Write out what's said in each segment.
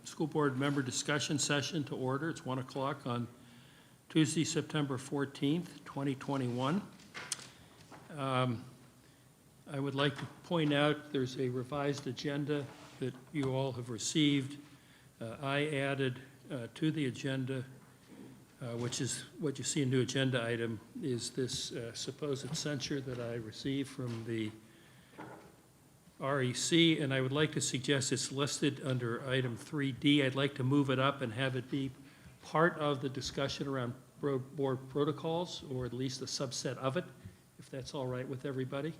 School board member discussion session to order. It's 1 o'clock on Tuesday, September 14th, 2021. I would like to point out there's a revised agenda that you all have received. I added to the agenda, which is what you see in new agenda item, is this supposed censure that I received from the REC, and I would like to suggest it's listed under item 3D. I'd like to move it up and have it be part of the discussion around board protocols, or at least a subset of it, if that's all right with everybody.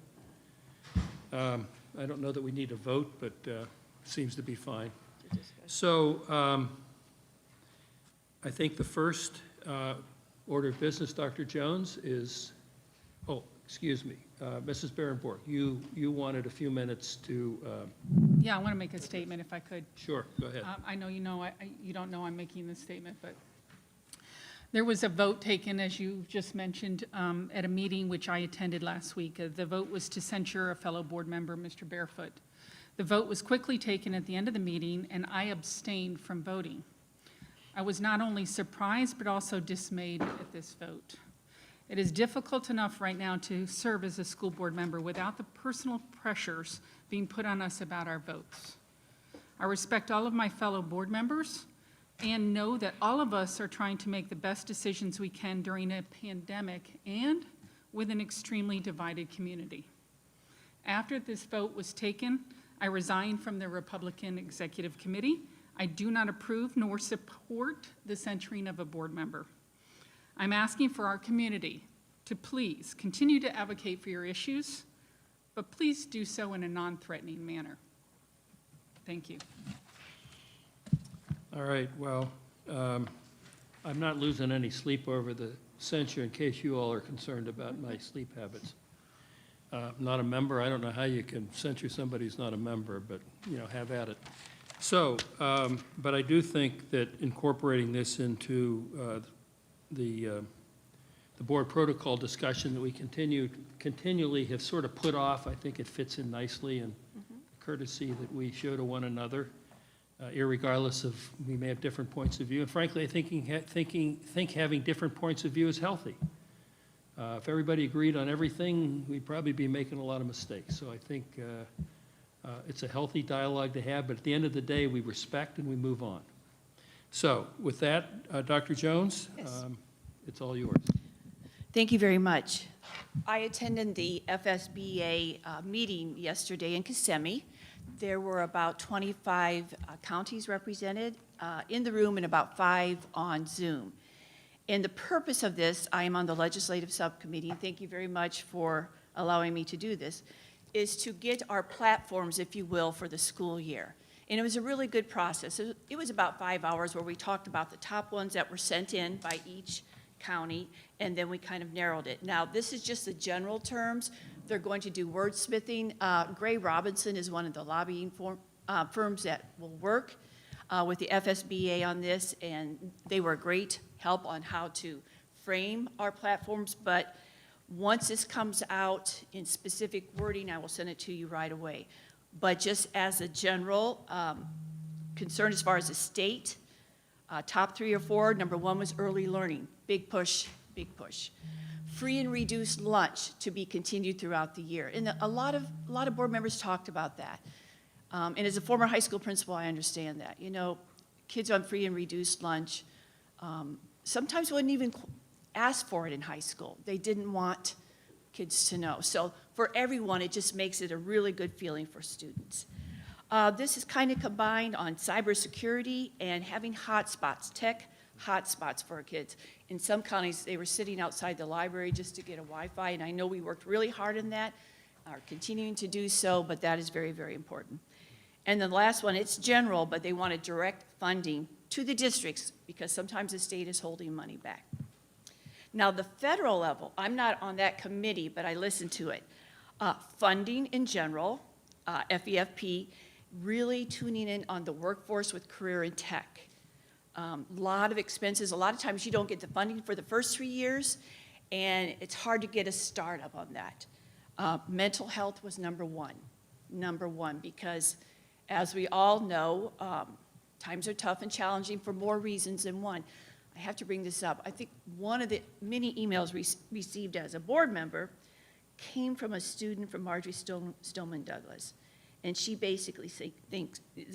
I don't know that we need a vote, but seems to be fine. So I think the first order of business, Dr. Jones, is, oh, excuse me, Mrs. Berenborg, you wanted a few minutes to. Yeah, I want to make a statement if I could. Sure, go ahead. I know you don't know I'm making this statement, but there was a vote taken, as you just mentioned, at a meeting which I attended last week. The vote was to censure a fellow board member, Mr. Barefoot. The vote was quickly taken at the end of the meeting, and I abstained from voting. I was not only surprised, but also dismayed at this vote. It is difficult enough right now to serve as a school board member without the personal pressures being put on us about our votes. I respect all of my fellow board members and know that all of us are trying to make the best decisions we can during a pandemic and with an extremely divided community. After this vote was taken, I resigned from the Republican Executive Committee. I do not approve nor support the censuring of a board member. I'm asking for our community to please continue to advocate for your issues, but please do so in a non-threatening manner. Thank you. All right, well, I'm not losing any sleep over the censure in case you all are concerned about my sleep habits. I'm not a member. I don't know how you can censure somebody who's not a member, but, you know, have at it. So, but I do think that incorporating this into the board protocol discussion that we continually have sort of put off, I think it fits in nicely, and courtesy that we show to one another, irregardless of we may have different points of view. And frankly, I think having different points of view is healthy. If everybody agreed on everything, we'd probably be making a lot of mistakes. So I think it's a healthy dialogue to have, but at the end of the day, we respect and we move on. So with that, Dr. Jones, Yes. It's all yours. Thank you very much. I attended the FSBA meeting yesterday in Kissimmee. There were about 25 counties represented in the room and about 5 on Zoom. And the purpose of this, I am on the legislative subcommittee, and thank you very much for allowing me to do this, is to get our platforms, if you will, for the school year. And it was a really good process. It was about 5 hours where we talked about the top ones that were sent in by each county, and then we kind of narrowed it. Now, this is just the general terms. They're going to do wordsmithing. Gray Robinson is one of the lobbying firms that will work with the FSBA on this, and they were a great help on how to frame our platforms. But once this comes out in specific wording, I will send it to you right away. But just as a general concern as far as the state, top 3 or 4, number 1 was early learning. Big push, big push. Free and reduced lunch to be continued throughout the year. And a lot of board members talked about that. And as a former high school principal, I understand that. You know, kids on free and reduced lunch sometimes wouldn't even ask for it in high school. They didn't want kids to know. So for everyone, it just makes it a really good feeling for students. This is kind of combined on cybersecurity and having hotspots, tech hotspots for our kids. In some counties, they were sitting outside the library just to get a Wi-Fi, and I know we worked really hard on that, are continuing to do so, but that is very, very important. And the last one, it's general, but they wanted direct funding to the districts because sometimes the state is holding money back. Now, the federal level, I'm not on that committee, but I listened to it. Funding in general, FEFP, really tuning in on the workforce with career and tech. A lot of expenses. A lot of times you don't get the funding for the first 3 years, and it's hard to get a startup on that. Mental health was number one, because as we all know, times are tough and challenging for more reasons than one. I have to bring this up. I think one of the many emails received as a board member came from a student from Marjorie Stoneman Douglas. And she basically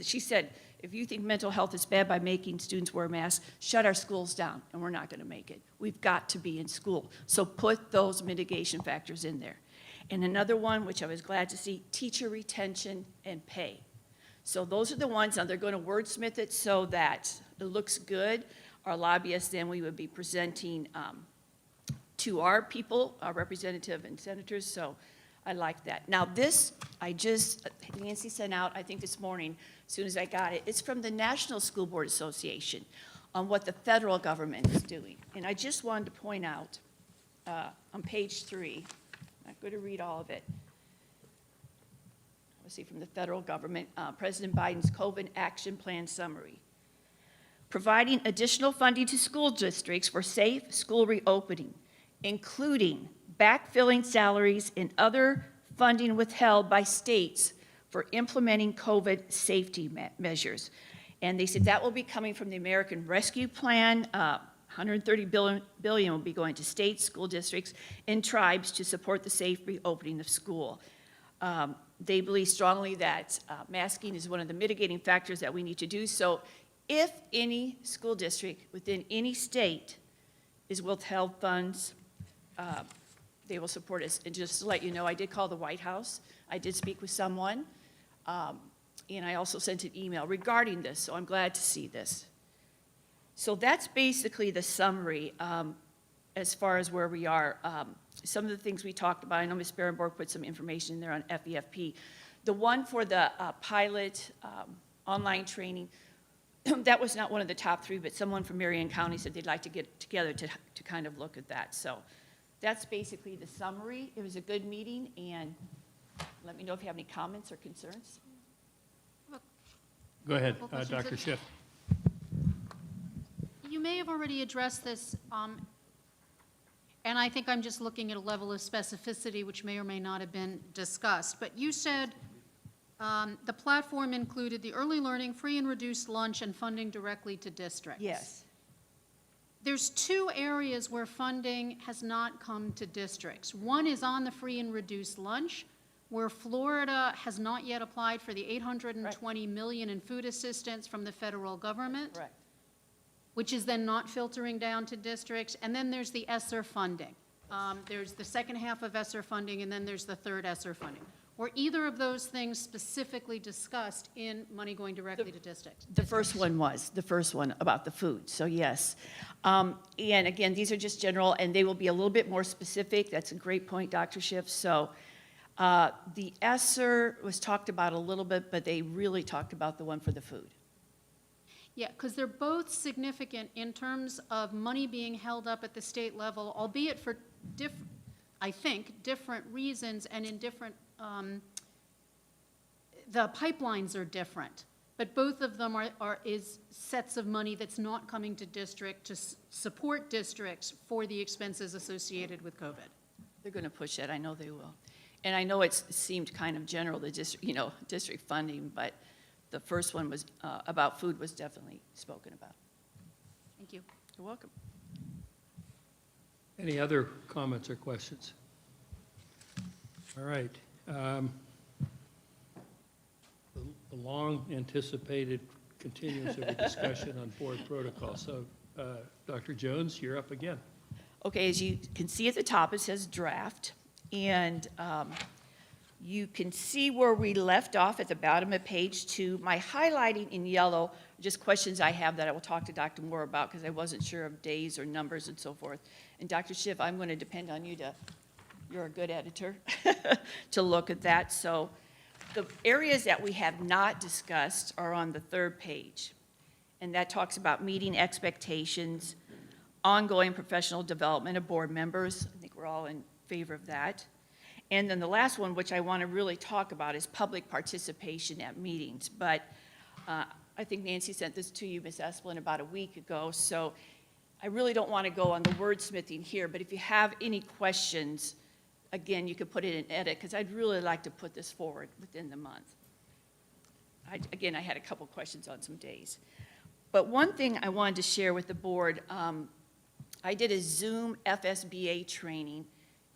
she said, if you think mental health is bad by making students wear masks, shut our schools down, and we're not going to make it. We've got to be in school. So put those mitigation factors in there. And another one, which I was glad to see, teacher retention and pay. So those are the ones, now they're going to wordsmith it so that it looks good. Our lobbyists, then we would be presenting to our people, our representative and senators, so I like that. Now this, Nancy sent out, I think this morning, as soon as I got it, it's from the National School Board Association on what the federal government is doing. And I just wanted to point out on page 3, I'm not going to read all of it. Let's see, from the federal government, President Biden's COVID action plan summary. Providing additional funding to school districts for safe school reopening, including backfilling salaries and other funding withheld by states for implementing COVID safety measures. And they said that will be coming from the American Rescue Plan. $130 billion will be going to states, school districts, and tribes to support the safe reopening of school. They believe strongly that masking is one of the mitigating factors that we need to do. So if any school district within any state is withheld funds, they will support us. And just to let you know, I did call the White House. I did speak with someone, and I also sent an email regarding this, so I'm glad to see this. So that's basically the summary as far as where we are. Some of the things we talked about, I know Ms. Berenborg put some information in there on FEFP. The one for the pilot online training, that was not one of the top 3, but someone from Marion County said they'd like to get together to kind of look at that. So that's basically the summary. It was a good meeting, and let me know if you have any comments or concerns. Go ahead, Well, questions Dr. of- Schiff. You may have already addressed this, and I think I'm just looking at a level of specificity which may or may not have been discussed. But you said the platform included the early learning, free and reduced lunch, and funding directly to districts. Yes. There's 2 areas where funding has not come to districts. One is on the free and reduced lunch, where Florida has not yet applied for the $820 million in food assistance from the federal government. Correct. Which is then not filtering down to districts. And then there's the ESSER funding. There's the second half of ESSER funding, and then there's the third ESSER funding. Were either of those things specifically discussed in money going directly to districts? The first one was, the first one about the food, so yes. And again, these are just general, and they will be a little bit more specific. That's a great point, Dr. Schiff. So the ESSER was talked about a little bit, but they really talked about the one for the food. Yeah, because they're both significant in terms of money being held up at the state level, albeit for I think, different reasons and in different, the pipelines are different. But both of them is sets of money that's not coming to district to support districts for the expenses associated with COVID. They're going to push it, I know they will. And I know it seemed kind of general, the district funding, but the first one was about food was definitely spoken about. Thank you. You're welcome. Any other comments or questions? All right. The long-anticipated continuance of a discussion on board protocol. So, Dr. Jones, you're up again. Okay, as you can see at the top, it says draft, and you can see where we left off at the bottom of page 2. My highlighting in yellow are just questions I have that I will talk to Dr. Moore about because I wasn't sure of days or numbers and so forth. And Dr. Schiff, I'm going to depend on you you're a good editor, to look at that. So the areas that we have not discussed are on the 3rd page. And that talks about meeting expectations, ongoing professional development of board members. I think we're all in favor of that. And then the last one, which I want to really talk about, is public participation at meetings. But I think Nancy sent this to you, Ms. Esplin, about a week ago. So I really don't want to go on the wordsmithing here. But if you have any questions, again, you could put it in edit, because I'd really like to put this forward within the month. again, I had a couple questions on some days. But one thing I wanted to share with the board, I did a Zoom FSBA training,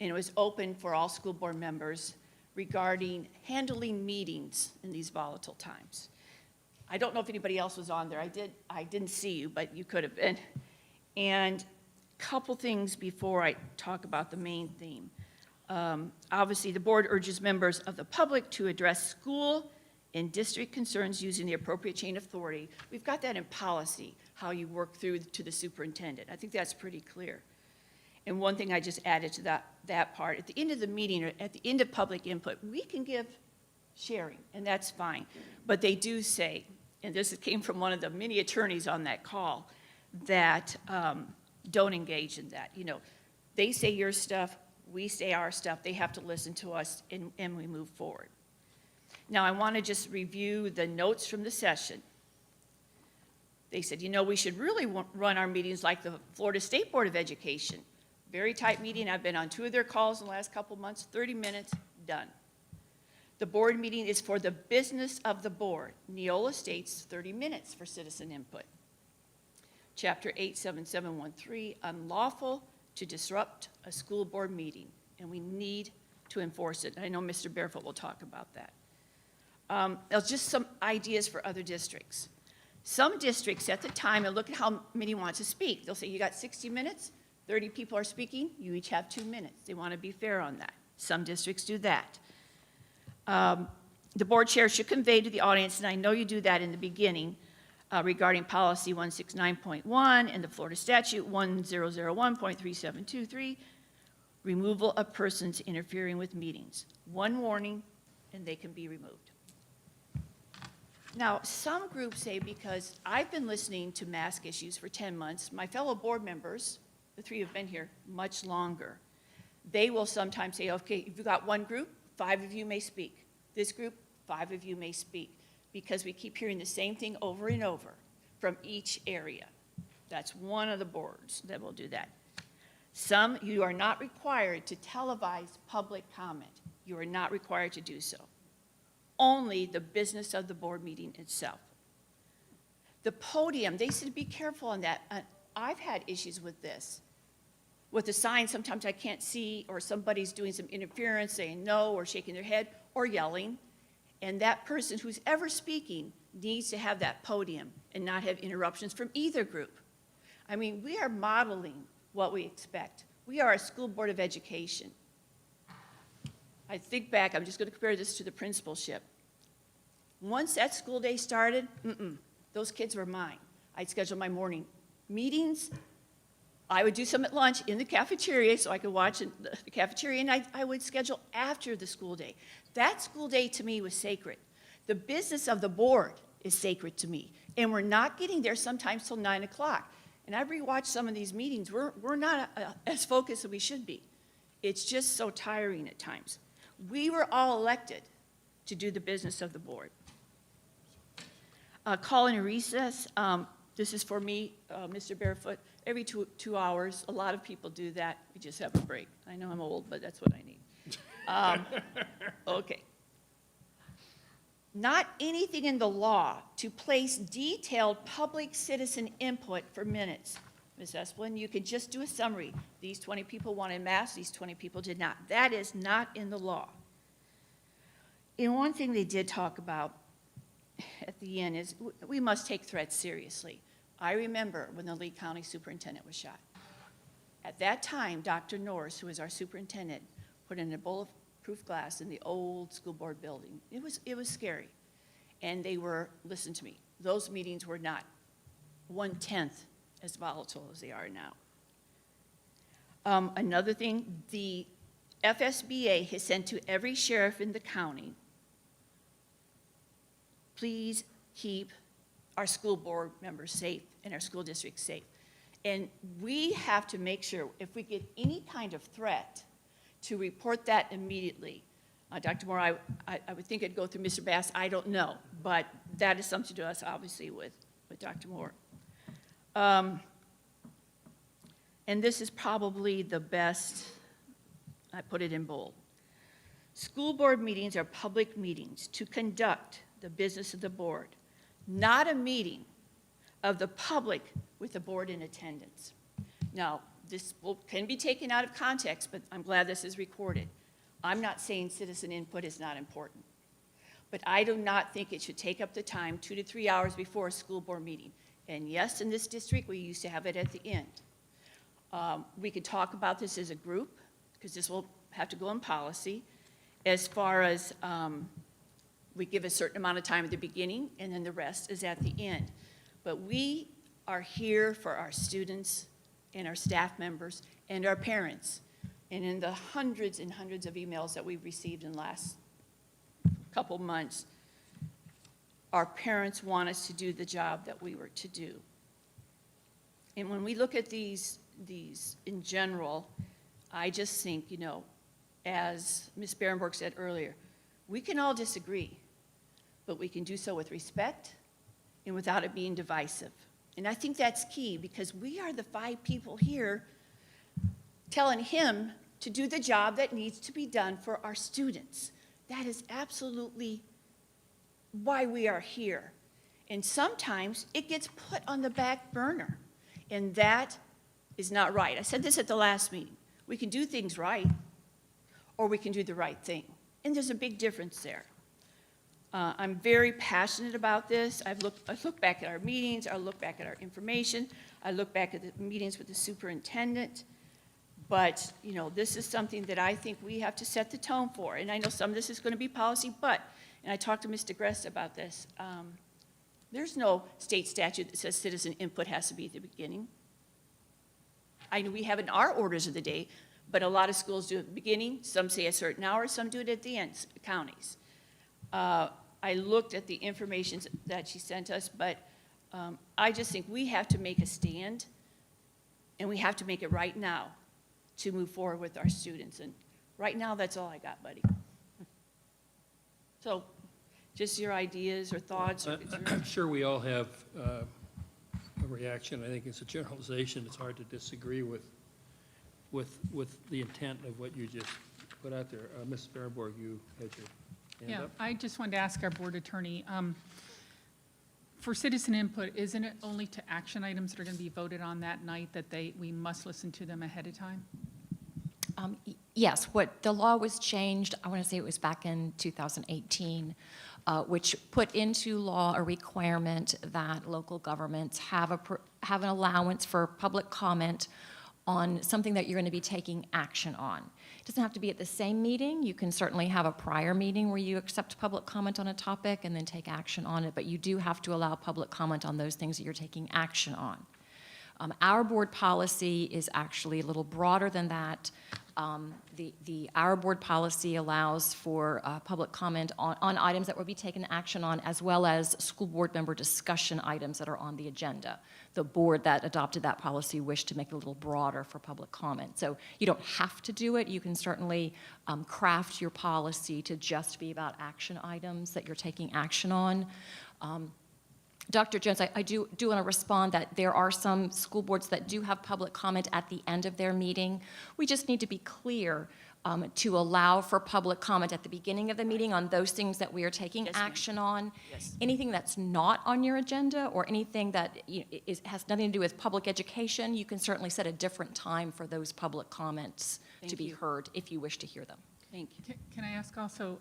and it was open for all school board members regarding handling meetings in these volatile times. I don't know if anybody else was on there. I didn't see you, but you could have been. And a couple things before I talk about the main theme. Obviously, the board urges members of the public to address school and district concerns using the appropriate chain of authority. We've got that in policy, how you work through to the superintendent. I think that's pretty clear. And one thing I just added to that part, at the end of the meeting, or at the end of public input, we can give sharing, and that's fine. But they do say, and this came from one of the many attorneys on that call, that don't engage in that. You know, they say your stuff, we say our stuff, they have to listen to us, and we move forward. Now, I want to just review the notes from the session. They said, you know, we should really run our meetings like the Florida State Board of Education. Very tight meeting. I've been on 2 of their calls in the last couple of months, 30 minutes, done. The board meeting is for the business of the board. Neola states 30 minutes for citizen input. Chapter 87713, unlawful to disrupt a school board meeting, and we need to enforce it. I know Mr. Barefoot will talk about that. There's just some ideas for other districts. Some districts set the time and look at how many want to speak. They'll say, you got 60 minutes, 30 people are speaking, you each have 2 minutes. They want to be fair on that. Some districts do that. The board chair should convey to the audience, and I know you do that in the beginning, regarding policy 169.1 and the Florida statute 1001.3723, removal of persons interfering with meetings. One warning, and they can be removed. Now, some groups say, because I've been listening to mask issues for 10 months, my fellow board members, the 3 have been here much longer, they will sometimes say, okay, if you've got one group, 5 of you may speak. This group, 5 of you may speak, because we keep hearing the same thing over and over from each area. That's one of the boards that will do that. Some, you are not required to televise public comment. You are not required to do so. Only the business of the board meeting itself. The podium, they said be careful on that. I've had issues with this. With the sign, sometimes I can't see, or somebody's doing some interference, saying no, or shaking their head, or yelling. And that person who's ever speaking needs to have that podium and not have interruptions from either group. I mean, we are modeling what we expect. We are a school board of education. I think back, I'm just going to compare this to the principalship. Once that school day started, those kids were mine. I'd schedule my morning meetings. I would do some at lunch in the cafeteria so I could watch in the cafeteria, and I would schedule after the school day. That school day to me was sacred. The business of the board is sacred to me, and we're not getting there sometimes till 9 o'clock. And I've rewatched some of these meetings. We're not as focused as we should be. It's just so tiring at times. We were all elected to do the business of the board. Calling a recess. This is for me, Mr. Barefoot, every 2 hours. A lot of people do that. We just have a break. I know I'm old, but that's what I need. Okay. Not anything in the law to place detailed public citizen input for minutes. Ms. Esplin, you could just do a summary. These 20 people wanted masks, these 20 people did not. That is not in the law. And one thing they did talk about at the end is we must take threats seriously. I remember when the Lee County superintendent was shot. At that time, Dr. Norris, who was our superintendent, put in a bulletproof glass in the old school board building. It was scary. And they were, listen to me, those meetings were not 1/10 as volatile as they are now. Another thing, the FSBA has sent to every sheriff in the county, please keep our school board members safe and our school districts safe. And we have to make sure if we get any kind of threat to report that immediately. Dr. Moore, I would think it'd go through Mr. Bass, I don't know, but that is something to us obviously with Dr. Moore. And this is probably the best, I put it in bold. School board meetings are public meetings to conduct the business of the board, not a meeting of the public with the board in attendance. Now, can be taken out of context, but I'm glad this is recorded. I'm not saying citizen input is not important, but I do not think it should take up the time 2 to 3 hours before a school board meeting. And yes, in this district, we used to have it at the end. We could talk about this as a group, because this will have to go in policy, as far as we give a certain amount of time at the beginning, and then the rest is at the end. But we are here for our students and our staff members and our parents. And in the hundreds and hundreds of emails that we've received in the last couple months, our parents want us to do the job that we were to do. And when we look at these in general, I just think, you know, as Ms. Berenborg said earlier, we can all disagree, but we can do so with respect and without it being divisive. And I think that's key, because we are the 5 people here telling him to do the job that needs to be done for our students. That is absolutely why we are here. And sometimes it gets put on the back burner, and that is not right. I said this at the last meeting. We can do things right, or we can do the right thing. And there's a big difference there. I'm very passionate about this. I look back at our meetings, I look back at our information, I look back at the meetings with the superintendent. But, you know, this is something that I think we have to set the tone for. And I know some of this is going to be policy, but, and I talked to Mr. Gress about this, there's no state statute that says citizen input has to be at the beginning. I know we have in our orders of the day, but a lot of schools do it at the beginning, some say a certain hour, some do it at the end, counties. I looked at the information that she sent us, but I just think we have to make a stand, and we have to make it right now to move forward with our students. And right now, that's all I got, buddy. So just your ideas or thoughts or concerns. I'm sure we all have a reaction. I think it's a generalization. It's hard to disagree with the intent of what you just put out there. Mrs. Berenborg, you had your hand Yeah, up. I just wanted to ask our board attorney, for citizen input, isn't it only to action items that are going to be voted on that night that we must listen to them ahead of time? Yes, what the law was changed, I want to say it was back in 2018, which put into law a requirement that local governments have an allowance for public comment on something that you're going to be taking action on. It doesn't have to be at the same meeting. You can certainly have a prior meeting where you accept public comment on a topic and then take action on it, but you do have to allow public comment on those things that you're taking action on. Our board policy is actually a little broader than that. Our board policy allows for public comment on items that will be taken action on, as well as school board member discussion items that are on the agenda. The board that adopted that policy wished to make it a little broader for public comment. So you don't have to do it. You can certainly craft your policy to just be about action items that you're taking action on. Dr. Jones, I do want to respond that there are some school boards that do have public comment at the end of their meeting. We just need to be clear to allow for public comment at the beginning of the meeting on those things that we are taking action on. Yes. Anything that's not on your agenda or anything that has nothing to do with public education, you can certainly set a different time for those public comments to be heard if you wish to hear them. Thank you. Can I ask also,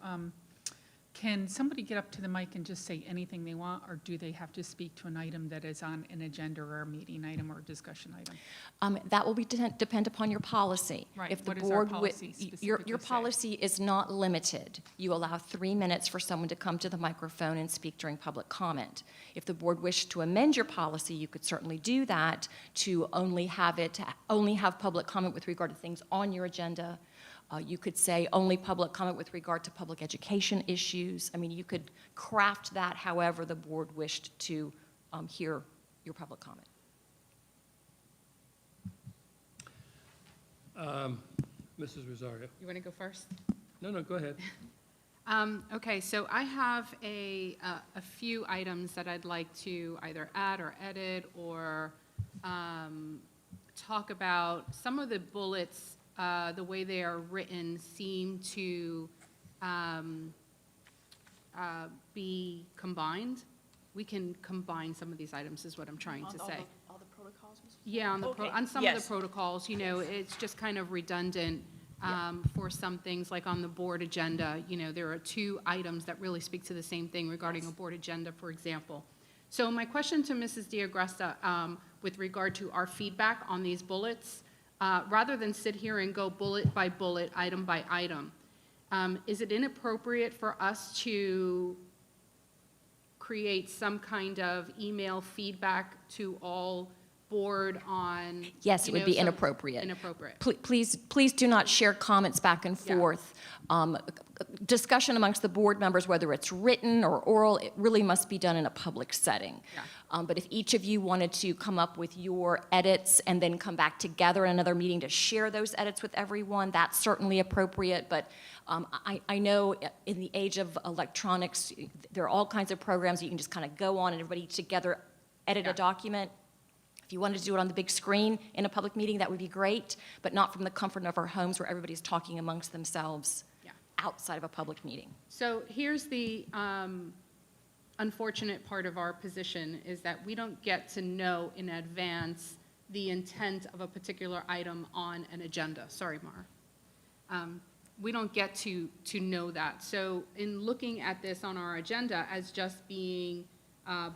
can somebody get up to the mic and just say anything they want, or do they have to speak to an item that is on an agenda or a meeting item or a discussion item? That will depend upon your policy. Right. If the What is our board policy your specifically say? policy is not limited. You allow 3 minutes for someone to come to the microphone and speak during public comment. If the board wished to amend your policy, you could certainly do that to only have public comment with regard to things on your agenda. You could say only public comment with regard to public education issues. I mean, you could craft that however the board wished to hear your public comment. Mrs. Rosario. You want to go first? No, go ahead. Okay, so I have a few items that I'd like to either add or edit or talk about. Some of the bullets, the way they are written, seem to be combined. We can combine some of these items, is what I'm trying to say. All the protocols, Mr. Yeah, on Okay, on some of yes. the protocols, you know, it's just kind of redundant for some things, like on the board agenda, you know, there are 2 items that really speak to the same thing regarding a board agenda, for example. So my question to Mrs. Diagresta, with regard to our feedback on these bullets, rather than sit here and go bullet by bullet, item by item, is it inappropriate for us to create some kind of email feedback to all board on? Yes, it you would know, be some- inappropriate. Inappropriate. Please do not share comments back and Yeah. forth. Discussion amongst the board members, whether it's written or oral, it really must be done in a public setting. Yeah. But if each of you wanted to come up with your edits and then come back together in another meeting to share those edits with everyone, that's certainly appropriate. But I know in the age of electronics, there are all kinds of programs you can just kind of go on and everybody together edit Yeah. a document. If you wanted to do it on the big screen in a public meeting, that would be great, but not from the comfort of our homes where everybody's talking amongst themselves Yeah. outside of a public meeting. So here's the unfortunate part of our position, is that we don't get to know in advance the intent of a particular item on an agenda. Sorry, Mar. We don't get to know that. So in looking at this on our agenda as just being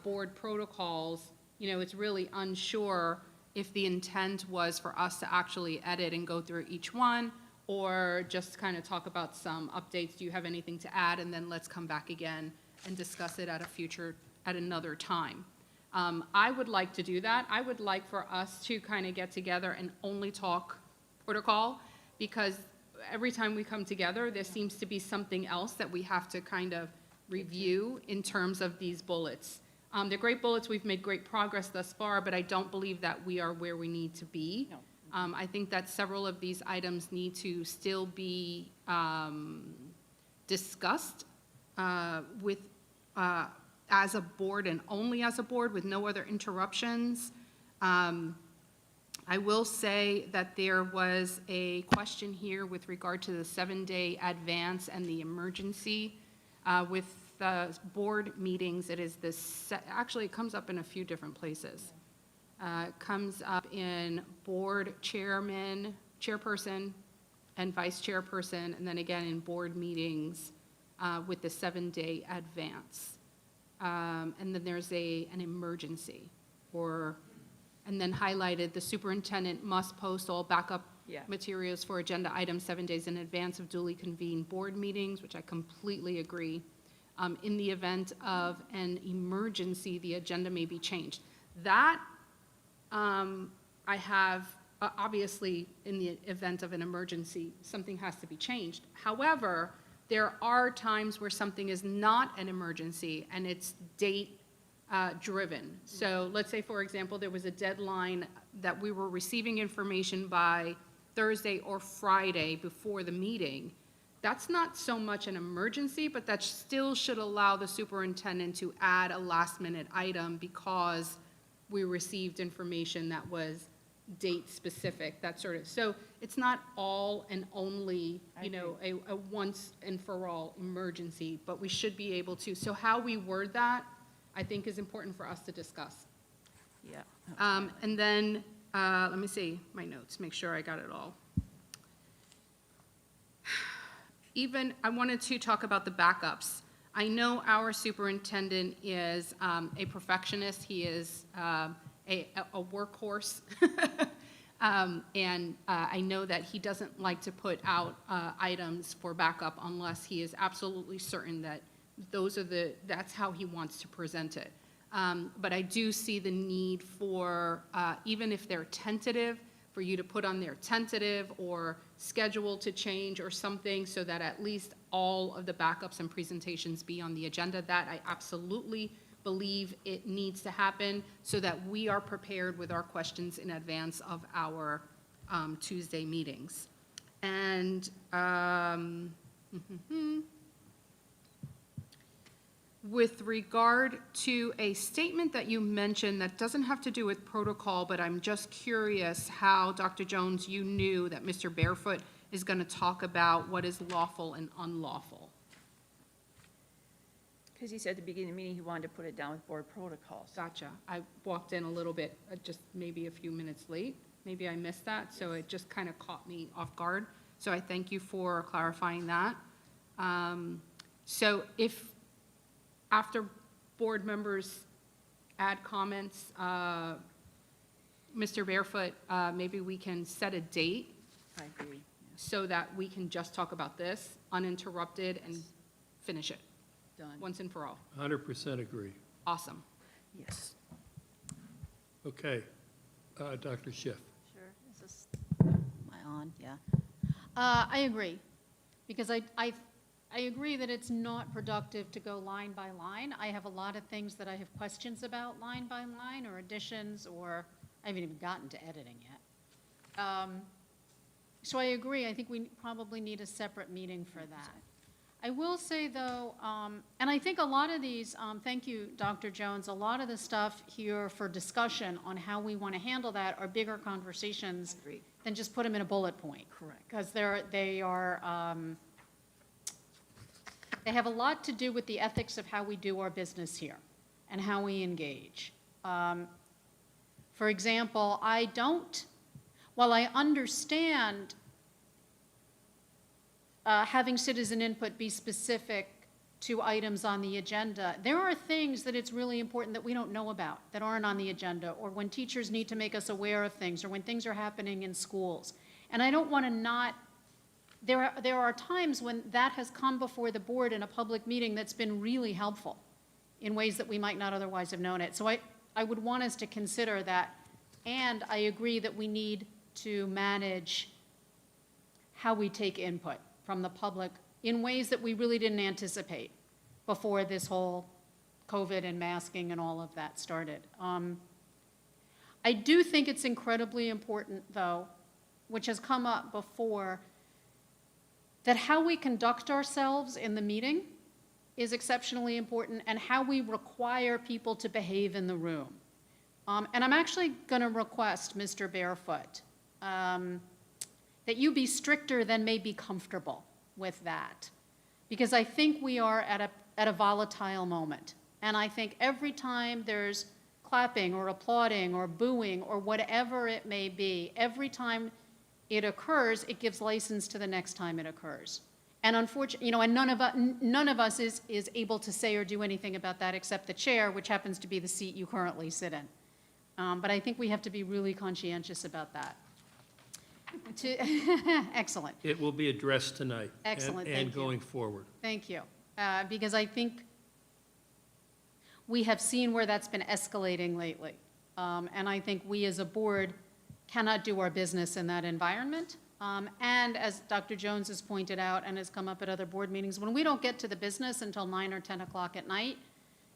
board protocols, you know, it's really unsure if the intent was for us to actually edit and go through each one, or just kind of talk about some updates. Do you have anything to add? And then let's come back again and discuss it at another time. I would like to do that. I would like for us to kind of get together and only talk protocol, because every time we come together, there seems to be something else that we have to kind of review in terms of these bullets. They're great bullets. We've made great progress thus far, but I don't believe that we are where we need to be. No. I think that several of these items need to still be discussed with, as a board and only as a board, with no other interruptions. I will say that there was a question here with regard to the 7-day advance and the emergency. With the board meetings, it is this, actually, it comes up in a few different places. It comes up in board chairman, chairperson, and vice chairperson, and then again in board meetings with the 7-day advance. And then there's an emergency, and then highlighted, the superintendent must post all backup Yeah. materials for agenda items 7 days in advance of duly convened board meetings, which I completely agree. In the event of an emergency, the agenda may be changed. That, I have, obviously, in the event of an emergency, something has to be changed. However, there are times where something is not an emergency and it's date driven. So let's say, for example, there was a deadline that we were receiving information by Thursday or Friday before the meeting. That's not so much an emergency, but that still should allow the superintendent to add a last-minute item because we received information that was date-specific, that sort of. So it's not all and only, you know, a once-and-for-all emergency, but we should be able to. So how we word that, I think, is important for us to discuss. Yeah. And then, let me see my notes, make sure I got it all. Even, I wanted to talk about the backups. I know our superintendent is a perfectionist. He is a workhorse. And I know that he doesn't like to put out items for backup unless he is absolutely certain that that's how he wants to present it. But I do see the need for, even if they're tentative, for you to put on their tentative or schedule to change or something, so that at least all of the backups and presentations be on the agenda. That I absolutely believe it needs to happen, so that we are prepared with our questions in advance of our Tuesday meetings. And with regard to a statement that you mentioned that doesn't have to do with protocol, but I'm just curious how, Dr. Jones, you knew that Mr. Barefoot is going to talk about what is lawful and unlawful. Because he said at the beginning of the meeting, he wanted to put it down with board protocols. Gotcha. I walked in a little bit, just maybe a few minutes late. Maybe I missed that, so it just kind of caught me off guard. So I thank you for clarifying that. So if, after board members add comments, Mr. Barefoot, maybe we can set a date I agree. so that we can just talk about this uninterrupted and finish it Done. once and for all. 100% agree. Awesome. Yes. Okay. Dr. Schiff. Sure, is this, am I on? Yeah. I agree, because I agree that it's not productive to go line by line. I have a lot of things that I have questions about line by line, or additions, or I haven't even gotten to editing yet. So I agree, I think we probably need a separate meeting for that. I will say, though, and I think a lot of these, thank you, Dr. Jones, a lot of the stuff here for discussion on how we want to handle that are bigger conversations Agreed. than just put them in a bullet point. Correct. Because they have a lot to do with the ethics of how we do our business here and how we engage. For example, while I understand having citizen input be specific to items on the agenda, there are things that it's really important that we don't know about, that aren't on the agenda, or when teachers need to make us aware of things, or when things are happening in schools. And I don't want to not, there are times when that has come before the board in a public meeting that's been really helpful in ways that we might not otherwise have known it. So I would want us to consider that, and I agree that we need to manage how we take input from the public in ways that we really didn't anticipate before this whole COVID and masking and all of that started. I do think it's incredibly important, though, which has come up before, that how we conduct ourselves in the meeting is exceptionally important, and how we require people to behave in the room. And I'm actually going to request, Mr. Barefoot, that you be stricter than may be comfortable with that. Because I think we are at a volatile moment. And I think every time there's clapping or applauding or booing or whatever it may be, every time it occurs, it gives license to the next time it occurs. And unfortunately, and none of us is able to say or do anything about that except the chair, which happens to be the seat you currently sit in. But I think we have to be really conscientious about that. Excellent. It will be addressed tonight. Excellent, And thank you. going forward. Thank you. Because I think we have seen where that's been escalating lately. And I think we as a board cannot do our business in that environment. And as Dr. Jones has pointed out and has come up at other board meetings, when we don't get to the business until 9 or 10 o'clock at night,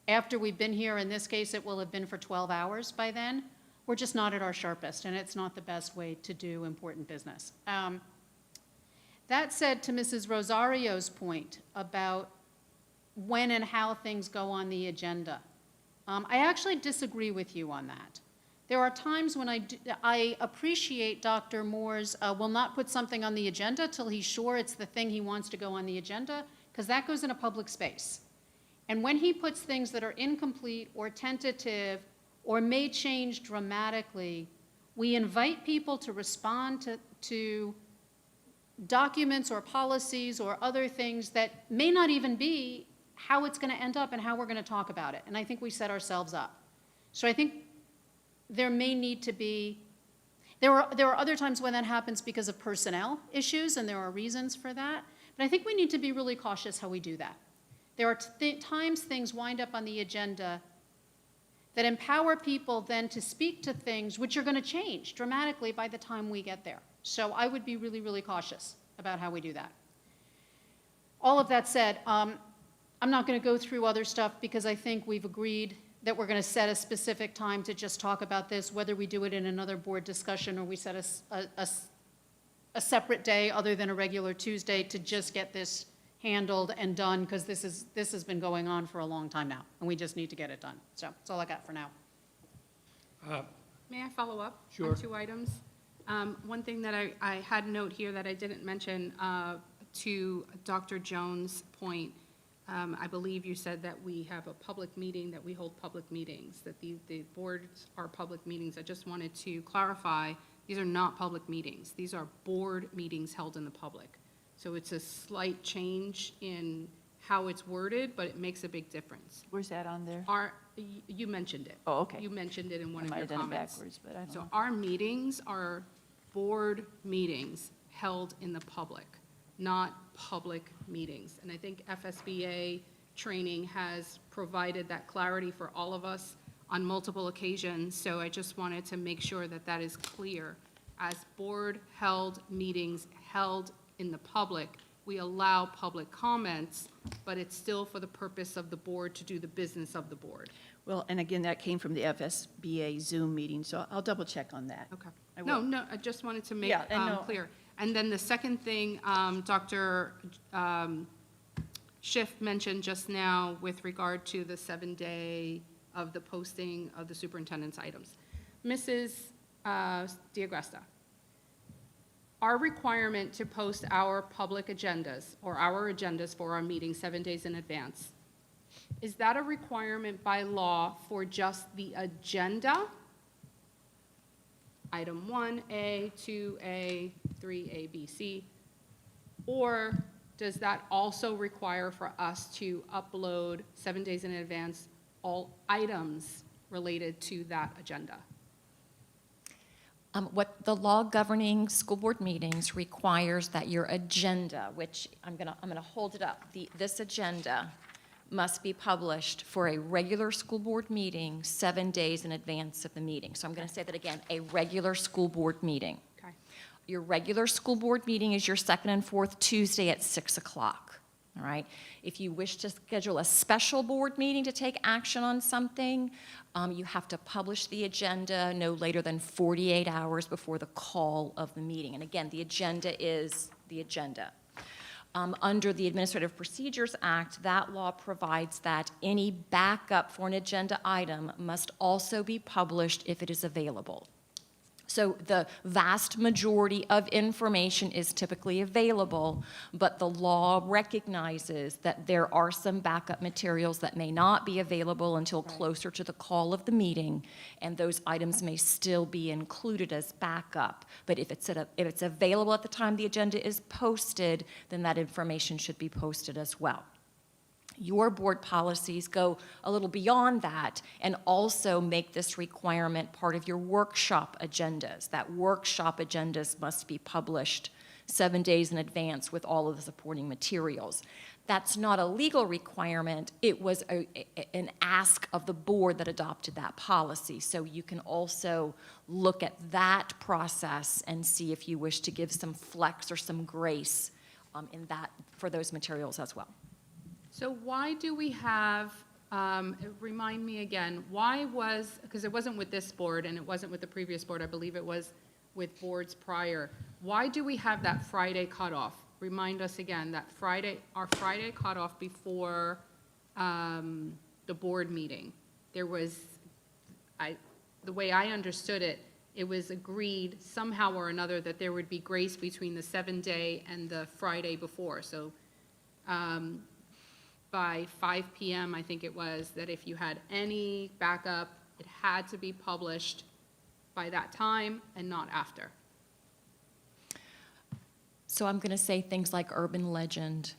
after we've been here, in this case, it will have been for 12 hours by then, we're just not at our sharpest, and it's not the best way to do important business. That said, to Mrs. Rosario's point about when and how things go on the agenda, I actually disagree with you on that. There are times when I appreciate Dr. Moore's will not put something on the agenda till he's sure it's the thing he wants to go on the agenda, because that goes in a public space. And when he puts things that are incomplete or tentative or may change dramatically, we invite people to respond to documents or policies or other things that may not even be how it's going to end up and how we're going to talk about it. And I think we set ourselves up. So I think there may need to be, there are other times when that happens because of personnel issues, and there are reasons for that. But I think we need to be really cautious how we do that. There are times things wind up on the agenda that empower people then to speak to things which are going to change dramatically by the time we get there. So I would be really, really cautious about how we do that. All of that said, I'm not going to go through other stuff because I think we've agreed that we're going to set a specific time to just talk about this, whether we do it in another board discussion or we set a separate day other than a regular Tuesday to just get this handled and done, because this has been going on for a long time now, and we just need to get it done. So that's all I got for now. May I follow up Sure. on 2 items? One thing that I had note here that I didn't mention to Dr. Jones' point, I believe you said that we have a public meeting, that we hold public meetings, that the boards are public meetings. I just wanted to clarify, these are not public meetings. These are board meetings held in the public. So it's a slight change in how it's worded, but it makes a big difference. Where's that on there? You mentioned it. Oh, okay. You mentioned it in one I of might your have done it comments. backwards, but I don't So know. our meetings are board meetings held in the public, not public meetings. And I think FSBA training has provided that clarity for all of us on multiple occasions. So I just wanted to make sure that that is clear. As board-held meetings held in the public, we allow public comments, but it's still for the purpose of the board to do the business of the board. Well, and again, that came from the FSBA Zoom meeting, so I'll double check on that. Okay. I No, will. no, I just wanted to make Yeah, and no- clear. And then the second thing, Dr. Schiff mentioned just now with regard to the 7-day of the posting of the superintendent's items. Mrs. Diagresta, our requirement to post our public agendas or our agendas for our meeting 7 days in advance, is that a requirement by law for just the agenda? Item 1A, 2A, 3A, B, C? Or does that also require for us to upload 7 days in advance all items related to that agenda? What the law governing school board meetings requires that your agenda, which I'm gonna hold it up, this agenda must be published for a regular school board meeting 7 days in advance of the meeting. So I'm gonna say that again, a regular school board meeting. Okay. Your regular school board meeting is your second and fourth Tuesday at 6 o'clock, all right? If you wish to schedule a special board meeting to take action on something, you have to publish the agenda no later than 48 hours before the call of the meeting. And again, the agenda is the agenda. Under the Administrative Procedures Act, that law provides that any backup for an agenda item must also be published if it is available. So the vast majority of information is typically available, but the law recognizes that there are some backup materials that may not be available until closer to the call of the meeting, and those items may still be included as backup. But if it's available at the time the agenda is posted, then that information should be posted as well. Your board policies go a little beyond that and also make this requirement part of your workshop agendas. That workshop agendas must be published 7 days in advance with all of the supporting materials. That's not a legal requirement. It was an ask of the board that adopted that policy. So you can also look at that process and see if you wish to give some flex or some grace in that for those materials as well. So why do we have, remind me again, because it wasn't with this board and it wasn't with the previous board, I believe it was with boards prior. Why do we have that Friday cutoff? Remind us again, that our Friday cutoff before the board meeting. There was, the way I understood it, it was agreed somehow or another that there would be grace between the 7-day and the Friday before. So by 5 p.m., I think it was, that if you had any backup, it had to be published by that time and not after. So I'm going to say things like urban legend,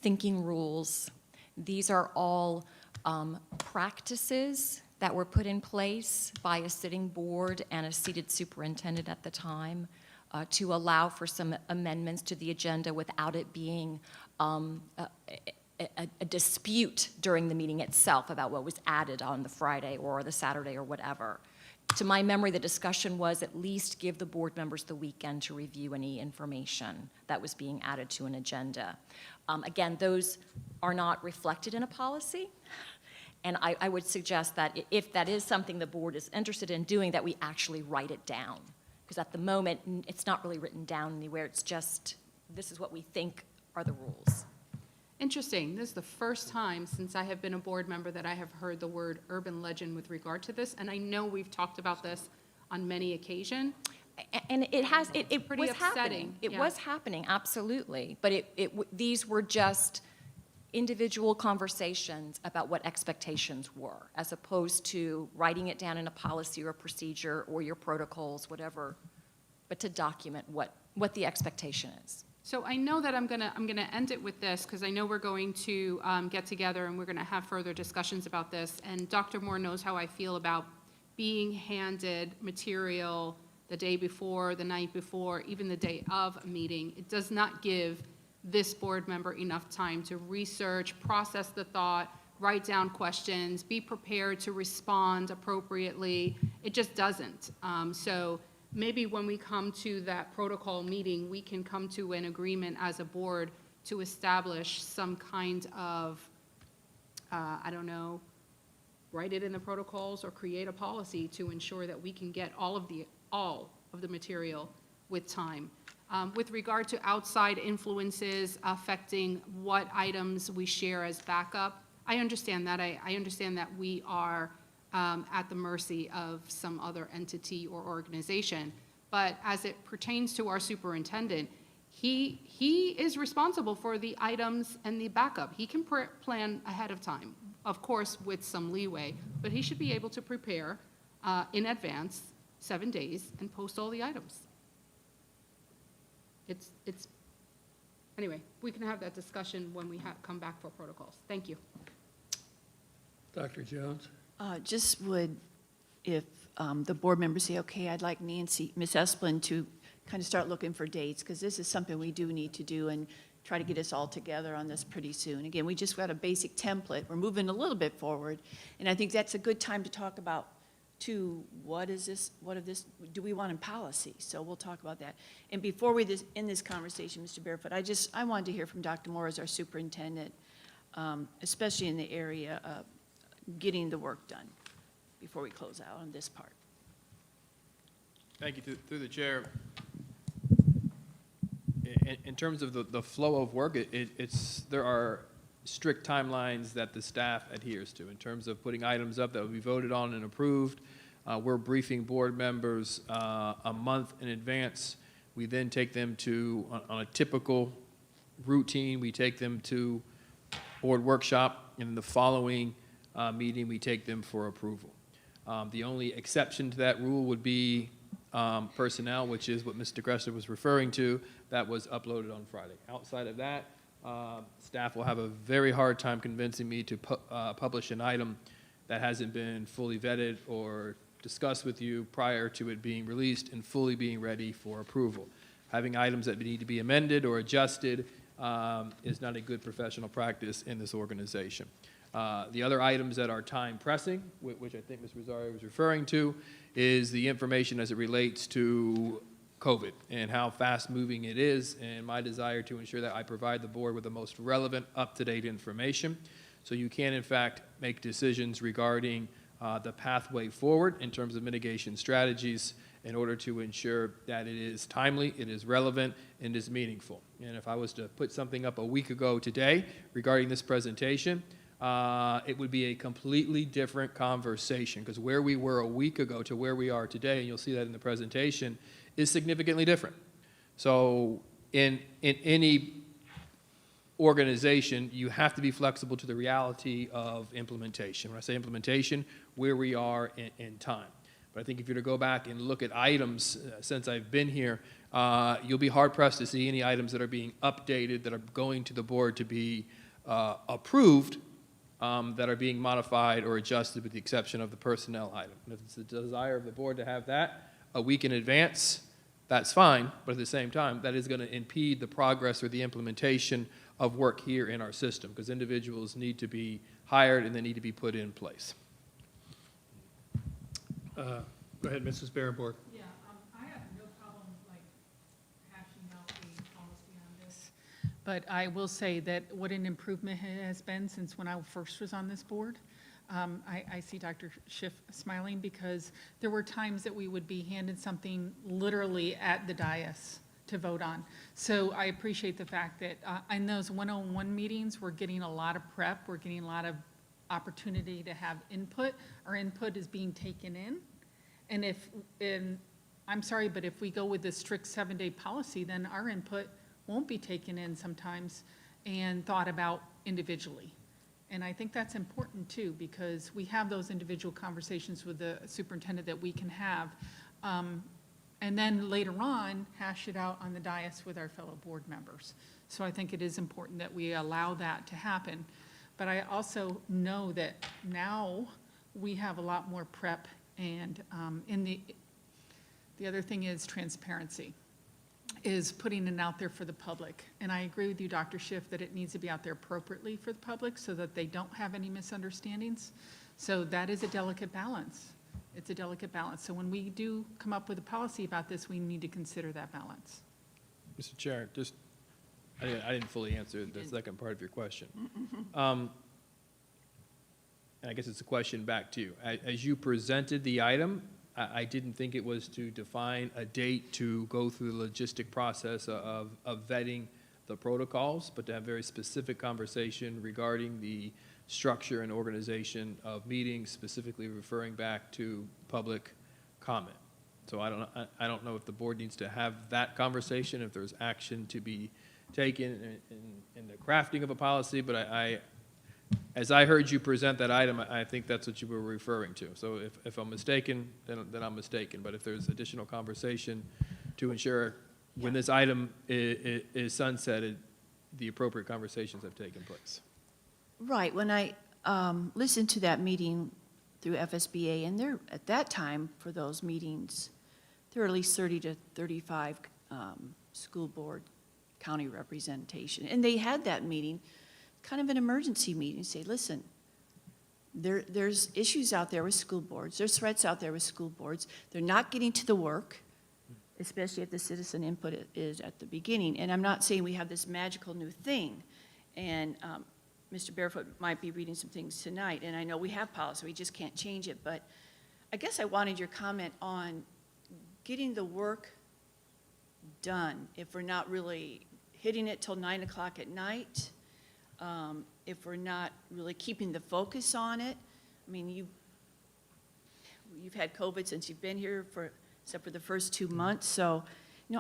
thinking rules. These are all practices that were put in place by a sitting board and a seated superintendent at the time to allow for some amendments to the agenda without it being a dispute during the meeting itself about what was added on the Friday or the Saturday or whatever. To my memory, the discussion was at least give the board members the weekend to review any information that was being added to an agenda. Again, those are not reflected in a policy, and I would suggest that if that is something the board is interested in doing, that we actually write it down. Because at the moment, it's not really written down anywhere. It's just, this is what we think are the rules. Interesting. This is the first time since I have been a board member that I have heard the word urban legend with regard to this, and I know we've talked about this on many occasions. And it Pretty was upsetting, happening. It yeah. was happening, absolutely. But these were just individual conversations about what expectations were, as opposed to writing it down in a policy or a procedure or your protocols, whatever, but to document what the expectation is. So I know that I'm gonna end it with this, because I know we're going to get together and we're gonna have further discussions about this. And Dr. Moore knows how I feel about being handed material the day before, the night before, even the day of a meeting. It does not give this board member enough time to research, process the thought, write down questions, be prepared to respond appropriately. It just doesn't. So maybe when we come to that protocol meeting, we can come to an agreement as a board to establish some kind of, I don't know, write it in the protocols or create a policy to ensure that we can get all of the material with time. With regard to outside influences affecting what items we share as backup, I understand that. I understand that we are at the mercy of some other entity or organization. But as it pertains to our superintendent, he is responsible for the items and the backup. He can plan ahead of time, of course, with some leeway, but he should be able to prepare in advance 7 days and post all the items. Anyway, we can have that discussion when we come back for protocols. Thank you. Dr. Jones? Just would, if the board members say, okay, I'd like Nancy, Ms. Esplin to kind of start looking for dates, because this is something we do need to do and try to get us all together on this pretty soon. Again, we just got a basic template. We're moving a little bit forward, and I think that's a good time to talk about, too, what of this do we want in policy? So we'll talk about that. And before we end this conversation, Mr. Barefoot, I wanted to hear from Dr. Moore as our superintendent, especially in the area of getting the work done, before we close out on this part. Thank you. Through the chair, in terms of the flow of work, there are strict timelines that the staff adheres to in terms of putting items up that will be voted on and approved. We're briefing board members a month in advance. We then take them to, on a typical routine, we take them to board workshop, and in the following meeting, we take them for approval. The only exception to that rule would be personnel, which is what Mr. Gressler was referring to, that was uploaded on Friday. Outside of that, staff will have a very hard time convincing me to publish an item that hasn't been fully vetted or discussed with you prior to it being released and fully being ready for approval. Having items that need to be amended or adjusted is not a good professional practice in this organization. The other items that are time pressing, which I think Ms. Rosario was referring to, is the information as it relates to COVID and how fast moving it is, and my desire to ensure that I provide the board with the most relevant, up-to-date information so you can in fact make decisions regarding the pathway forward in terms of mitigation strategies in order to ensure that it is timely, it is relevant, and is meaningful. And if I was to put something up a week ago today regarding this presentation, it would be a completely different conversation, because where we were a week ago to where we are today, and you'll see that in the presentation, is significantly different. So in any organization, you have to be flexible to the reality of implementation. When I say implementation, where we are in time. But I think if you were to go back and look at items since I've been here, you'll be hard-pressed to see any items that are being updated, that are going to the board to be approved, that are being modified or adjusted with the exception of the personnel item. And if it's the desire of the board to have that a week in advance, that's fine, but at the same time, that is going to impede the progress or the implementation of work here in our system, because individuals need to be hired and they need to be put in place. Go ahead, Mrs. Berenborg. Yeah, I have no problem, hashing out the policy on this. But I will say that what an improvement it has been since when I first was on this board. I see Dr. Schiff smiling, because there were times that we would be handed something literally at the dais to vote on. So I appreciate the fact that in those one-on-one meetings, we're getting a lot of prep, we're getting a lot of opportunity to have input. Our input is being taken in. And I'm sorry, but if we go with the strict 7-day policy, then our input won't be taken in sometimes. and thought about individually. And I think that's important too, because we have those individual conversations with the superintendent that we can have. And then later on, hash it out on the dais with our fellow board members. So I think it is important that we allow that to happen. But I also know that now we have a lot more prep, and the other thing is transparency, is putting it out there for the public. And I agree with you, Dr. Schiff, that it needs to be out there appropriately for the public so that they don't have any misunderstandings. So that is a delicate balance. It's a delicate balance. So when we do come up with a policy about this, we need to consider that balance. Mr. Chair, just, I didn't fully answer the second part of your question. And I guess it's a question back to you. As you presented the item, I didn't think it was to define a date to go through the logistic process of vetting the protocols, but to have very specific conversation regarding the structure and organization of meetings, specifically referring back to public comment. So I don't know if the board needs to have that conversation, if there's action to be taken in the crafting of a policy, but as I heard you present that item, I think that's what you were referring to. So if I'm mistaken, then I'm mistaken. But if there's additional conversation to ensure when this item is sunsetted, the appropriate conversations have taken place. Right, when I listened to that meeting through FSBA, and there, at that time, for those meetings, there were at least 30 to 35 school board county representation. And they had that meeting, kind of an emergency meeting, say, listen, there's issues out there with school boards, there's threats out there with school boards, they're not getting to the work, especially if the citizen input is at the beginning. And I'm not saying we have this magical new thing, and Mr. Barefoot might be reading some things tonight, and I know we have policy, we just can't change it, but I guess I wanted your comment on getting the work done if we're not really hitting it till 9 o'clock at night. If we're not really keeping the focus on it. I mean, you've had COVID since you've been here, except for the first 2 months. So,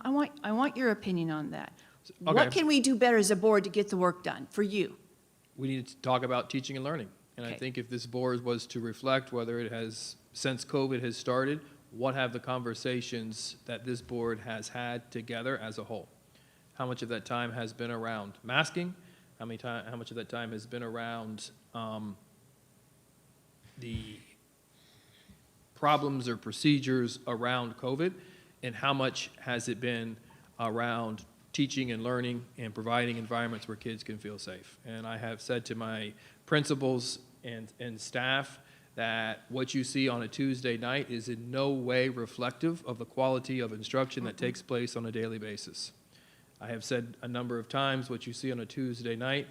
I want your opinion on that. Okay. What can we do better as a board to get the work done for you? We need to talk about teaching and learning. And I Okay. think if this board was to reflect whether it has, since COVID has started, what have the conversations that this board has had together as a whole? How much of that time has been around masking? How much of that time has been around the problems or procedures around COVID? And how much has it been around teaching and learning and providing environments where kids can feel safe? And I have said to my principals and staff that what you see on a Tuesday night is in no way reflective of the quality of instruction that takes place on a daily basis. I have said a number of times what you see on a Tuesday night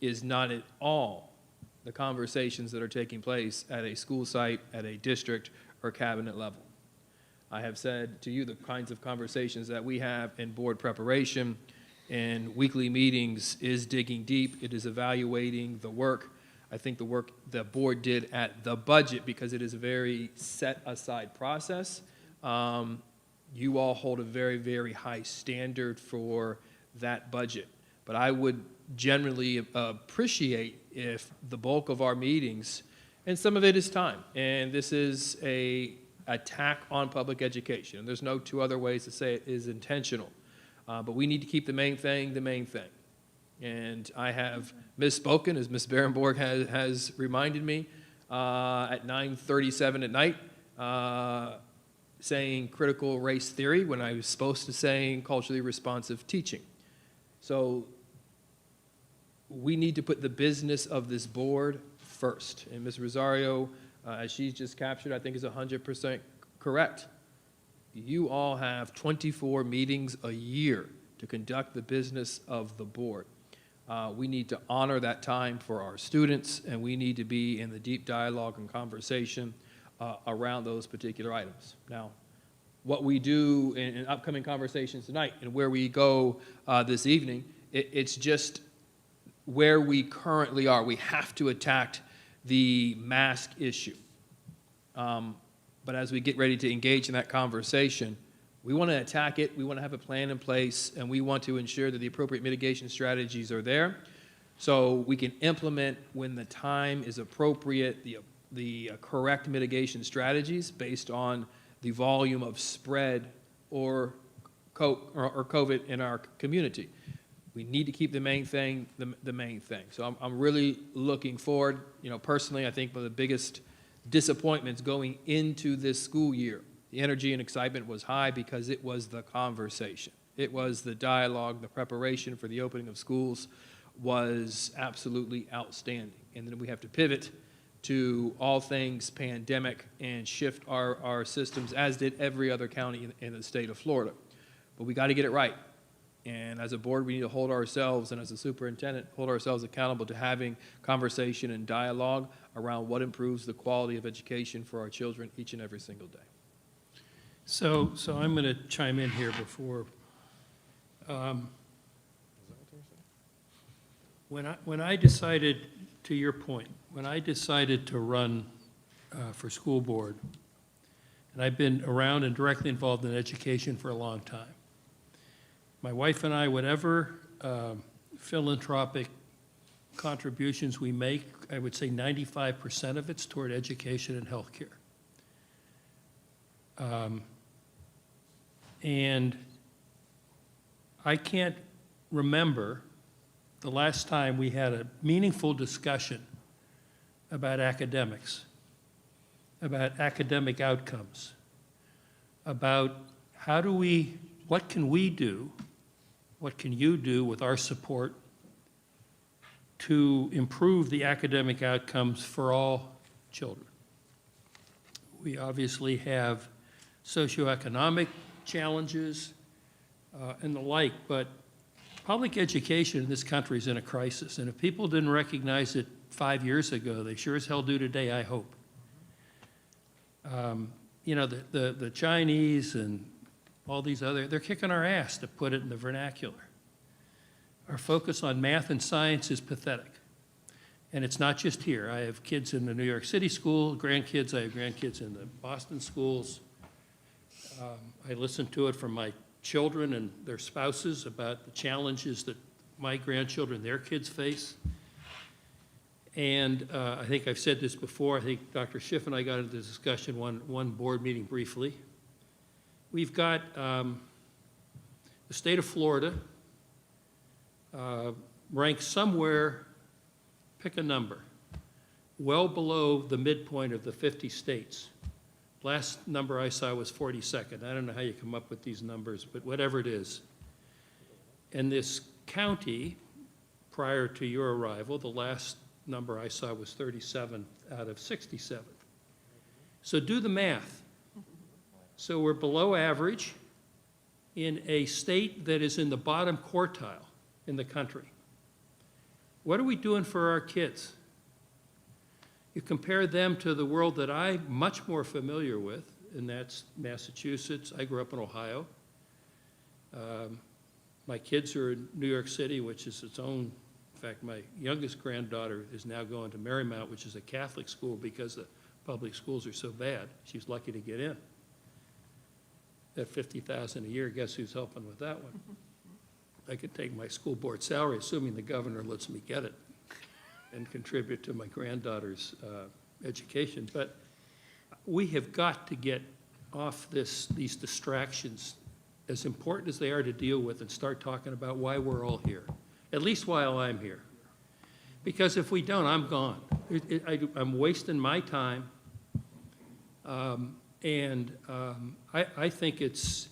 is not at all the conversations that are taking place at a school site, at a district, or cabinet level. I have said to you the kinds of conversations that we have in board preparation and weekly meetings is digging deep. It is evaluating the work. I think the work the board did at the budget, because it is a very set-aside process. You all hold a very, very high standard for that budget. But I would generally appreciate if the bulk of our meetings, and some of it is time, and this is an attack on public education. There's no two other ways to say it is intentional. But we need to keep the main thing the main thing. And I have misspoken, as Ms. Berenborg has reminded me, at 9:37 at night, saying critical race theory when I was supposed to saying culturally responsive teaching. So we need to put the business of this board first. And Ms. Rosario, as she's just captured, I think is 100% correct. You all have 24 meetings a year to conduct the business of the board. We need to honor that time for our students, and we need to be in the deep dialogue and conversation around those particular items. Now, what we do in upcoming conversations tonight and where we go this evening, it's just where we currently are. We have to attack the mask issue. But as we get ready to engage in that conversation, We want to attack it, we want to have a plan in place, and we want to ensure that the appropriate mitigation strategies are there so we can implement when the time is appropriate, the correct mitigation strategies based on the volume of spread or COVID in our community. We need to keep the main thing the main thing. So I'm really looking forward. You know, personally, I think one of the biggest disappointments going into this school year, the energy and excitement was high because it was the conversation. It was the dialogue, the preparation for the opening of schools was absolutely outstanding. And then we have to pivot to all things pandemic and shift our systems, as did every other county in the state of Florida. But we got to get it right. And as a board, we need to hold ourselves, and as a superintendent, hold ourselves accountable to having conversation and dialogue around what improves the quality of education for our children each and every single day. So I'm going to chime in here before. When I decided, to your point, when I decided to run for school board, and I've been around and directly involved in education for a long time, my wife and I, whatever philanthropic contributions we make, I would say 95% of it's toward education and healthcare. And I can't remember the last time we had a meaningful discussion about academics, about academic outcomes, about what can we do, what can you do with our support to improve the academic outcomes for all children. We obviously have socioeconomic challenges and the like, but public education in this country is in a crisis, and if people didn't recognize it 5 years ago, they sure as hell do today, I hope. You know, the Chinese and all these they're kicking our ass, to put it in the vernacular. Our focus on math and science is pathetic. And it's not just here. I have kids in the New York City school, grandkids. I have grandkids in the Boston schools. I listen to it from my children and their spouses about the challenges that my grandchildren, their kids face. And I think I've said this before. I think Dr. Schiff and I got into this discussion one board meeting briefly. We've got the state of Florida ranked somewhere, pick a number, well below the midpoint of the 50 states. Last number I saw was 42nd. I don't know how you come up with these numbers, but whatever it is. And this county, prior to your arrival, the last number I saw was 37 out of 67. So do the math. So we're below average in a state that is in the bottom quartile in the country. What are we doing for our kids? You compare them to the world that I'm much more familiar with, and that's Massachusetts. I grew up in Ohio. My kids are in New York City, which is its own. In fact, my youngest granddaughter is now going to Marymount, which is a Catholic school, because the public schools are so bad. She's lucky to get in. At $50,000 a year, guess who's helping with that one? I could take my school board salary, assuming the governor lets me get it, and contribute to my granddaughter's education. But we have got to get off these distractions, as important as they are to deal with, and start talking about why we're all here, at least while I'm here. Because if we don't, I'm gone. I'm wasting my time. I think it's,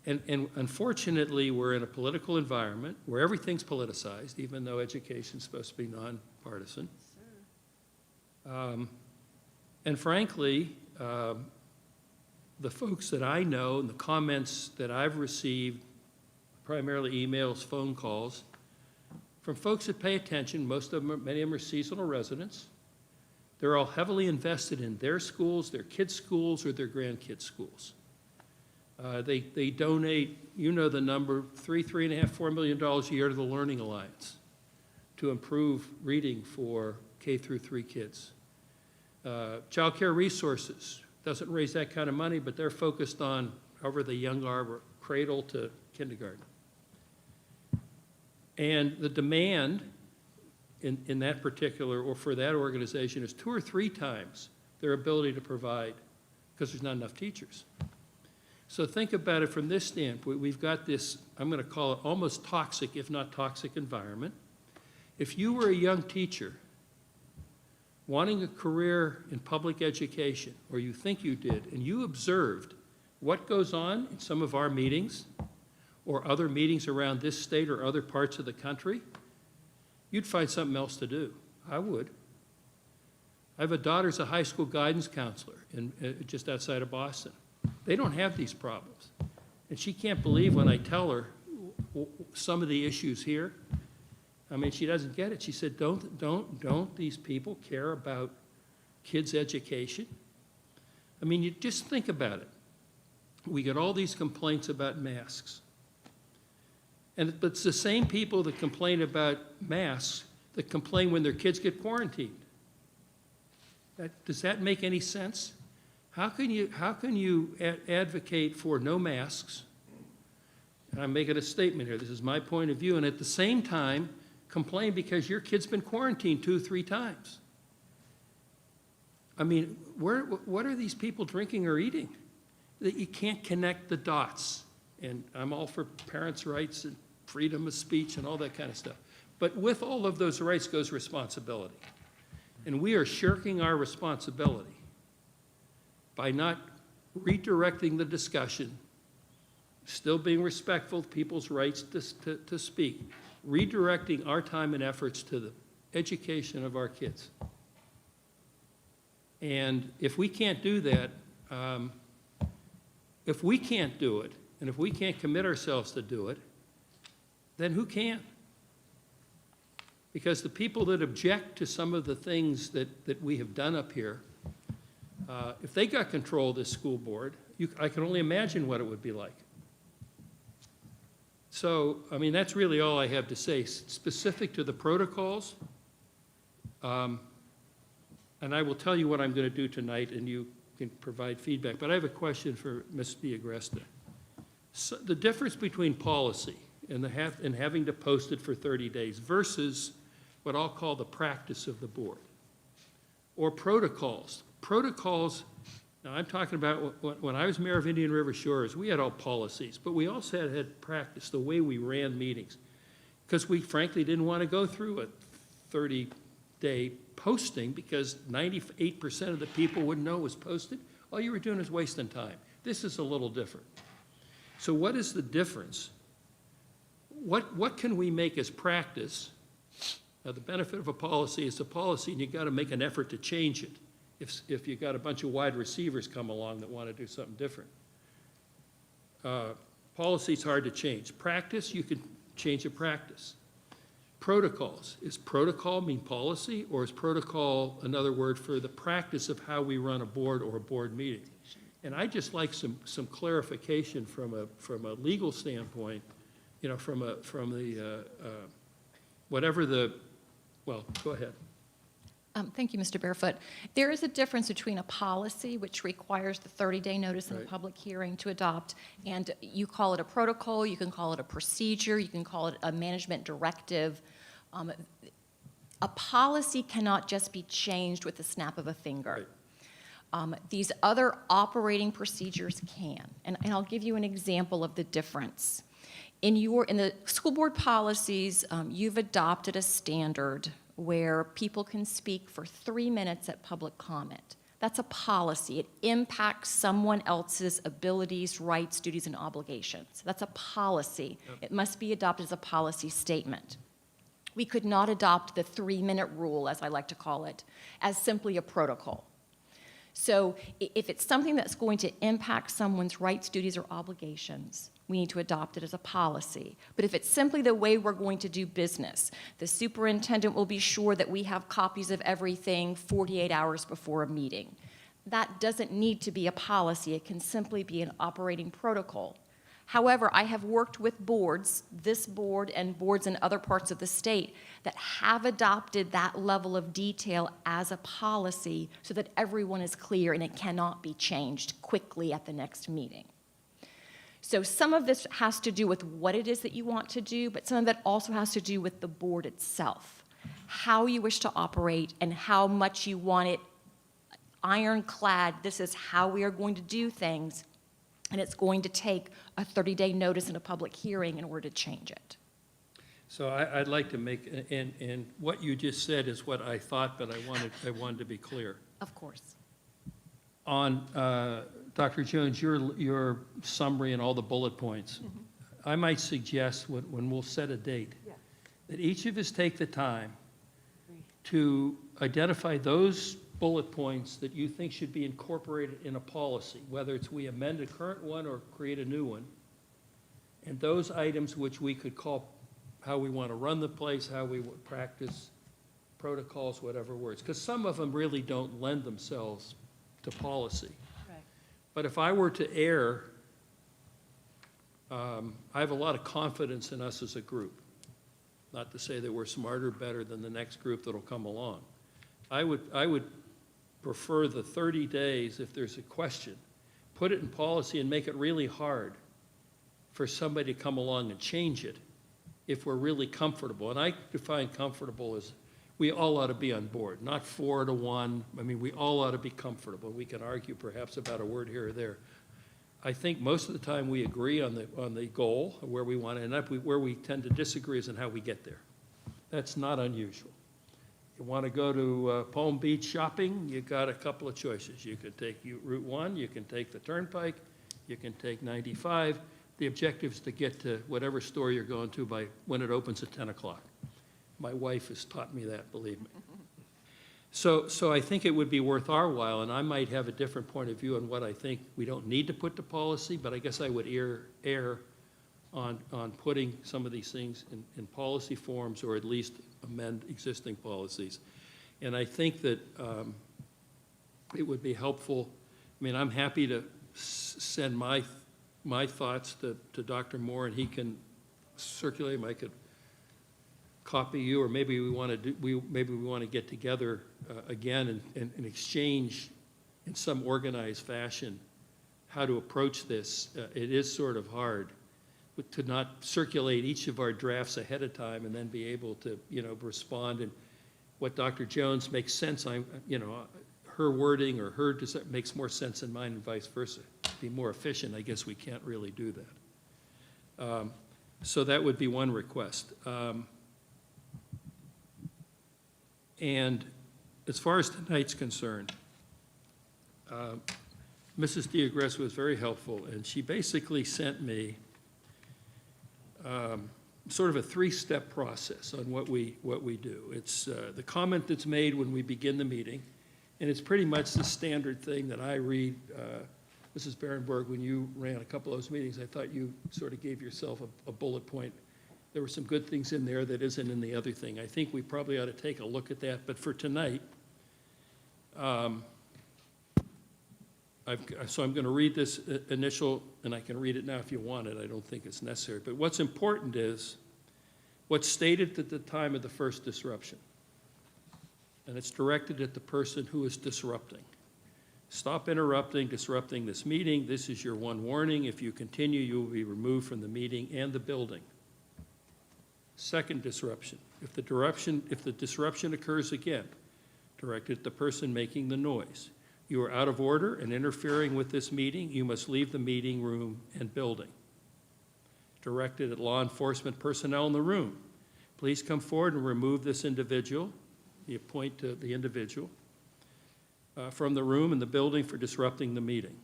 and unfortunately, we're in a political environment where everything's politicized, even though education's supposed to be nonpartisan. And frankly, the folks that I know and the comments that I've received, primarily emails, phone calls, from folks that pay attention, many of them are seasonal residents. They're all heavily invested in their schools, their kids' schools, or their grandkids' schools. They donate, you know the number, $3.5, $4 million a year to the Learning Alliance to improve reading for K through 3 kids. Child Care Resources doesn't raise that kind of money, but they're focused on however the young are, cradle to kindergarten. And the demand in that particular, or for that organization, is 2 or 3 times their ability to provide, because there's not enough teachers. So think about it from this standpoint. We've got this, I'm going to call it almost toxic, if not toxic, environment. If you were a young teacher wanting a career in public education, or you think you did, and you observed what goes on in some of our meetings or other meetings around this state or other parts of the country, you'd find something else to do. I would. I have a daughter's a high school guidance counselor just outside of Boston. They don't have these problems. And she can't believe when I tell her some of the issues here. I mean, she doesn't get it. She said, don't these people care about kids' education? I mean, you just think about it. We get all these complaints about masks. But it's the same people that complain about masks that complain when their kids get quarantined. Does that make any sense? How can you advocate for no masks? And I'm making a statement here. This is my point of view. And at the same time, complain because your kid's been quarantined 2 or 3 times. I mean, what are these people drinking or eating? That you can't connect the dots. And I'm all for parents' rights and freedom of speech and all that kind of stuff. But with all of those rights goes responsibility. And we are shirking our responsibility by not redirecting the discussion, still being respectful of people's rights to speak, redirecting our time and efforts to the education of our kids. And if we can't do that, if we can't do it, and if we can't commit ourselves to do it, then who can? Because the people that object to some of the things that we have done up here, if they got control of this school board, I can only imagine what it would be like. So, I mean, that's really all I have to say. Specific to the protocols, and I will tell you what I'm going to do tonight, and you can provide feedback. But I have a question for Ms. Villagresta. So the difference between policy and having to post it for 30 days versus what I'll call the practice of the board, or protocols. Protocols, now I'm talking about when I was mayor of Indian River Shores, we had all policies, but we also had practice, the way we ran meetings, because we frankly didn't want to go through a 30-day posting because 98% of the people wouldn't know it was posted. All you were doing is wasting time. This is a little different. So what is the difference? What can we make as practice? Now, the benefit of a policy is a policy, and you've got to make an effort to change it if you've got a bunch of wide receivers come along that want to do something different. Policy's hard to change. Practice, you can change a practice. Protocols, is protocol mean policy, or is protocol another word for the practice of how we run a board or a board meeting? And I'd just like some clarification from a legal standpoint, you know, from the whatever the, well, go ahead. Thank you, Mr. Barefoot. There is a difference between a policy, which requires the 30-day notice in a Right. public hearing to adopt, and you call it a protocol, you can call it a procedure, you can call it a management directive. A policy cannot just be changed with the snap of a finger. Right. These other operating procedures can, and I'll give you an example of the difference. In the school board policies, you've adopted a standard where people can speak for 3 minutes at public comment. That's a policy. It impacts someone else's abilities, rights, duties, and obligations. That's a policy. Yep. It must be adopted as a policy statement. We could not adopt the 3-minute rule, as I like to call it, as simply a protocol. So if it's something that's going to impact someone's rights, duties, or obligations, we need to adopt it as a policy. But if it's simply the way we're going to do business, the superintendent will be sure that we have copies of everything 48 hours before a meeting. That doesn't need to be a policy. It can simply be an operating protocol. However, I have worked with boards, this board and boards in other parts of the state, that have adopted that level of detail as a policy so that everyone is clear and it cannot be changed quickly at the next meeting. So some of this has to do with what it is that you want to do, but some of it also has to do with the board itself, how you wish to operate and how much you want it ironclad. This is how we are going to do things, and it's going to take a 30-day notice and a public hearing in order to change it. So I'd like to make, and what you just said is what I thought, but I wanted to be clear. Of course. On, Dr. Jones, your summary and all the bullet points, I might suggest when we'll set a date, that each of us take the time to identify those bullet points that you think should be incorporated in a policy, whether it's we amend a current one or create a new one, and those items which we could call how we want to run the place, how we would practice protocols, whatever words, because some of them really don't lend themselves to policy. Right. But if I were to err, I have a lot of confidence in us as a group. Not to say that we're smarter, better than the next group that'll come along. I would prefer the 30 days, if there's a question, put it in policy and make it really hard for somebody to come along and change it if we're really comfortable. And I define comfortable as we all ought to be on board, not 4-1. I mean, we all ought to be comfortable. We can argue perhaps about a word here or there. I think most of the time we agree on the goal, where we want to end up. Where we tend to disagree is on how we get there. That's not unusual. You want to go to Palm Beach shopping, you got a couple of choices. You could take Route 1, you can take the Turnpike, you can take 95. The objective is to get to whatever store you're going to by when it opens at 10 o'clock. My wife has taught me that, believe me. So I think it would be worth our while, and I might have a different point of view on what I think we don't need to put to policy, but I guess I would err on putting some of these things in policy forms, or at least amend existing policies. And I think that it would be helpful. I mean, I'm happy to send my thoughts to Dr. Moore, and he can circulate them. I could copy you, or maybe we want to get together again and exchange in some organized fashion how to approach this. It is sort of hard to not circulate each of our drafts ahead of time and then be able to, respond. And what Dr. Jones makes sense, her wording or her makes more sense than mine, and vice versa. Be more efficient, I guess we can't really do that. So that would be one request. And as far as tonight's concerned, Mrs. DeAgresta was very helpful, and she basically sent me sort of a 3-step process on what we do. It's the comment that's made when we begin the meeting, and it's pretty much the standard thing that I read. Mrs. Berenberg, when you ran a couple of those meetings, I thought you sort of gave yourself a bullet point. There were some good things in there that isn't in the other thing. I think we probably ought to take a look at that. But for tonight, so I'm going to read this initial, and I can read it now if you want it. I don't think it's necessary. But what's important is what's stated at the time of the first disruption. And it's directed at the person who is disrupting. Stop interrupting, disrupting this meeting. This is your one warning. If you continue, you will be removed from the meeting and the building. Second disruption. If the disruption occurs again, directed at the person making the noise. You are out of order and interfering with this meeting. You must leave the meeting room and building. Directed at law enforcement personnel in the room. Please come forward and remove this individual. You point to the individual from the room and the building for disrupting the meeting.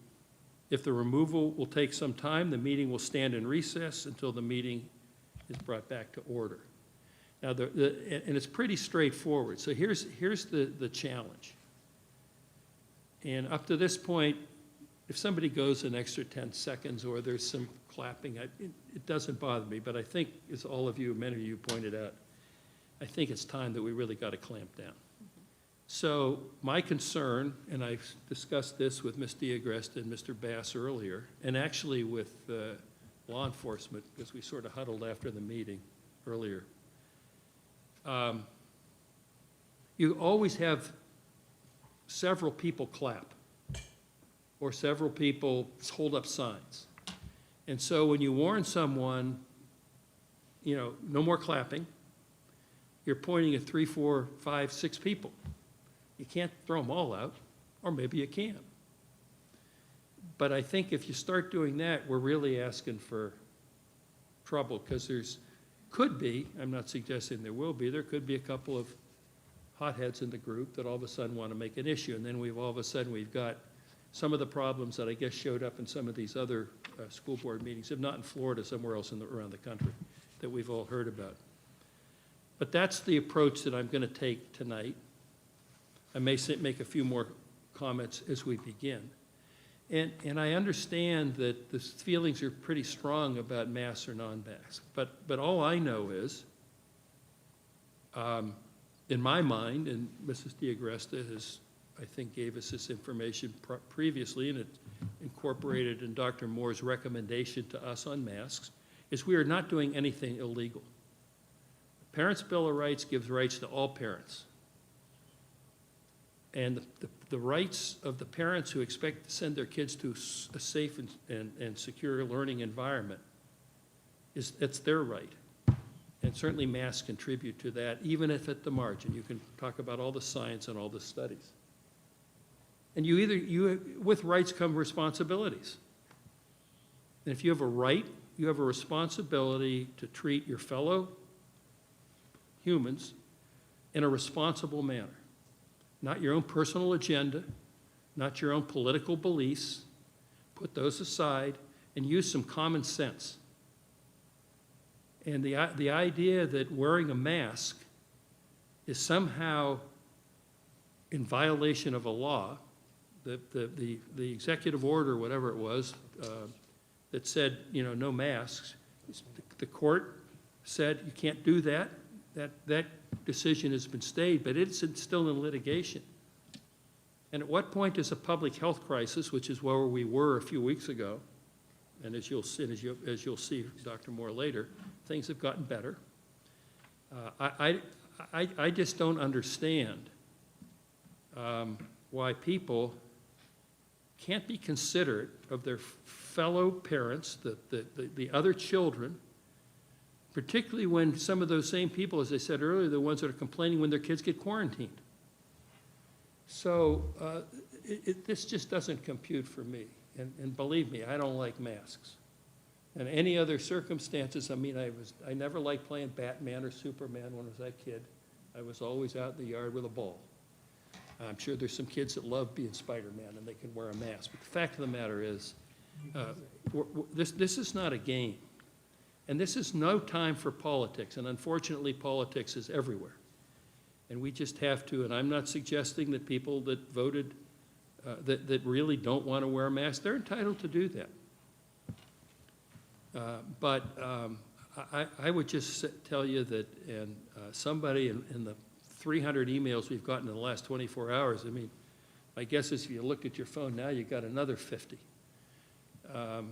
If the removal will take some time, the meeting will stand in recess until the meeting is brought back to order. Now, and it's pretty straightforward. So here's the challenge. And up to this point, if somebody goes an extra 10 seconds or there's some clapping, it doesn't bother me. But I think, as many of you pointed out, I think it's time that we really got to clamp down. So my concern, and I've discussed this with Ms. DeAgresta and Mr. Bass earlier, and actually with law enforcement, because we sort of huddled after the meeting earlier. You always have several people clap or several people hold up signs. And so when you warn someone, you know, no more clapping, you're pointing at 3, 4, 5, 6 people. You can't throw them all out, or maybe you can. But I think if you start doing that, we're really asking for trouble, because could be, I'm not suggesting there will be, there could be a couple of hotheads in the group that all of a sudden want to make an issue, and then all of a sudden we've got some of the problems that I guess showed up in some of these other school board meetings, if not in Florida, somewhere else around the country, that we've all heard about. But that's the approach that I'm going to take tonight. I may make a few more comments as we begin. And I understand that the feelings are pretty strong about masks or non-masks, but all I know is, in my mind, and Mrs. DiAgresta has, I think, gave us this information previously, and it incorporated in Dr. Moore's recommendation to us on masks, is we are not doing anything illegal. Parents' Bill of Rights gives rights to all parents. And the rights of the parents who expect to send their kids to a safe and secure learning environment, it's their right. And certainly masks contribute to that, even if at the margin. You can talk about all the science and all the studies. And with rights come responsibilities. And if you have a right, you have a responsibility to treat your fellow humans in a responsible manner. Not your own personal agenda, not your own political beliefs. Put those aside and use some common sense. And the idea that wearing a mask is somehow in violation of a law, the executive order, whatever it was, that said, you know, no masks, the court said you can't do that. That decision has been stayed, but it's still in litigation. And at what point does a public health crisis, which is where we were a few weeks ago, and as you'll see, Dr. Moore, later, things have gotten better. I just don't understand why people can't be considerate of their fellow parents, the other children, particularly when some of those same people, as I said earlier, the ones that are complaining when their kids get quarantined. So this just doesn't compute for me. And believe me, I don't like masks. And any other circumstances, I mean, I never liked playing Batman or Superman when I was a kid. I was always out in the yard with a ball. I'm sure there's some kids that love being Spider-Man and they can wear a mask. But the fact of the matter is, this is not a game. And this is no time for politics. And unfortunately, politics is everywhere. And we just have to, and I'm not suggesting that people that voted, that really don't want to wear a mask, they're entitled to do that. But I would just tell you that, and somebody in the 300 emails we've gotten in the last 24 hours, I mean, my guess is if you looked at your phone now, you got another 50. I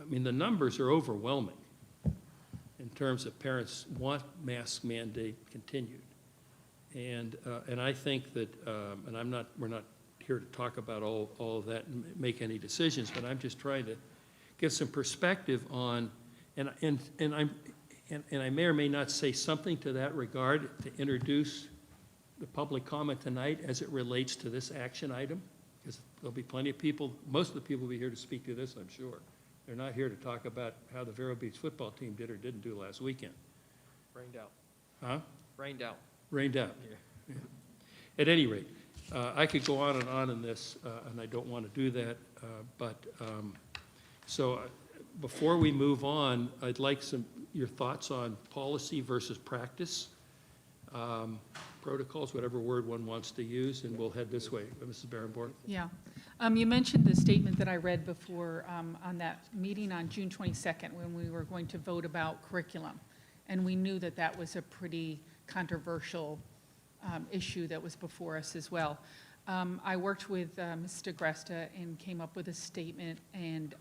mean, the numbers are overwhelming in terms of parents want mask mandate continued. And I think that, and we're not here to talk about all of that and make any decisions, but I'm just trying to get some perspective on, and I may or may not say something to that regard to introduce the public comment tonight as it relates to this action item, because there'll be plenty of people, most of the people will be here to speak to this, I'm sure. They're not here to talk about how the Vero Beach football team did or didn't do last weekend. Rained out. Huh? Rained out. Rained out. Yeah. At any rate, I could go on and on in this, and I don't want to do that, so before we move on, I'd like your thoughts on policy versus practice, protocols, whatever word one wants to use, and we'll head this way. Mrs. Barenborn. Yeah. You mentioned the statement that I read before on that meeting on June 22nd when we were going to vote about curriculum. And we knew that that was a pretty controversial issue that was before us as well. I worked with Mrs. DeGresta and came up with a statement, and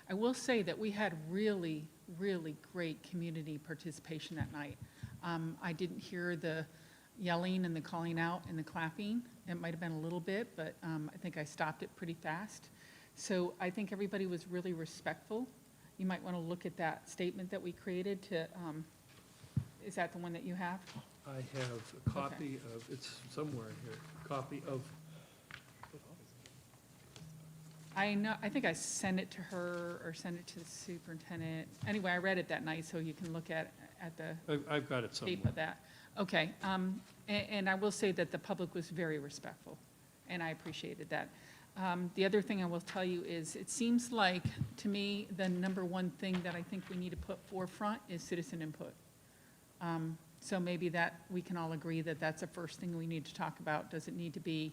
I will say that we had really, really great community participation that night. I didn't hear the yelling and the calling out and the clapping. It might have been a little bit, but I think I stopped it pretty fast. So I think everybody was really respectful you might want to look at that statement that we created to, is that the one that you have? I have a copy of, it's somewhere here, a copy of, I know, I think I sent it to her or sent it to the superintendent. Anyway, I read it that night, so you can look at the I've got it somewhere. tape of that. Okay, and I will say that the public was very respectful, and I appreciated that. The other thing I will tell you is, it seems like, to me, the number one thing that I think we need to put forefront is citizen input. So maybe that, we can all agree that that's the first thing we need to talk about. Does it need to be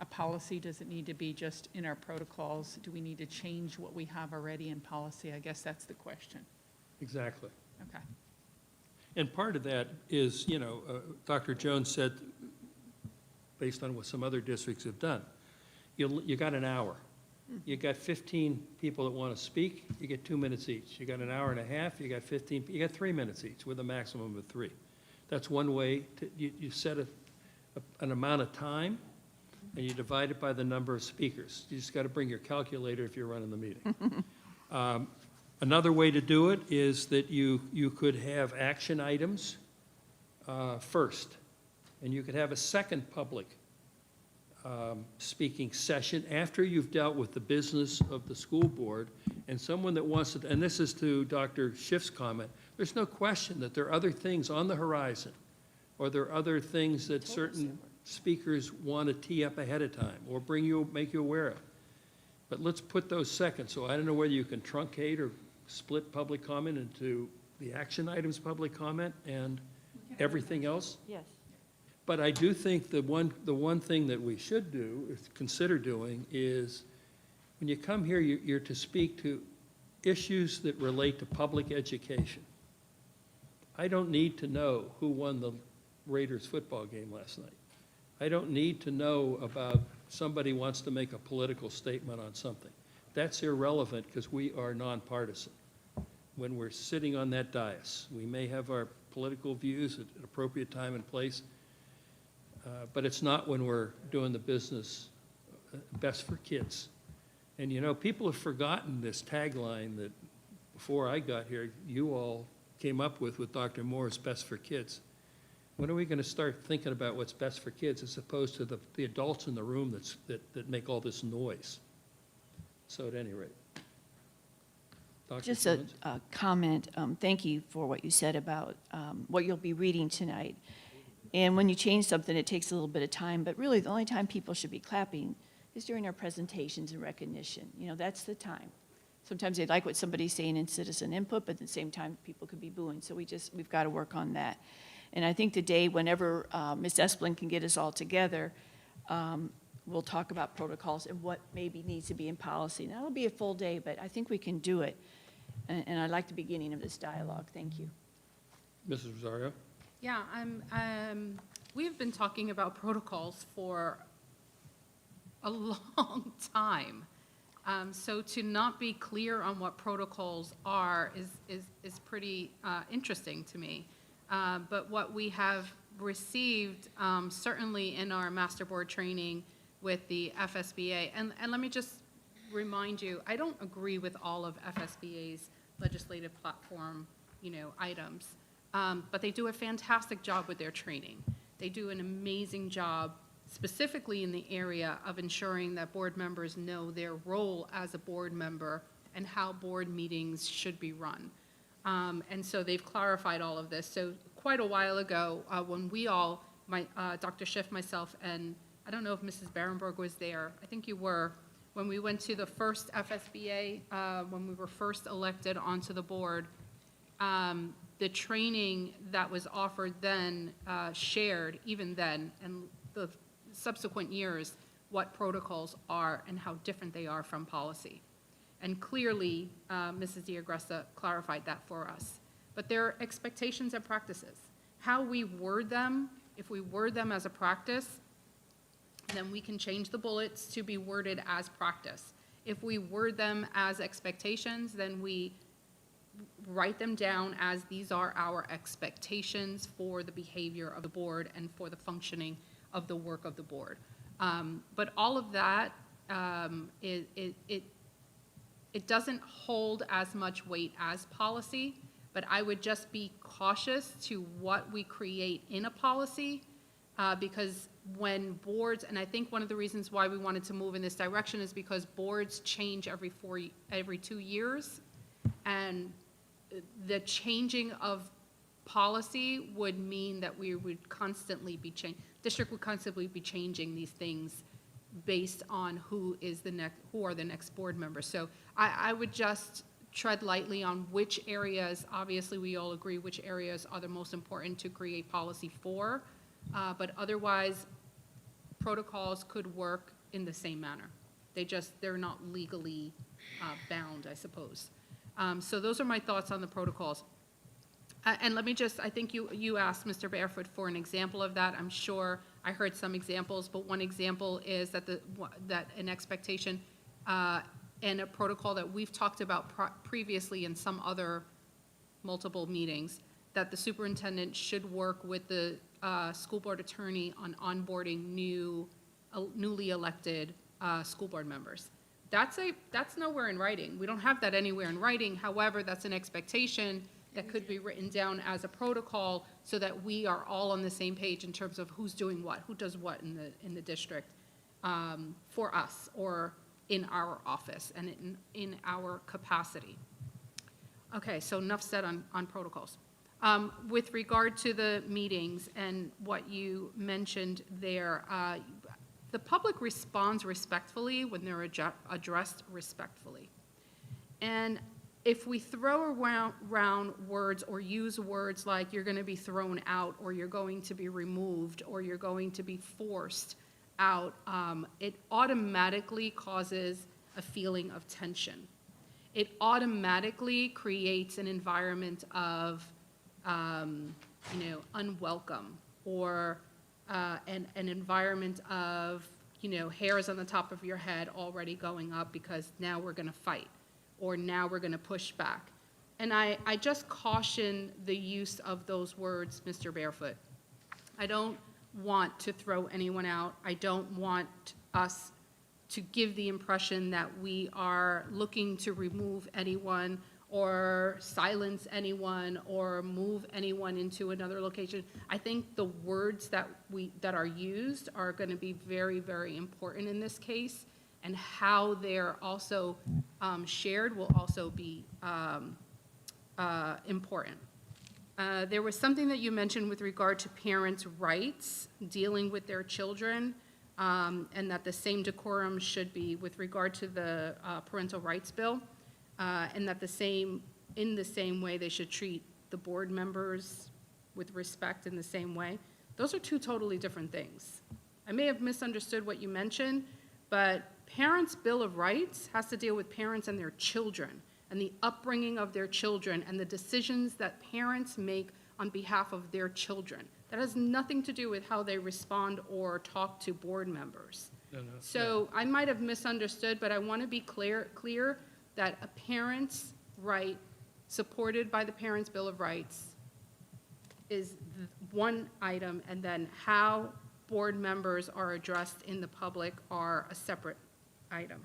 a policy? Does it need to be just in our protocols? Do we need to change what we have already in policy? I guess that's the question. Exactly. Okay. And part of that is, Dr. Jones said, based on what some other districts have done, you got an hour. You got 15 people that want to speak, you get 2 minutes each. You got an hour and a half, you got 15, you got 3 minutes each with a maximum of 3. That's one way to, you set an amount of time and you divide it by the number of speakers. You just got to bring your calculator if you're running the meeting. Another way to do it is that you could have action items first, and you could have a second public speaking session after you've dealt with the business of the school board, and someone that wants to, and this is to Dr. Schiff's comment, there's no question that there are other things on the horizon, or there are other things that certain speakers want to tee up ahead of time, or make you aware of. But let's put those second. So I don't know whether you can truncate or split public comment into the action items public comment and everything else. Yes. But I do think the one thing that we should do, consider doing, is when you come here, you're to speak to issues that relate to public education. I don't need to know who won the Raiders football game last night. I don't need to know about somebody wants to make a political statement on something. That's irrelevant because we are nonpartisan. When we're sitting on that dais, we may have our political views at an appropriate time and place, but it's not when we're doing the business best for kids. And people have forgotten this tagline that before I got here, you all came up with Dr. Moore's Best for Kids. When are we going to start thinking about what's best for kids as opposed to the adults in the room that make all this noise? So at any rate. Dr. Just Jones? a comment. Thank you for what you said about what you'll be reading tonight. And when you change something, it takes a little bit of time, but really the only time people should be clapping is during our presentations and recognition. That's the time. Sometimes they like what somebody's saying in citizen input, but at the same time, people could be booing. So we've got to work on that. And I think the day whenever Ms. Esplin can get us all together, we'll talk about protocols and what maybe needs to be in policy. Now, it'll be a full day, but I think we can do it. And I like the beginning of this dialogue. Thank you. Mrs. Rosario? Yeah, we've been talking about protocols for a long time. So to not be clear on what protocols are is pretty interesting to me. But what we have received, certainly in our master board training with the FSBA, and let me just remind you, I don't agree with all of FSBA's legislative platform, items, but they do a fantastic job with their training. They do an amazing job, specifically in the area of ensuring that board members know their role as a board member and how board meetings should be run. And so they've clarified all of this. So quite a while ago, when we all, Dr. Schiff, myself, and I don't know if Mrs. Berenberg was there, I think you were, when we went to the first FSBA, when we were first elected onto the board, the training that was offered then shared, even then, and the subsequent years, what protocols are and how different they are from policy. And clearly, Mrs. Diagresta clarified that for us. But there are expectations and practices. How we word them, if we word them as a practice, then we can change the bullets to be worded as practice. If we word them as expectations, then we write them down as these are our expectations for the behavior of the board and for the functioning of the work of the board. But all of that, it doesn't hold as much weight as policy, but I would just be cautious to what we create in a policy, because when boards, and I think one of the reasons why we wanted to move in this direction is because boards change every 2 years, and the changing of policy would mean that we would constantly be district would constantly be changing these things based on who are the next board members. So I would just tread lightly on which areas, obviously we all agree which areas are the most important to create policy for, but otherwise protocols could work in the same manner. They're not legally bound, I suppose. So those are my thoughts on the protocols. And let me just, I think you asked Mr. Barefoot for an example of that. I'm sure I heard some examples, but one example is that an expectation and a protocol that we've talked about previously in some other multiple meetings, that the superintendent should work with the school board attorney on onboarding newly elected school board members. That's nowhere in writing. We don't have that anywhere in writing. However, that's an expectation that could be written down as a protocol so that we are all on the same page in terms of who's doing what, who does what in the district for us or in our office and in our capacity. Okay, so enough said on protocols. With regard to the meetings and what you mentioned there, the public responds respectfully when they're addressed respectfully. And if we throw around words or use words like you're going to be thrown out or you're going to be removed or you're going to be forced out, it automatically causes a feeling of tension. It automatically creates an environment of unwelcome or an environment of, hairs on the top of your head already going up because now we're going to fight or now we're going to push back. And I just caution the use of those words, Mr. Barefoot. I don't want to throw anyone out. I don't want us to give the impression that we are looking to remove anyone or silence anyone or move anyone into another location. I think the words that are used are going to be very, very important in this case, and how they're also shared will also be important. There was something that you mentioned with regard to parents' rights dealing with their children, and that the same decorum should be with regard to the parental rights bill, and that in the same way they should treat the board members with respect in the same way. Those are two totally different things. I may have misunderstood what you mentioned, but Parents' Bill of Rights has to deal with parents and their children and the upbringing of their children and the decisions that parents make on behalf of their children. That has nothing to do with how they respond or talk to board members. So I might have misunderstood, but I want to be clear that a parent's right supported by the Parents' Bill of Rights is one item, and then how board members are addressed in the public are a separate item.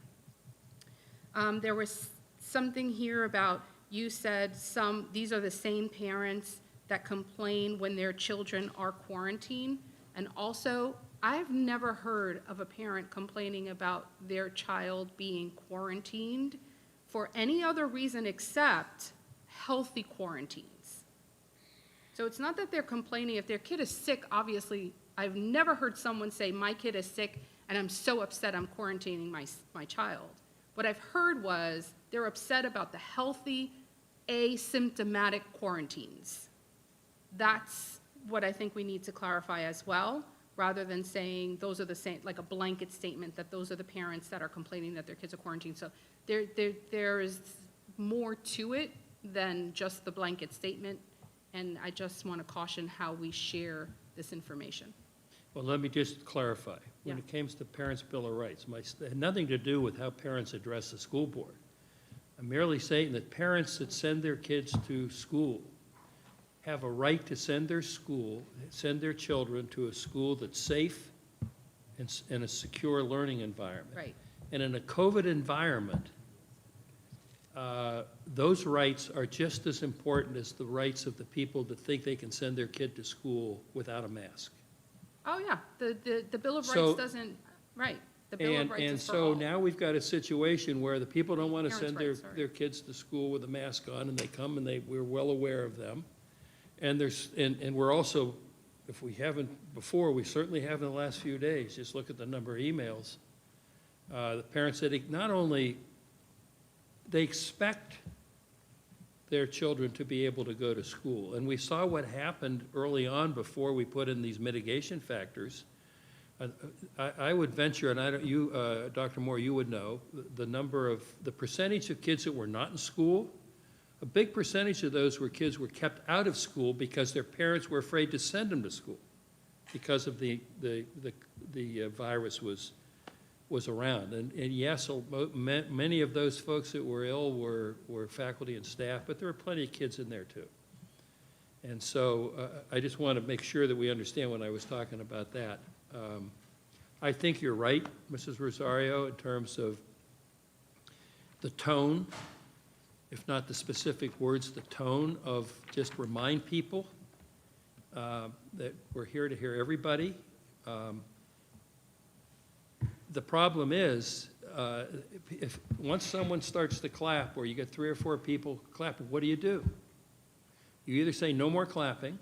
There was something here about, you said these are the same parents that complain when their children are quarantined. And also, I've never heard of a parent complaining about their child being quarantined for any other reason except healthy quarantines. So it's not that they're complaining. If their kid is sick, obviously, I've never heard someone say, my kid is sick and I'm so upset I'm quarantining my child. What I've heard was they're upset about the healthy, asymptomatic quarantines. That's what I think we need to clarify as well, rather than saying those are the same, like a blanket statement that those are the parents that are complaining that their kids are quarantined. So there is more to it than just the blanket statement, and I just want to caution how we share this information. Well, let me just clarify. When Yeah. it comes to Parents' Bill of Rights, it had nothing to do with how parents address the school board. I'm merely saying that parents that send their kids to school have a right to send their children to a school that's safe and a secure learning environment. Right. And in a COVID environment, those rights are just as important as the rights of the people that think they can send their kid to school without a mask. Oh, yeah, the Bill of So- Rights doesn't, right, the Bill of Rights And is for so all. now we've got a situation where the people don't want to Parents' send rights, sorry. their kids to school with a mask on, and they come and we're well aware of them. And and we're also, if we haven't before, we certainly have in the last few days, just look at the number of emails. The parents said not only, they expect their children to be able to go to school. And we saw what happened early on before we put in these mitigation factors. I would venture, and I don't, you, Dr. Moore, you would know, the percentage of kids that were not in school, a big percentage of those kids were kept out of school because their parents were afraid to send them to school because of the virus was around. And yes, many of those folks that were ill were faculty and staff, but there were plenty of kids in there too. And so I just want to make sure that we understand when I was talking about that. I think you're right, Mrs. Rosario, in terms of the tone, if not the specific words, the tone of just remind people that we're here to hear everybody. The problem is, if once someone starts to clap, or you get 3 or 4 people clapping, what do? You either say no more clapping.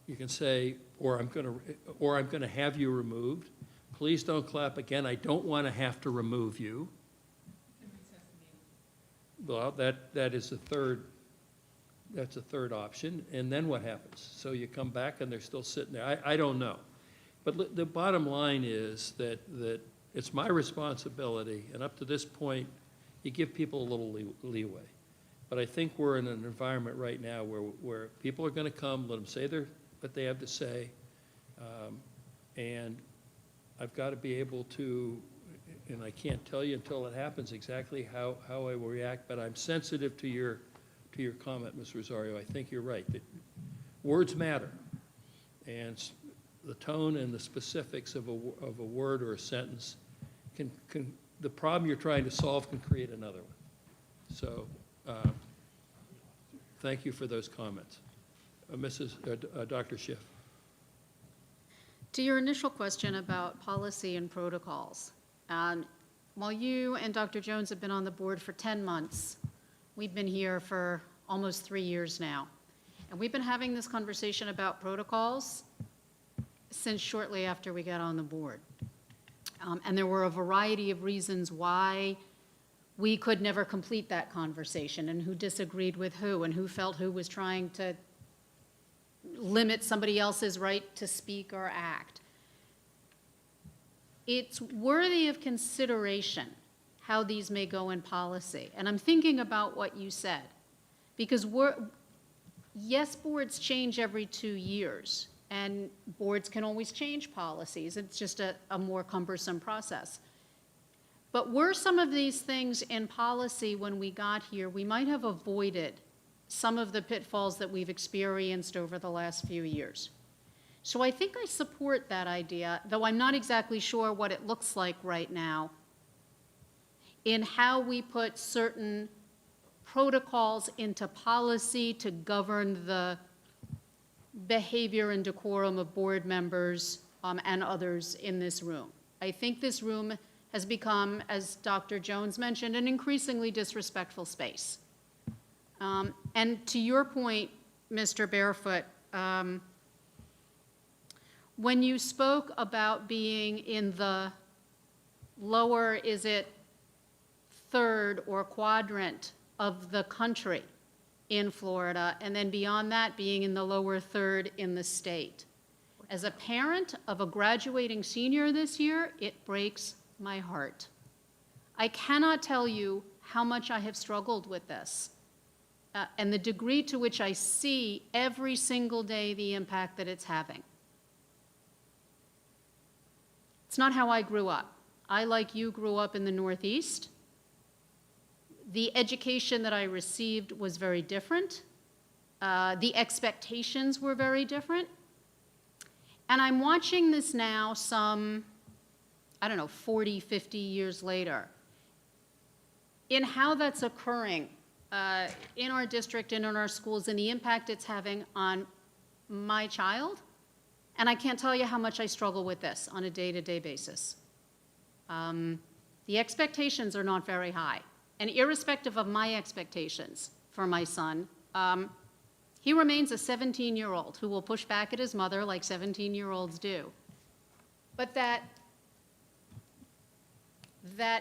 You can say, or I'm going to have you removed. Please don't clap again. I don't want to have to remove you. Well, that is the third. That's a third option. And then what happens? So you come back and they're still sitting there. I don't know. But the bottom line is that it's my responsibility, and up to this point, you give people a little leeway. But I think we're in an environment right now where people are going to come, let them say what they have to say, and I've got to be able to, and I can't tell you until it happens exactly how I will react, but I'm sensitive to your comment, Ms. Rosario. I think you're right, that words matter, and the tone and the specifics of a word or a sentence the problem you're trying to solve can create another one. So thank you for those comments. Dr. Schiff. To your initial question about policy and protocols, while you and Dr. Jones have been on the board for 10 months, we've been here for almost 3 years now. And we've been having this conversation about protocols since shortly after we got on the board. And there were a variety of reasons why we could never complete that conversation, and who disagreed with who, and who felt who was trying to limit somebody else's right to speak or act. It's worthy of consideration how these may go in policy. And I'm thinking about what you said, because yes, boards change every 2 years, and boards can always change policies. It's just a more cumbersome process. But were some of these things in policy when we got here, we might have avoided some of the pitfalls that we've experienced over the last few years. So I think I support that idea, though I'm not exactly sure what it looks like right now, in how we put certain protocols into policy to govern the behavior and decorum of board members and others in this room. I think this room has become, as Dr. Jones mentioned, an increasingly disrespectful space. And to your point, Mr. Barefoot, when you spoke about being in the lower, is it third or quadrant of the country in Florida, and then beyond that being in the lower third in the state. As a parent of a graduating senior this year, it breaks my heart. I cannot tell you how much I have struggled with this, and the degree to which I see every single day the impact that it's having. It's not how I grew up. I, like you, grew up in the Northeast. The education that I received was very different. The expectations were very different. And I'm watching this now some, 40, 50 years later. in how that's occurring in our district and in our schools and the impact it's having on my child. And I can't tell you how much I struggle with this on a day-to-day basis. The expectations are not very high. And irrespective of my expectations for my son, he remains a 17-year-old who will push back at his mother like 17-year-olds do. But that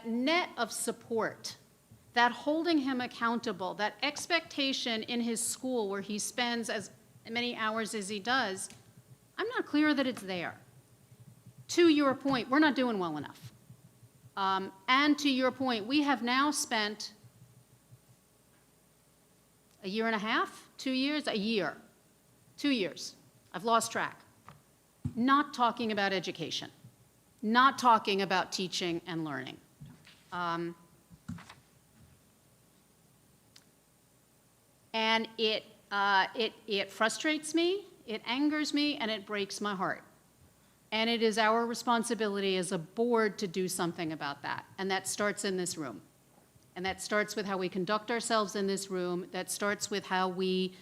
net of support, that holding him accountable, that expectation in his school where he spends as many hours as he does, I'm not clear that it's there. To your point, we're not doing well enough. And to your point, we have now spent a year and a half, 2 years, a year, 2 years, I've lost track, not talking about education, not talking about teaching and learning. And it frustrates me, it angers me, and it breaks my heart. And it is our responsibility as a board to do something about that. And that starts in this room. And that starts with how we conduct ourselves in this room. That starts with how we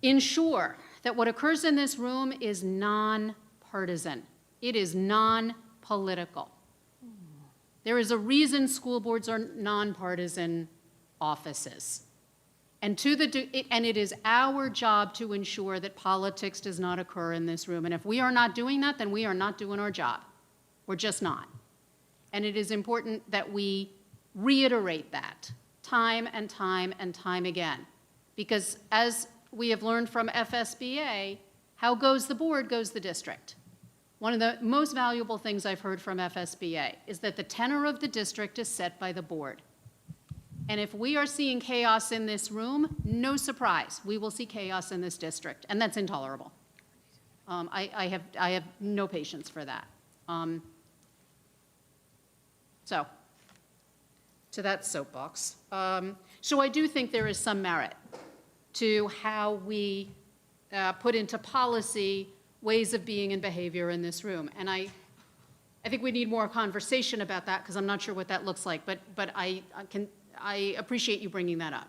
ensure that what occurs in this room is non-partisan. It is non-political. There is a reason school boards are nonpartisan offices. And it is our job to ensure that politics does not occur in this room. And if we are not doing that, then we are not doing our job. We're just not. And it is important that we reiterate that time and time and time again. Because as we have learned from FSBA, how goes the board goes the district. One of the most valuable things I've heard from FSBA is that the tenor of the district is set by the board. And if we are seeing chaos in this room, no surprise, we will see chaos in this district, and that's intolerable. I have no patience for that. So, to that soapbox. So I do think there is some merit to how we put into policy ways of being and behavior in this room. And I think we need more conversation about that because I'm not sure what that looks like, but I appreciate you bringing that up.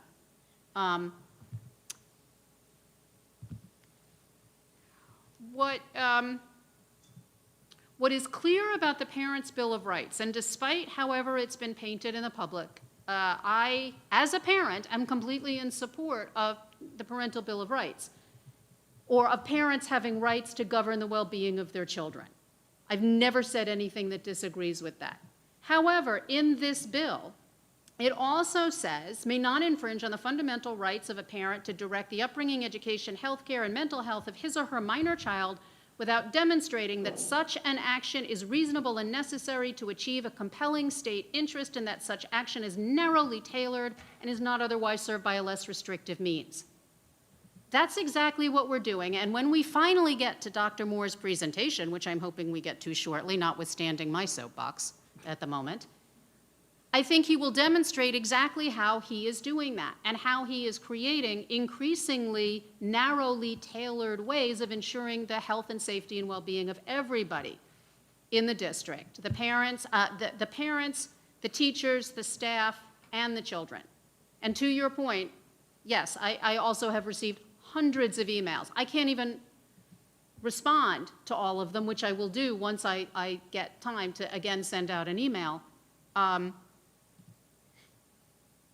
What is clear about the Parents' Bill of Rights, and despite however it's been painted in the public, I, as a parent, am completely in support of the Parental Bill of Rights, or of parents having rights to govern the well-being of their children. I've never said anything that disagrees with that. However, in this bill, it also says, may not infringe on the fundamental rights of a parent to direct the upbringing, education, health care, and mental health of his or her minor child without demonstrating that such an action is reasonable and necessary to achieve a compelling state interest and that such action is narrowly tailored and is not otherwise served by a less restrictive means. That's exactly what we're doing. And when we finally get to Dr. Moore's presentation, which I'm hoping we get to shortly, notwithstanding my soapbox at the moment, I think he will demonstrate exactly how he is doing that and how he is creating increasingly narrowly tailored ways of ensuring the health and safety and well-being of everybody in the district, the parents, the teachers, the staff, and the children. And to your point, yes, I also have received hundreds of emails. I can't even respond to all of them, which I will do once I get time to, again, send out an email.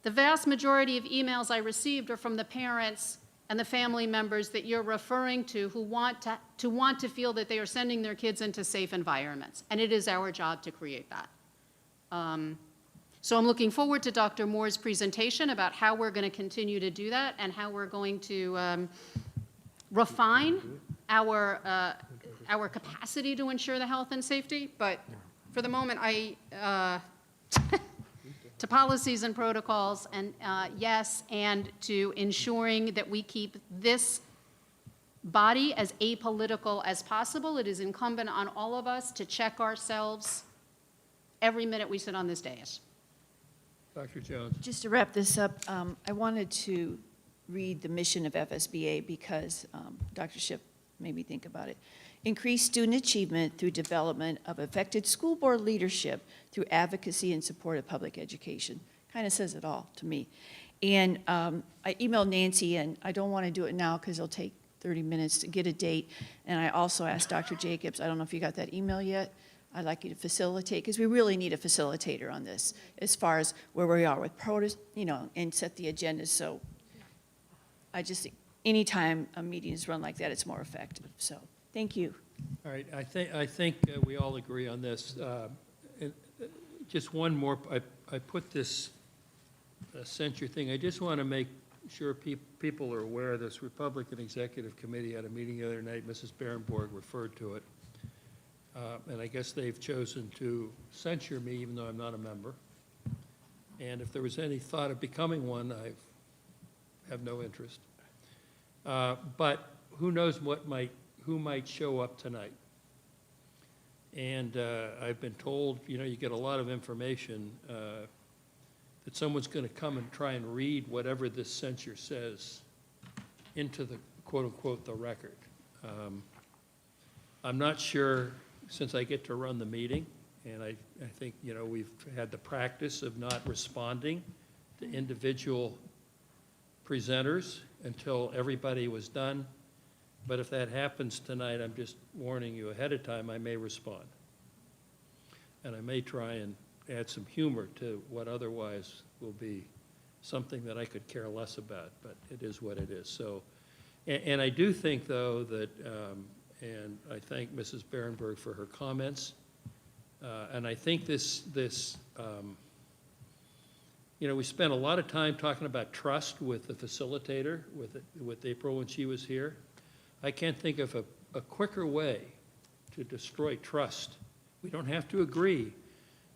The vast majority of emails I received are from the parents and the family members that you're referring to who want to feel that they are sending their kids into safe environments, and it is our job to create that. So I'm looking forward to Dr. Moore's presentation about how we're going to continue to do that and how we're going to refine our capacity to ensure the health and safety. But for the moment, to policies and protocols, and yes, and to ensuring that we keep this body as apolitical as possible. It is incumbent on all of us to check ourselves every minute we sit on this dais. Dr. Jones. Just to wrap this up, I wanted to read the mission of FSBA because Dr. Schiff made me think about it. Increase student achievement through development of effective school board leadership through advocacy and support of public education. Kind of says it all to me. And I emailed Nancy, and I don't want to do it now because it'll take 30 minutes to get a date. And I also asked Dr. Jacobs, I don't know if you got that email yet, I'd like you to facilitate, because we really need a facilitator on this, as far as where we are with and set the agenda. So I just, anytime a meeting is run like that, it's more effective. So, thank you. All right, I think we all agree on this. Just one more, I put this censure thing, I just want to make sure people are aware of this. Republican Executive Committee had a meeting the other night, Mrs. Berenborg referred to it. And I guess they've chosen to censure me, even though I'm not a member. And if there was any thought of becoming one, I have no interest. But who knows who might show up tonight? And I've been told, you get a lot of information, that someone's going to come and try and read whatever this censure says into the quote-unquote the record. I'm not sure, since I get to run the meeting, and I think, we've had the practice of not responding to individual presenters until everybody was done. But if that happens tonight, I'm just warning you ahead of time, I may respond. And I may try and add some humor to what otherwise will be something that I could care less about, but it is what it is. So, and I do think, though, that, and I thank Mrs. Berenberg for her comments, and I think this we spent a lot of time talking about trust with the facilitator, with April when she was here. I can't think of a quicker way to destroy trust. We don't have to agree,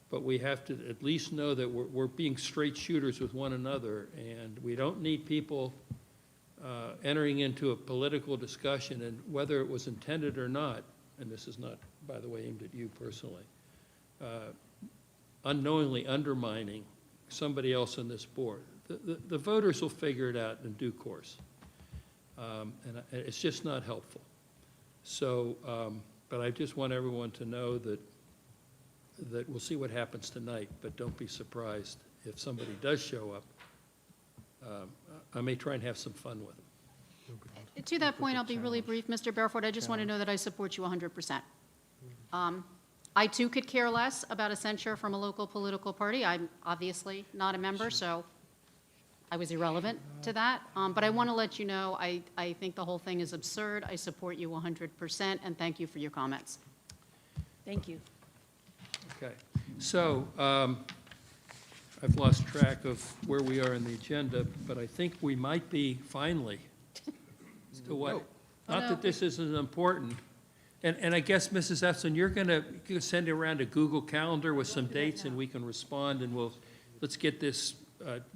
but we have to at least know that we're being straight shooters with one another, and we don't need people entering into a political discussion, and whether it was intended or not, and this is not, by the way, aimed at you personally, unknowingly undermining somebody else on this board. The voters will figure it out in due course. And it's just not helpful. So, but I just want everyone to know that we'll see what happens tonight, but don't be surprised if somebody does show up. I may try and have some fun with them. To that point, I'll be really brief, Mr. Bareford. I just want to know that I support you 100%. I, too, could care less about a censure from a local political party. I'm obviously not a member, so I was irrelevant to that. But I want to let you know, I think the whole thing is absurd. I support you 100%, and thank you for your comments. Thank you. Okay. So I've lost track of where we are in the agenda, but I think we might be finally to what, not that this isn't important. And I guess, Mrs. Efson, you're going to send around a Google Calendar with some dates, and we can respond, and let's get this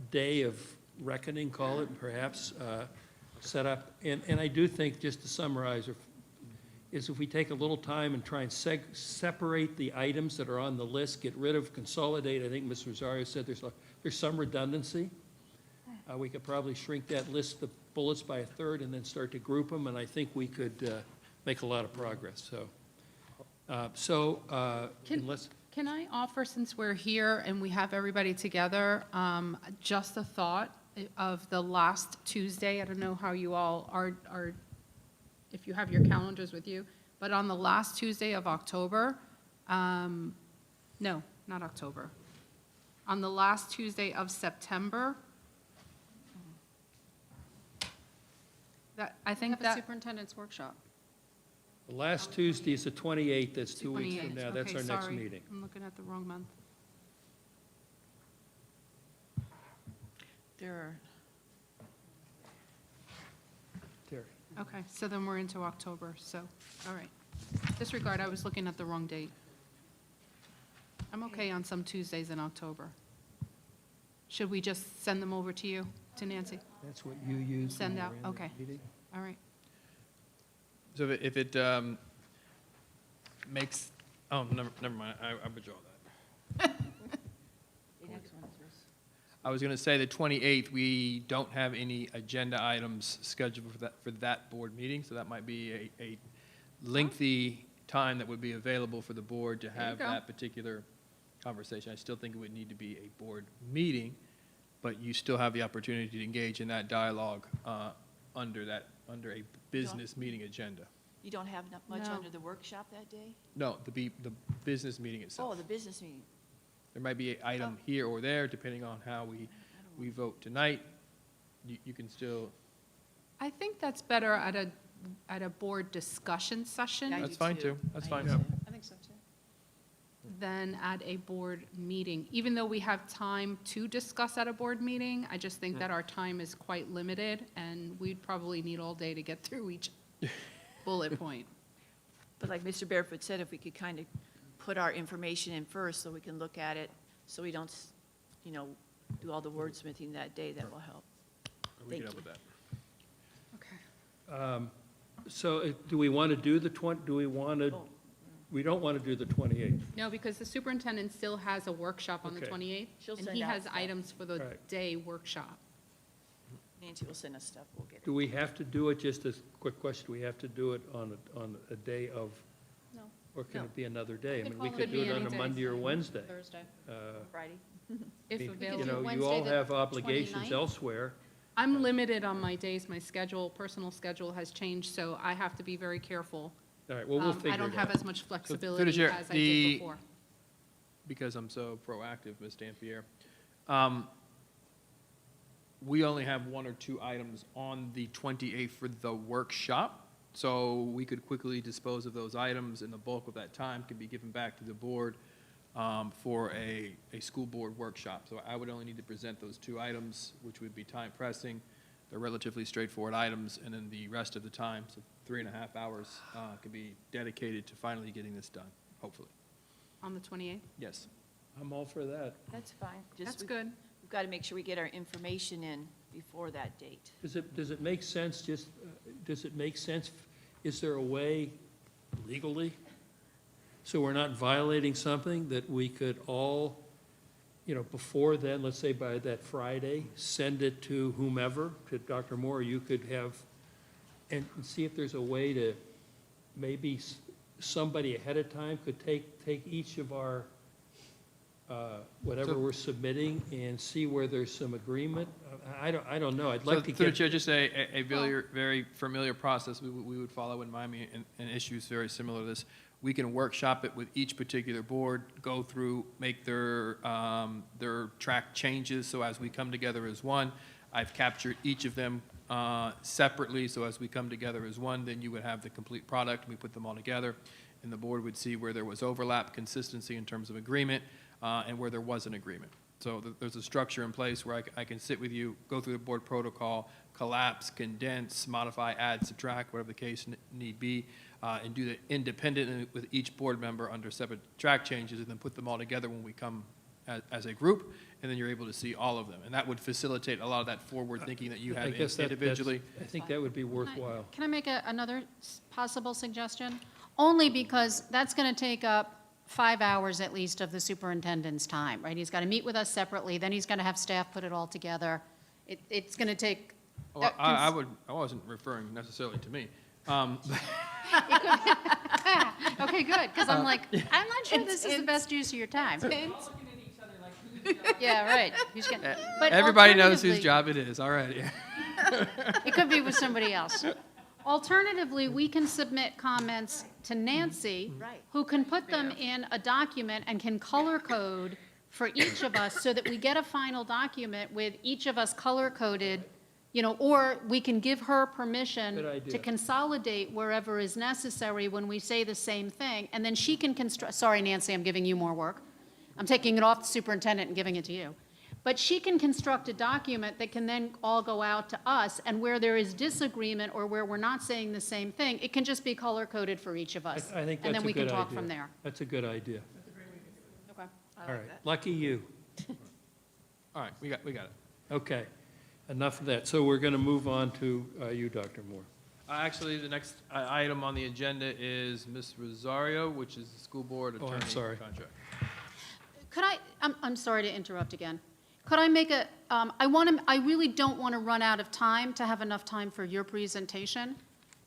day of reckoning, call it, perhaps, set up. And I do think, just to summarize, is if we take a little time and try and separate the items that are on the list, get rid of, consolidate. I think Ms. Rosario said there's some redundancy. We could probably shrink that list of bullets by a third and then start to group them, and I think we could make a lot of progress. Unless. Can I offer, since we're here and we have everybody together, just a thought of the last Tuesday? I don't know how you all are, if you have your calendars with you, but on the last Tuesday of October, no, not October, on the last Tuesday of September, I We think have a that. superintendent's workshop. The last Tuesday is the 28th, that's 2 weeks from 28th. now, that's Okay, our next sorry. meeting. I'm looking at the wrong month. There are, Terry. Okay, so then we're into October, so, all right. Disregard, I was looking at the wrong date. I'm okay on some Tuesdays in October. Should we just send them over to you, to Nancy? That's what you use. Send when out, you're in the okay. meeting? All right. So if it makes, never mind, I withdraw that. I was going to say the 28th, we don't have any agenda items scheduled for that board meeting, so that might be a lengthy time that would be available for the board to have go. that particular conversation. I still think it would need to be a board meeting. but you still have the opportunity to engage in that dialogue under a business meeting agenda. You don't have much No. under the workshop that day? No, the business meeting itself. Oh, the business meeting. There might be an item here or there, depending on how we vote tonight. You can still, I think that's better at a board discussion session Yeah, I that's do fine too. too, that's I fine. do too. I think so, too. than at a board meeting. Even though we have time to discuss at a board meeting, I just think that our time is quite limited, and we'd probably need all day to get through each bullet point. But like Mr. Barefoot said, if we could kind of put our information in first so we can look at it, so we don't, do all the wordsmithing that day, that will help. We can Thank help with that. Okay. So do we want to do the do we want to, Oh. we don't want to do the 28th? No, because the superintendent still has a workshop on the Okay. 28th, She'll and send he out has stuff. items for the Right. day workshop. Nancy will send us stuff, we'll get it. Do we have to do it, just a quick question, do we have to do it on a day of, No. or can No. it be another day? I Could mean, we call could it do be it on any a day. Monday or Wednesday. Thursday. Friday? If You available. know, you Wednesday all the have obligations 29th? elsewhere. I'm limited on my days. My personal schedule has changed, so I have to be very careful. All right, well, we'll figure it out. I don't have as much through the flexibility chair, as I did before. Because I'm so proactive, Ms. Dampier. We only have one or two items on the 28th for the workshop, so we could quickly dispose of those items, and the bulk of that time could be given back to the board for a school board workshop. So I would only need to present those two items, which would be time pressing. They're relatively straightforward items, and then the rest of the time, so 3.5 hours, could be dedicated to finally getting this done, hopefully. On the 28th? Yes. I'm all for that. That's fine. Just That's we- good. We've got to make sure we get our information in before that date. Does it make sense, does it make sense, is there a way legally, so we're not violating something, that we could all, before then, let's say by that Friday, send it to whomever, to Dr. Moore, you could have, and see if there's a way to, maybe somebody ahead of time could take each of our, whatever So- we're submitting, and see where there's some agreement. I don't know, I'd like to So, through the get. chair, just a very familiar process we would follow in Miami and issues very similar to this. We can workshop it with each particular board, go through, make their track changes, so as we come together as one, I've captured each of them separately, so as we come together as one, then you would have the complete product, we put them all together, and the board would see where there was overlap, consistency in terms of agreement, and where there wasn't agreement. So there's a structure in place where I can sit with you, go through the board protocol, collapse, condense, modify, add, subtract, whatever the case need be, and do that independently with each board member under separate track changes, and then put them all together when we come as a group, and then you're able to see all of them. And that would facilitate a lot of that forward thinking that you I have guess that's- individually. I think that would be worthwhile. Can I make another possible suggestion? Only because that's going to take up 5 hours at least of the superintendent's time, right? He's got to meet with us separately, then he's going to have staff put it all together. It's going to take. Well, I wasn't referring necessarily to me. Okay, good, because I'm like, I'm not sure this is the best use of your time. Yeah, right. Who's gonna- but Everybody knows whose alternatively- job it is, all right. It could be with somebody else. Alternatively, we can submit comments to Nancy, Right. who can put them in a document and can color code for each of us so that we get a final document with each of us color coded, or we can give her permission Good idea. to consolidate wherever is necessary when we say the same thing, and then she can construct, sorry, Nancy, I'm giving you more work. I'm taking it off the superintendent and giving it to you. But she can construct a document that can then all go out to us, and where there is disagreement or where we're not saying the same thing, it can just be color-coded for each of us. I think And that's then a we can good talk idea. from there. That's a good idea. Okay. All right, lucky you. All right, we got it. Okay, enough of that. So we're going to move on to you, Dr. Moore. Actually, the next item on the agenda is Ms. Rosario, which is the school board Oh, I'm attorney sorry. contract. Could I'm sorry to interrupt again. Could I make I really don't want to run out of time to have enough time for your presentation.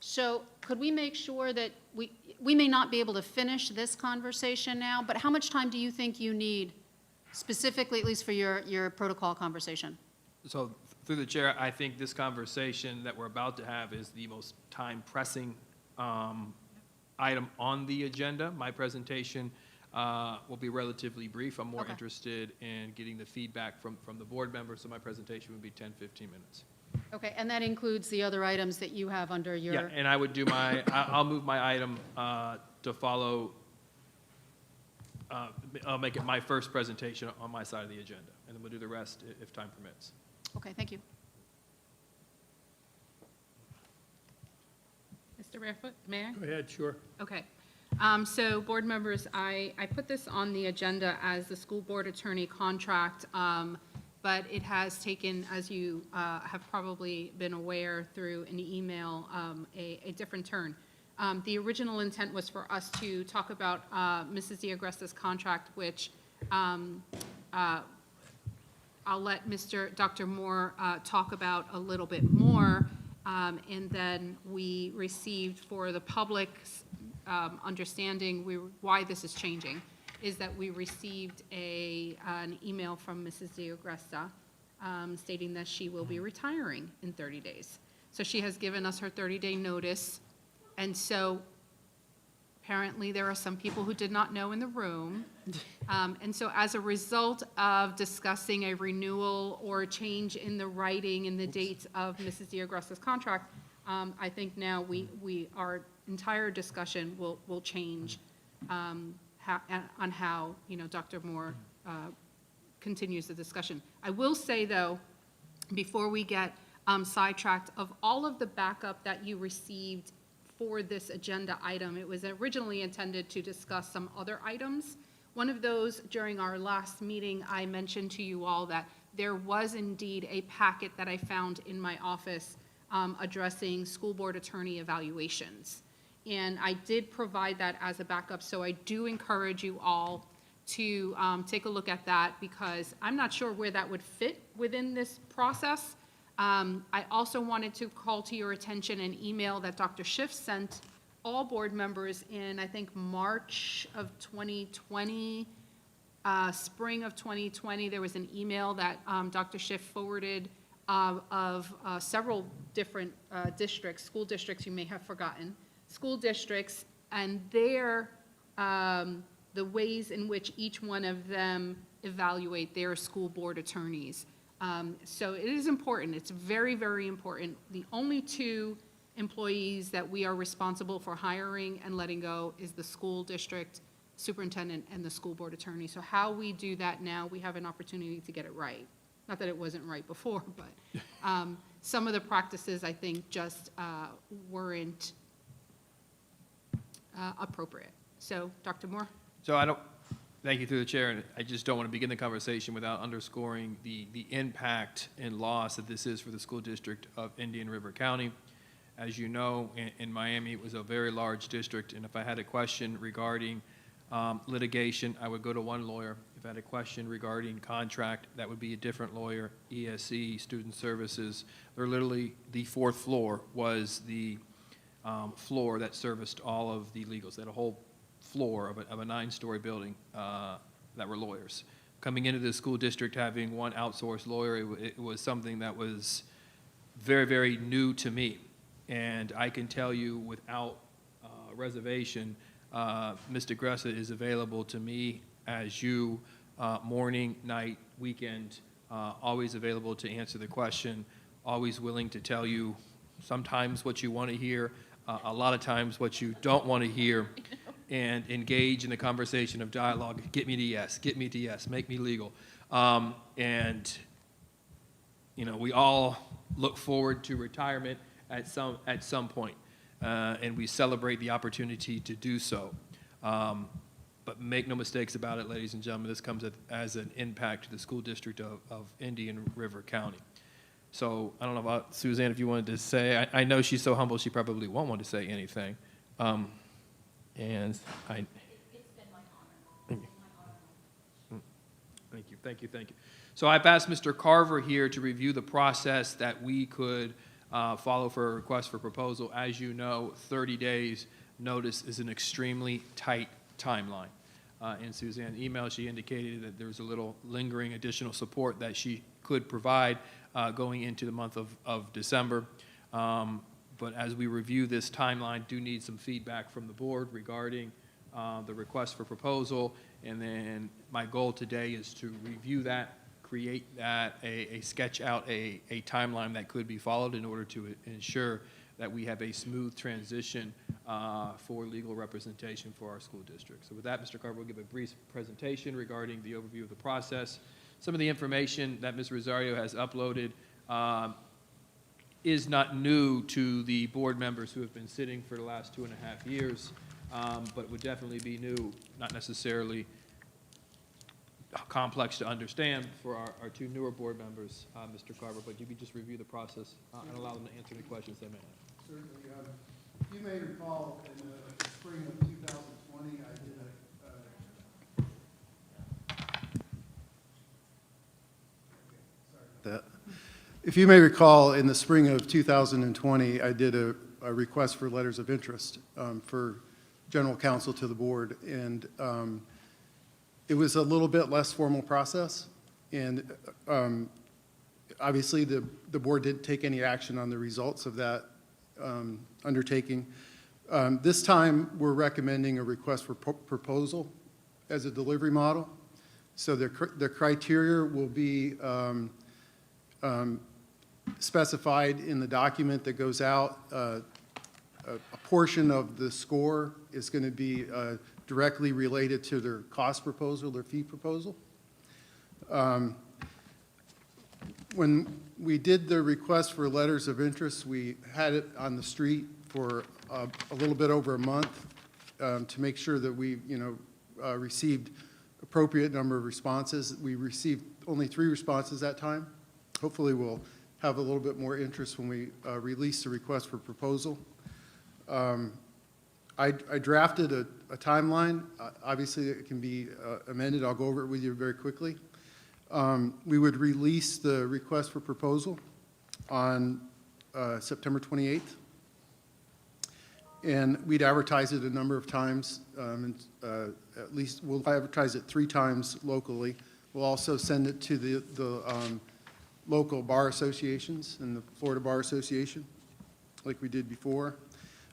So could we make sure that we may not be able to finish this conversation now, but how much time do you think you need specifically, at least for your protocol conversation? So through the chair, I think this conversation that we're about to have is the most time-pressing item on the agenda. My presentation will be relatively brief. I'm more Okay. interested in getting the feedback from the board members, so my presentation would be 10, 15 minutes. Okay, and that includes the other items that you have under your. Yeah, and I would do I'll move my item to follow, I'll make it my first presentation on my side of the agenda, and then we'll do the rest if time permits. Okay, thank you. Mr. Barefoot, may I? Go ahead, sure. Okay. So, board members, I put this on the agenda as the school board attorney contract, but it has taken, as you have probably been aware through an email, a different turn. The original intent was for us to talk about Mrs. DeAgresta's contract, which I'll let Dr. Moore talk about a little bit more. And then we received, for the public's understanding, why this is changing, is that we received an email from Mrs. DeAgresta stating that she will be retiring in 30 days. So she has given us her 30-day notice. And so apparently there are some people who did not know in the room. And so as a result of discussing a renewal or change in the writing and the dates of Mrs. DeAgresta's contract, I think now our entire discussion will change on how, Dr. Moore continues the discussion. I will say, though, before we get sidetracked, of all of the backup that you received for this agenda item, it was originally intended to discuss some other items. One of those, during our last meeting, I mentioned to you all that there was indeed a packet that I found in my office addressing school board attorney evaluations. And I did provide that as a backup, so I do encourage you all to take a look at that, because I'm not sure where that would fit within this process. I also wanted to call to your attention an email that Dr. Schiff sent all board members in, I think, March of 2020, spring of 2020. There was an email that Dr. Schiff forwarded of several different districts, school districts you may have forgotten, school districts, and the ways in which each one of them evaluate their school board attorneys. So it is important. It's very, very important. The only two employees that we are responsible for hiring and letting go is the school district superintendent and the school board attorney. So how we do that now, we have an opportunity to get it right. Not that it wasn't right before, but some of the practices, I think, just weren't appropriate. So, Dr. Moore? So thank you through the chair, and I just don't want to begin the conversation without underscoring the impact and loss that this is for the school district of Indian River County. As you know, in Miami, it was a very large district, and if I had a question regarding litigation, I would go to one lawyer. If I had a question regarding contract, that would be a different lawyer, ESE, Student Services. They're literally, the fourth floor was the floor that serviced all of the legals. They had a whole floor of a 9-story building that were lawyers. Coming into the school district, having one outsourced lawyer, it was something that was very, very new to me. And I can tell you without reservation, Ms. DeGressa is available to me as you, morning, night, weekend, always available to answer the question, always willing to tell you sometimes what you want to hear, a lot of times what you don't want to hear, and engage in the conversation of dialogue. Get me to yes, get me to yes, make me legal. And, we all look forward to retirement at some point, and we celebrate the opportunity to do so. But make no mistakes about it, ladies and gentlemen, this comes as an impact to the school district of Indian River County. So I don't know about Suzanne, if you wanted to say, I know she's so humble, she probably won't want to say anything. And I. It's been my honor. Thank you. So I've asked Mr. Carver here to review the process that we could follow for a request for proposal. As you know, 30 days notice is an extremely tight timeline. In Suzanne's email, she indicated that there was a little lingering additional support that she could provide. going into the month of December. But as we review this timeline, do need some feedback from the board regarding the request for proposal. And then my goal today is to review that, create that, sketch out a timeline that could be followed in order to ensure that we have a smooth transition for legal representation for our school district. So with that, Mr. Carver will give a brief presentation regarding the overview of the process. Some of the information that Ms. Rosario has uploaded is not new to the board members who have been sitting for the last 2.5 years, but would definitely be new, not necessarily complex to understand for our two newer board members, Mr. Carver, but you could just review the process and allow them to answer any questions they may have. Certainly. You may recall in the spring of 2020, I did that. If you may recall, in the spring of 2020, I did a request for letters of interest for general counsel to the board, and it was a little bit less formal process, and obviously the board didn't take any action on the results of that undertaking. This time, we're recommending a request for proposal as a delivery model. So the criteria will be specified in the document that goes out. A portion of the score is going to be directly related to their cost proposal, their fee proposal. When we did the request for letters of interest, we had it on the street for a little bit over a month to make sure that we, received appropriate number of responses. We received only 3 responses that time. Hopefully, we'll have a little bit more interest when we release the request for proposal. I drafted a timeline. Obviously, it can be amended. I'll go over it with you very quickly. We would release the request for proposal on September 28th. And we'd advertise it a number of times. At least we'll advertise it 3 times locally. We'll also send it to the local bar associations and the Florida Bar Association, like we did before.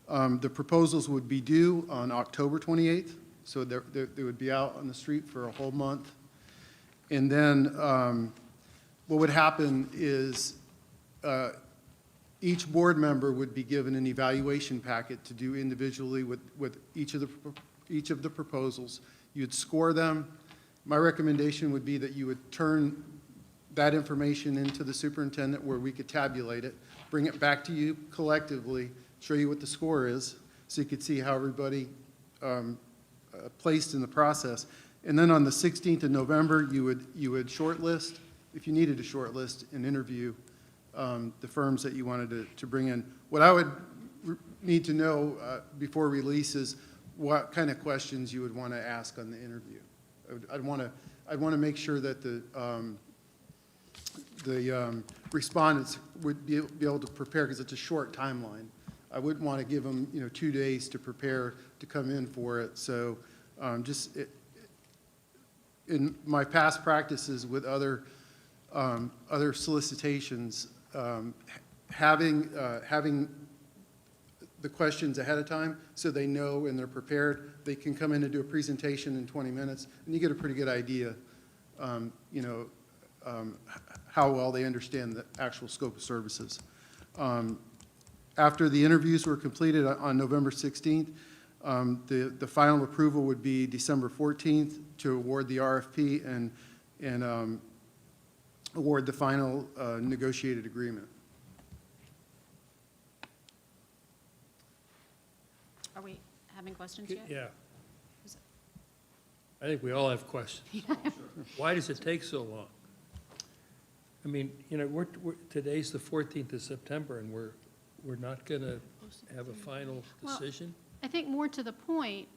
The proposals would be due on October 28th, so they would be out on the street for a whole month. And then what would happen is each board member would be given an evaluation packet to do individually with each of the proposals. You'd score them. My recommendation would be that you would turn that information into the superintendent where we could tabulate it, bring it back to you collectively, show you what the score is, so you could see how everybody placed in the process. And then on the 16th of November, you would shortlist, if you needed to shortlist, and interview the firms that you wanted to bring in. What I would need to know before release is what kind of questions you would want to ask on the interview. I'd want to make sure that the respondents would be able to prepare, because it's a short timeline. I wouldn't want to give them 2 days to prepare to come in for it. So in my past practices with other solicitations, having the questions ahead of time so they know and they're prepared, they can come in and do a presentation in 20 minutes, and you get a pretty good idea, how well they understand the actual scope of services. After the interviews were completed on November 16th, the final approval would be December 14th to award the RFP and award the final negotiated agreement. Are we having questions yet? Yeah. I think we all have questions. Why does it take so long? I mean, today's the 14th of September, and we're not going to have a final Well, decision? I think more to the point,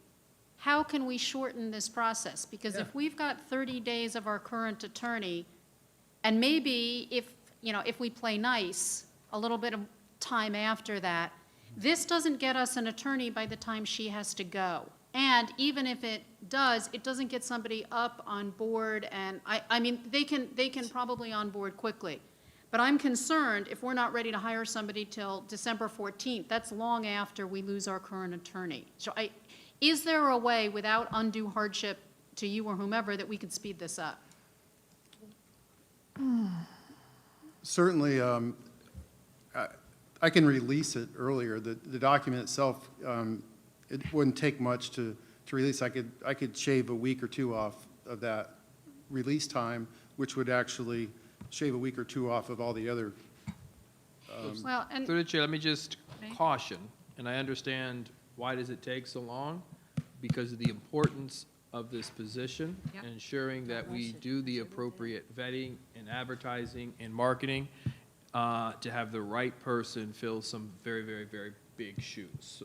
how can we shorten this process? Because if Yeah. we've got 30 days of our current attorney, and maybe if we play nice, a little bit of time after that, this doesn't get us an attorney by the time she has to go. And even if it does, it doesn't get somebody up on board, and I mean, they can probably on board quickly. But I'm concerned if we're not ready to hire somebody till December 14th, that's long after we lose our current attorney. So is there a way, without undue hardship to you or whomever, that we could speed this up? Certainly, I can release it earlier. The document itself, it wouldn't take much to release. I could shave a week or two off of that release time, which would actually shave a week or two off of all the other. Well, and Through the chair, let me just caution, and I understand why does it take so long? Because of the importance of this position, Yep. ensuring that we do the appropriate vetting and advertising and marketing to have the right person fill some very, very, very big shoes.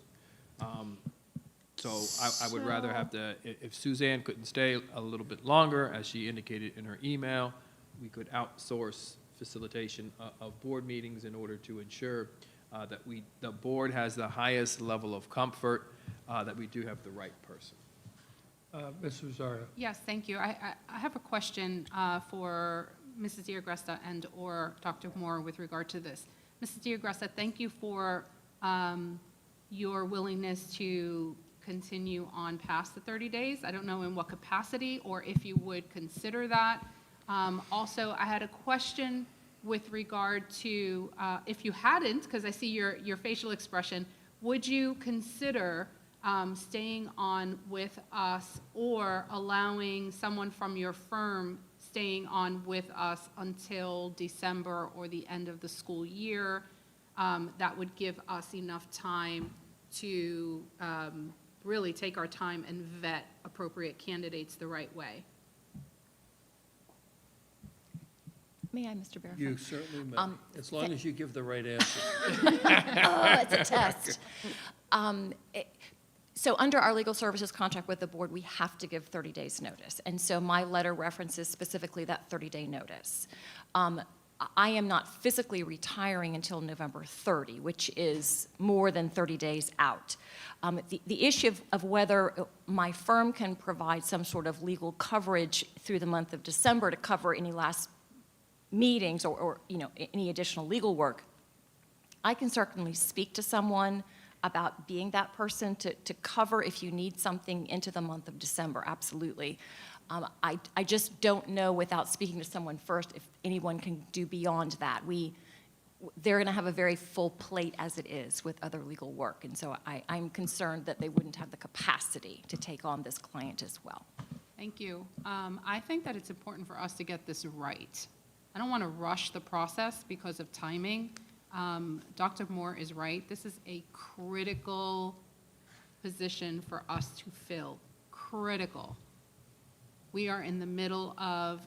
So I would rather have if Suzanne couldn't stay a little bit longer, as she indicated in her email, we could outsource facilitation of board meetings in order to ensure that the board has the highest level of comfort, that we do have the right person. Ms. Rosario? Yes, thank you. I have a question for Mrs. Diagresta and/or Dr. Moore with regard to this. Mrs. Diagresta, thank you for your willingness to continue on past the 30 days. I don't know in what capacity or if you would consider that. Also, I had a question with regard to, if you hadn't, because I see your facial expression, would you consider staying on with us or allowing someone from your firm staying on with us until December or the end of the school year? That would give us enough time to really take our time and vet appropriate candidates the right way. May I, Mr. Barefoot? You certainly may, as long as you give the right answer. Oh, it's a test. So under our legal services contract with the board, we have to give 30 days notice. And so my letter references specifically that 30-day notice. I am not physically retiring until November 30, which is more than 30 days out. The issue of whether my firm can provide some sort of legal coverage through the month of December to cover any last meetings or any additional legal work, I can certainly speak to someone about being that person to cover if you need something into the month of December, absolutely. I just don't know without speaking to someone first if anyone can do beyond that. They're going to have a very full plate as it is with other legal work, and so I'm concerned that they wouldn't have the capacity to take on this client as well. Thank you. I think that it's important for us to get this right. I don't want to rush the process because of timing. Dr. Moore is right. This is a critical position for us to fill. Critical. We are in the middle of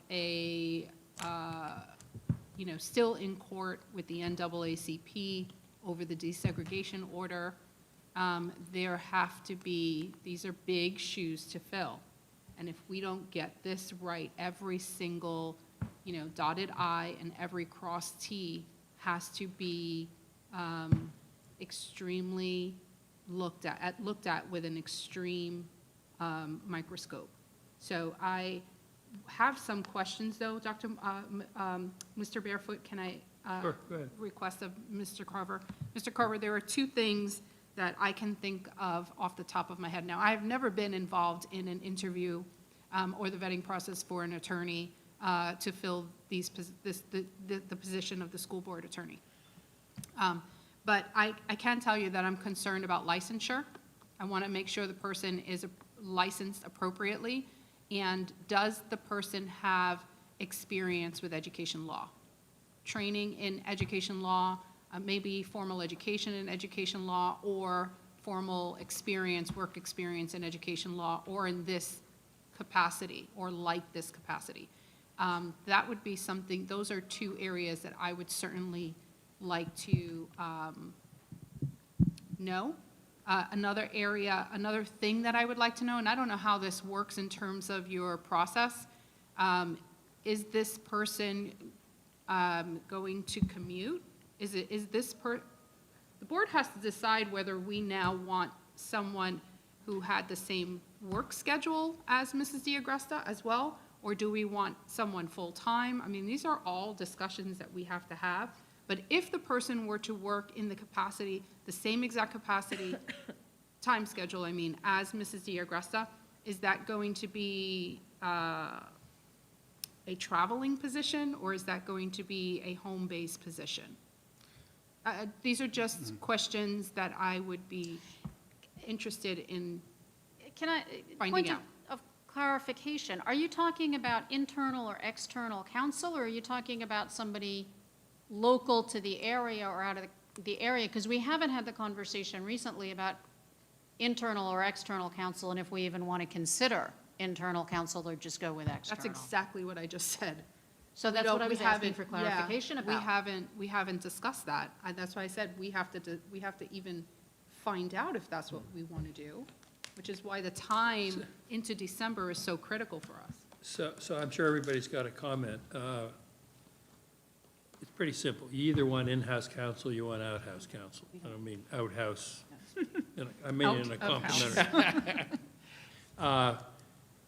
still in court with the NAACP over the desegregation order. There have to be, these are big shoes to fill. And if we don't get this right, every single, dotted I and every crossed T has to be extremely looked at with an extreme microscope. So I have some questions, though, Mr. Barefoot. Can I Sure, go ahead. request of Mr. Carver? Mr. Carver, there are two things that I can think of off the top of my head. Now, I have never been involved in an interview or the vetting process for an attorney to fill the position of the school board attorney. But I can tell you that I'm concerned about licensure. I want to make sure the person is licensed appropriately. And does the person have experience with education law? Training in education law, maybe formal education in education law, or formal experience, work experience in education law, or in this capacity, or like this capacity. That would be something, those are two areas that I would certainly like to know. Another another thing that I would like to know, and I don't know how this works in terms of your process, is this person going to commute? The board has to decide whether we now want someone who had the same work schedule as Mrs. Diagresta as well, Or do we want someone full-time? I mean, these are all discussions that we have to have. But if the person were to work in the capacity, the same exact capacity, time schedule, I mean, as Mrs. Diagresta, is that going to be a traveling position, or is that going to be a home-based position? These are just questions that I would be interested in Can I, finding point out. of clarification, are you talking about internal or external counsel, or are you talking about somebody local to the area or out of the area? Because we haven't had the conversation recently about internal or external counsel, and if we even want to consider internal counsel or just go with external. That's exactly what I just said. So that's We what I was asking haven't- for clarification yeah, about. We haven't discussed that. That's why I said we have to even find out if that's what we want to do, which is why the time into December is so critical for us. So I'm sure everybody's got a comment. It's pretty simple. You either want in-house counsel, you want out-house counsel. I don't mean outhouse, I mean in a complimentary.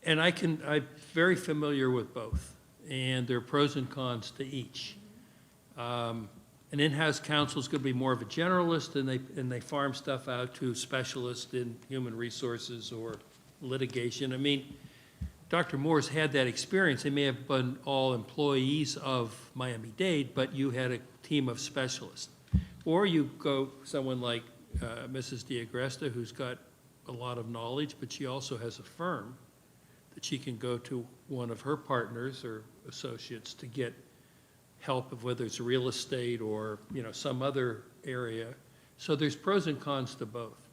And I'm very familiar with both, and there are pros and cons to each. An in-house counsel is going to be more of a generalist, and they farm stuff out to specialists in human resources or litigation. I mean, Dr. Moore's had that experience. They may have been all employees of Miami-Dade, but you had a team of specialists. Or you go someone like Mrs. Diagresta, who's got a lot of knowledge, but she also has a firm that she can go to one of her partners or associates to get help of whether it's real estate or, some other area. So there's pros and cons to both.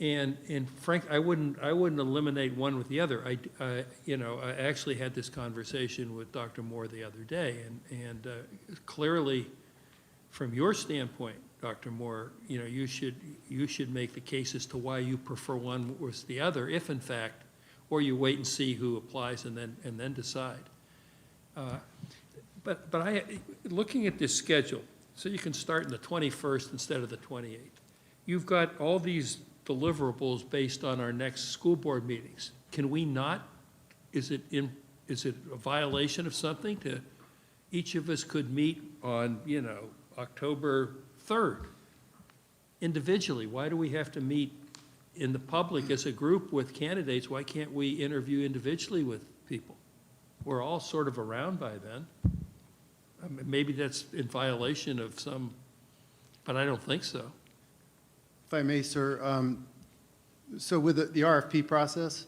And Frank, I wouldn't eliminate one with the other. I actually had this conversation with Dr. Moore the other day, and clearly, from your standpoint, Dr. Moore, you should make the case as to why you prefer one versus the other, if in fact, or you wait and see who applies and then decide. But looking at this schedule, so you can start in the 21st instead of the 28th. You've got all these deliverables based on our next school board meetings. Can we not, is it a violation of something to, each of us could meet on, October 3rd individually? Why do we have to meet in the public as a group with candidates? Why can't we interview individually with people? We're all sort of around by then. Maybe that's in violation of some, but I don't think so. If I may, sir, so with the RFP process,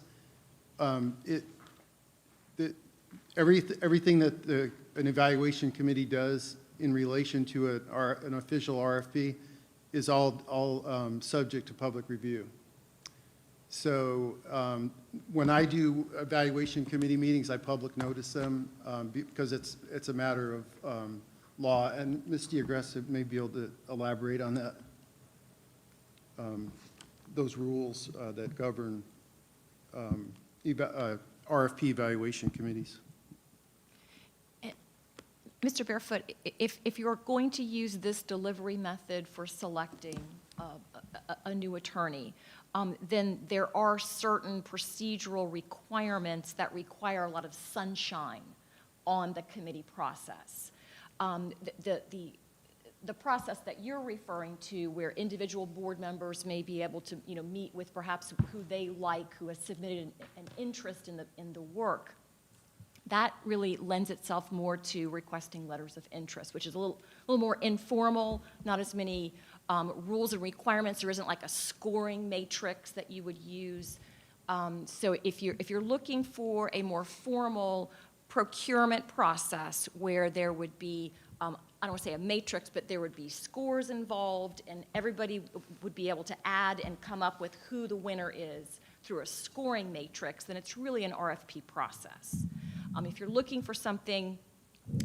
everything that an evaluation committee does in relation to an official RFP is all subject to public review. So when I do evaluation committee meetings, I public notice them because it's a matter of law, and Ms. Diagresta may be able to elaborate on that. Those rules that govern RFP evaluation committees. Mr. Barefoot, if you're going to use this delivery method for selecting a new attorney, then there are certain procedural requirements that require a lot of sunshine on the committee process. The process that you're referring to, where individual board members may be able to, meet with perhaps who they like, who has submitted an interest in the work, that really lends itself more to requesting letters of interest, which is a little more informal, not as many rules and requirements. There isn't like a scoring matrix that you would use. So if you're looking for a more formal procurement process where there would be, I don't want to say a matrix, but there would be scores involved, and everybody would be able to add and come up with who the winner is through a scoring matrix, then it's really an RFP process. If you're looking for something,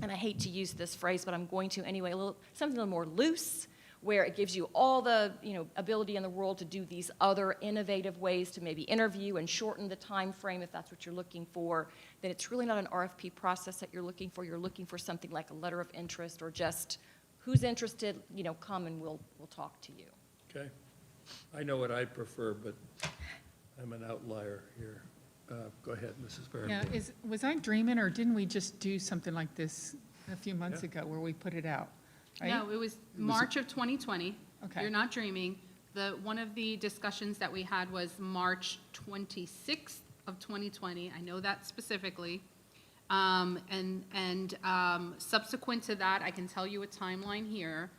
and I hate to use this phrase, but I'm going to anyway, something a little more loose, where it gives you all the ability in the world to do these other innovative ways to maybe interview and shorten the time frame if that's what you're looking for, then it's really not an RFP process that you're looking for. You're looking for something like a letter of interest, or just who's interested, come and we'll talk to you. Okay. I know what I'd prefer, but I'm an outlier here. Go ahead, Mrs. Yeah, Barrymore. was I dreaming, or didn't we just do something like this a few months Yeah. ago where we put it out? Right? No, it was March of 2020. Okay. You're not dreaming. One of the discussions that we had was March 26th of 2020. I know that specifically. Subsequent to that, I can tell you a timeline here.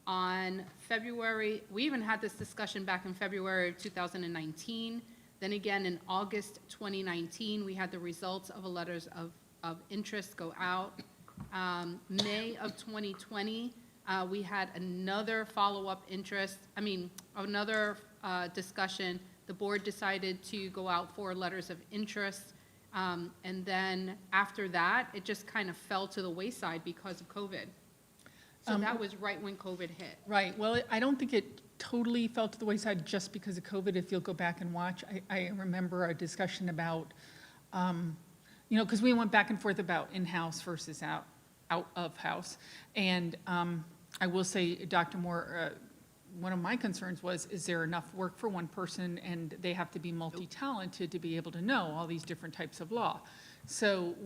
On February, we even had this discussion back in February of 2019. Then again, in August 2019, we had the results of a letters of interest go out. May of 2020, we had another follow-up another discussion. The board decided to go out for letters of interest. And then after that, it just kind of fell to the wayside because of COVID. So that was right when COVID hit. Right, well, I don't think it totally fell to the wayside just because of COVID. If you'll go back and watch, I remember a discussion about, because we went back and forth about in-house versus out of house. And I will say, Dr. Moore, one of my concerns was, is there enough work for one person, and they have to be multi-talented to be able to know all these different types of law. So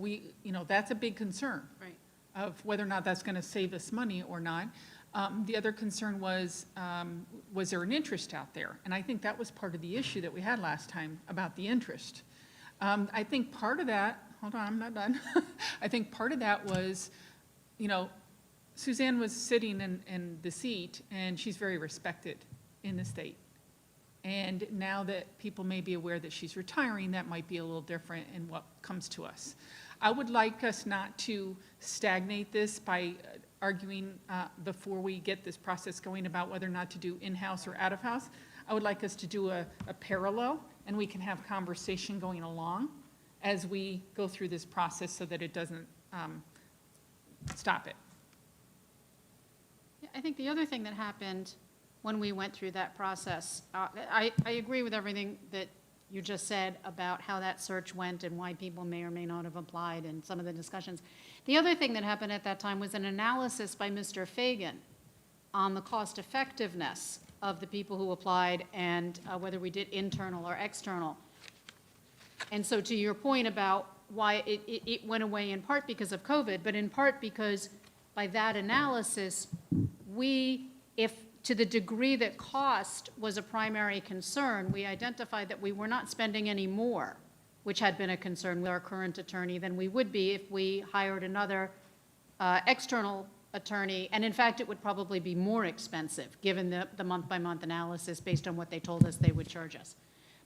that's a big concern. Right. Of whether or not that's going to save us money or not. The other concern was there an interest out there? And I think that was part of the issue that we had last time about the interest. I think part of that, hold on, I'm not done. I think part of that was, Suzanne was sitting in the seat, and she's very respected in the state. And now that people may be aware that she's retiring, that might be a little different in what comes to us. I would like us not to stagnate this by arguing before we get this process going about whether or not to do in-house or out-of-house. I would like us to do a parallel, and we can have conversation going along as we go through this process so that it doesn't stop it. Yeah, I think the other thing that happened when we went through that process, I agree with everything that you just said about how that search went and why people may or may not have applied and some of the discussions. The other thing that happened at that time was an analysis by Mr. Fagan on the cost effectiveness of the people who applied and whether we did internal or external. And so to your point about why it went away in part because of COVID, but in part because by that analysis, if to the degree that cost was a primary concern, we identified that we were not spending any more, which had been a concern with our current attorney, than we would be if we hired another external attorney. And in fact, it would probably be more expensive, given the month-by-month analysis based on what they told us they would charge us.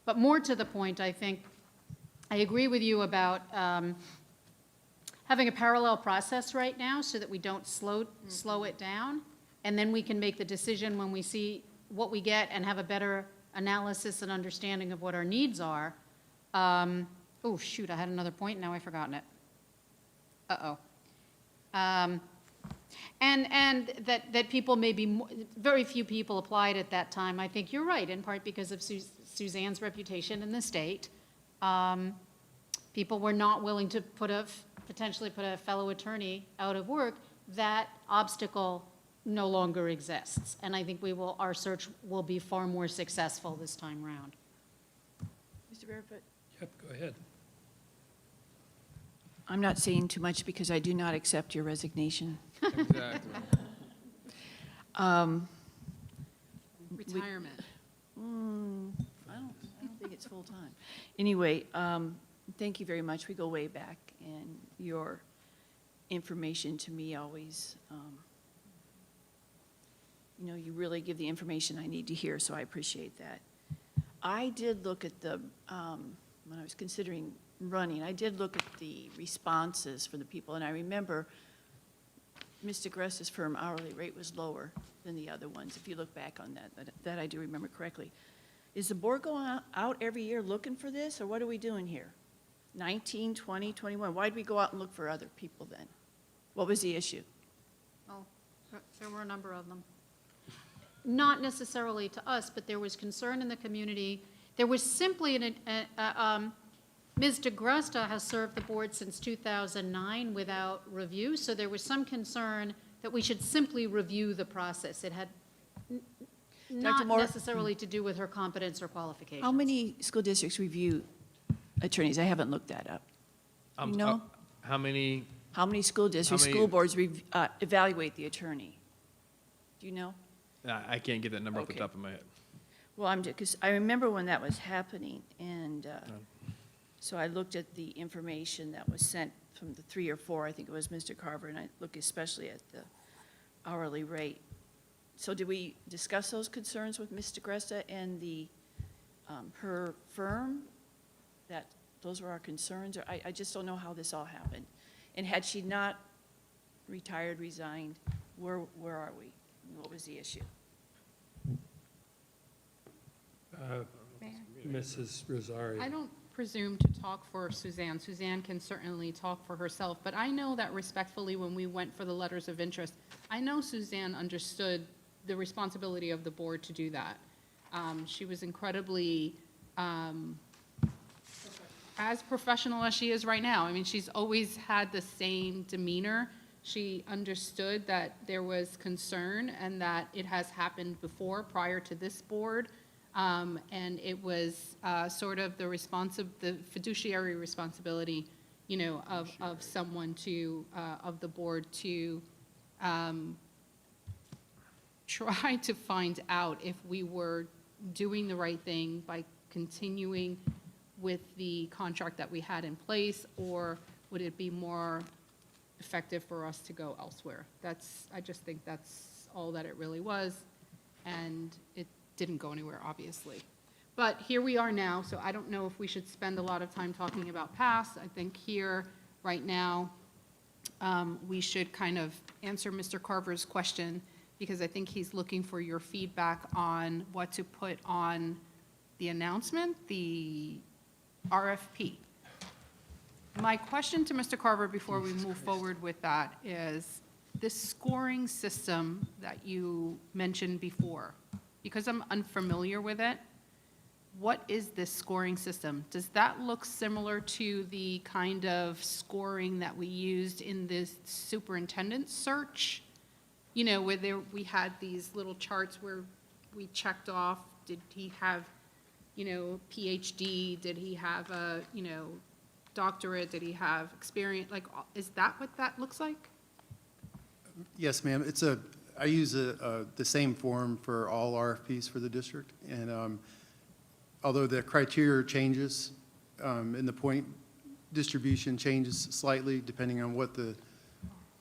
But more to the point, I think, I agree with you about having a parallel process right now so that we don't slow it down. And then we can make the decision when we see what we get and have a better analysis and understanding of what our needs are. Oh, shoot, I had another point, now I've forgotten it. Uh-oh. And that people very few people applied at that time. I think you're right, in part because of Suzanne's reputation in the state. People were not willing to potentially put a fellow attorney out of work. That obstacle no longer exists. And I think our search will be far more successful this time around. Mr. Barefoot? Yep, go ahead. I'm not saying too much because I do not accept your resignation. Exactly. Retirement. I don't think it's full-time. Anyway, thank you very much. We go way back, and your information to me always, you really give the information I need to hear, so I appreciate that. I did look at when I was considering running, I did look at the responses for the people, and I remember Mr. Gress's firm hourly rate was lower than the other ones, if you look back on that I do remember correctly. Is the board going out every year looking for this, or what are we doing here? 19, 20, 21, why did we go out and look for other people then? What was the issue? Well, there were a number of them. Not necessarily to us, but there was concern in the community. There was simply Ms. DeGrusta has served the board since 2009 without review, so there was some concern that we should simply review the process. It had not Moore? necessarily to do with her competence or qualifications. How many school districts review attorneys? I haven't looked that up. You know? How many, How many school districts, many- school boards evaluate the attorney? Do you know? I can't get that number off the Okay. top of my head. Well, because I remember when that was happening, and so I looked at the information that was sent from the 3 or 4, I think it was Mr. Carver, and I looked especially at the hourly rate. So did we discuss those concerns with Ms. DeGresta and her firm? That those were our concerns, or I just don't know how this all happened. And had she not retired, resigned, where are we? What was the issue? Mrs. Rosario. I don't presume to talk for Suzanne. Suzanne can certainly talk for herself, but I know that respectfully, when we went for the letters of interest, I know Suzanne understood the responsibility of the board to do that. She was incredibly, as professional as she is right now. I mean, she's always had the same demeanor. She understood that there was concern and that it has happened before, prior to this board. And it was sort of the fiduciary responsibility, you know, of someone to, of the board to try to find out if we were doing the right thing by continuing with the contract that we had in place, or would it be more effective for us to go elsewhere? I just think that's all that it really was, and it didn't go anywhere, obviously. But here we are now, so I don't know if we should spend a lot of time talking about past. I think here, right now, we should kind of answer Mr. Carver's question, because I think he's looking for your feedback on what to put on the announcement, the RFP. My question to Mr. Carver before we move forward with that is, this scoring system that you mentioned before, because I'm unfamiliar with it, what is this scoring system? Does that look similar to the kind of scoring that we used in this superintendent search? You know, where we had these little charts where we checked off, did he have, you know, PhD? Did he have a, you know, doctorate? Did he have experience? Like, is that what that looks like? Yes, ma'am. I use the same form for all RFPs for the district, and although the criteria changes and the point distribution changes slightly depending on what the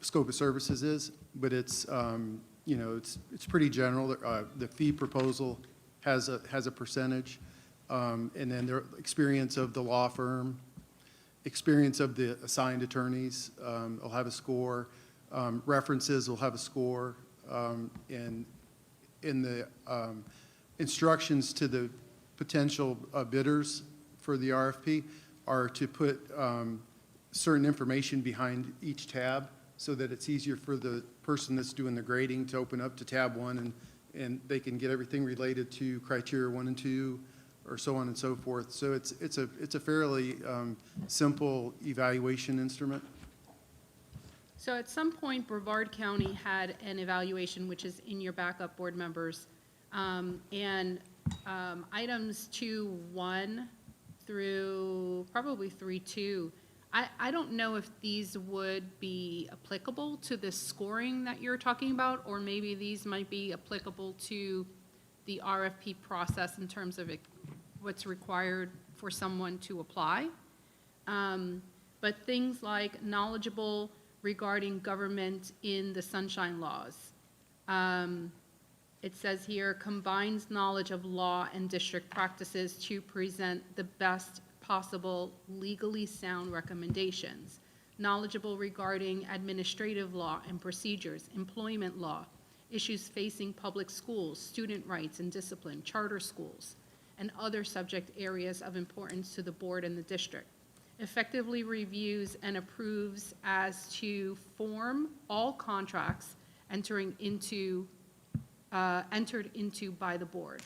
scope of services is, but it's you know, it's pretty general. The fee proposal has a percentage, and then the experience of the law firm, experience of the assigned attorneys will have a score. References will have a score, and in the instructions to the potential bidders for the RFP are to put certain information behind each tab so that it's easier for the person that's doing the grading to open up to tab 1 and they can get everything related to criteria 1 and 2 or so on and so forth. So it's a fairly simple evaluation instrument. So at some point, Brevard County had an evaluation, which is in your backup, board members, and items 2.1 through probably 3.2. I don't know if these would be applicable to the scoring that you're talking about, or maybe these might be applicable to the RFP process in terms of what's required for someone to apply. But things like knowledgeable regarding government in the Sunshine Laws. It says here, combines knowledge of law and district practices to present the best possible legally sound recommendations. Knowledgeable regarding administrative law and procedures, employment law, issues facing public schools, student rights and discipline, charter schools, and other subject areas of importance to the board and the district. Effectively reviews and approves as to form all contracts entered into by the board.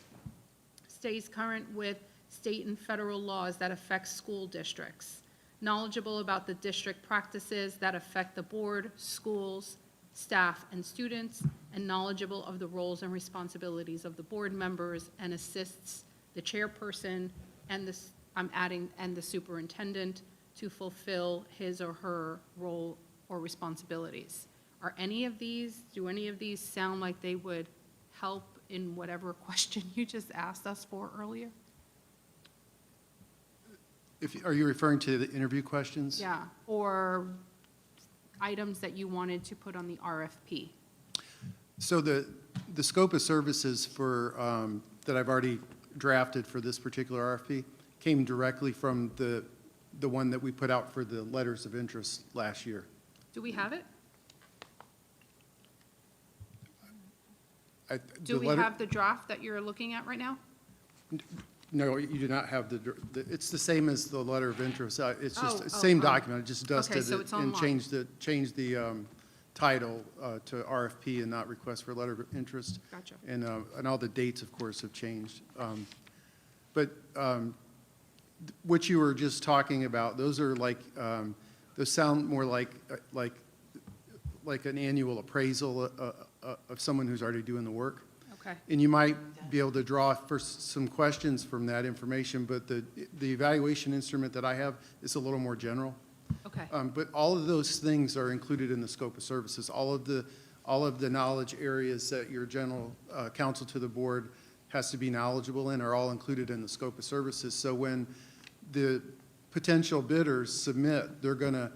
Stays current with state and federal laws that affect school districts. Knowledgeable about the district practices that affect the board, schools, staff, and students, and knowledgeable of the roles and responsibilities of the board members, and assists the chairperson and the I'm adding, and the superintendent to fulfill his or her role or responsibilities. Do any of these sound like they would help in whatever question you just asked us for earlier? Are you referring to the interview questions? Yeah, or items that you wanted to put on the RFP? So the scope of services for, that I've already drafted for this particular RFP came directly from the one that we put out for the letters of interest last year. Do we have it? I- Do the we letter- have the draft that you're looking at right now? No, you do not have it's the same as the letter of interest. It's just, the Oh, same oh. document, I just dusted so it it's and online. changed the title to RFP and not request for letter of interest. Gotcha. And all the dates, of course, have changed. But what you were just talking about, those are like, those sound more like an annual appraisal of someone who's already doing the work. Okay. And you might be able to draw for some questions from that information, but the evaluation instrument that I have is a little more general. Okay. But all of those things are included in the scope of services. All of the knowledge areas that your general counsel to the board has to be knowledgeable in are all included in the scope of services. So when the potential bidders submit, they're going to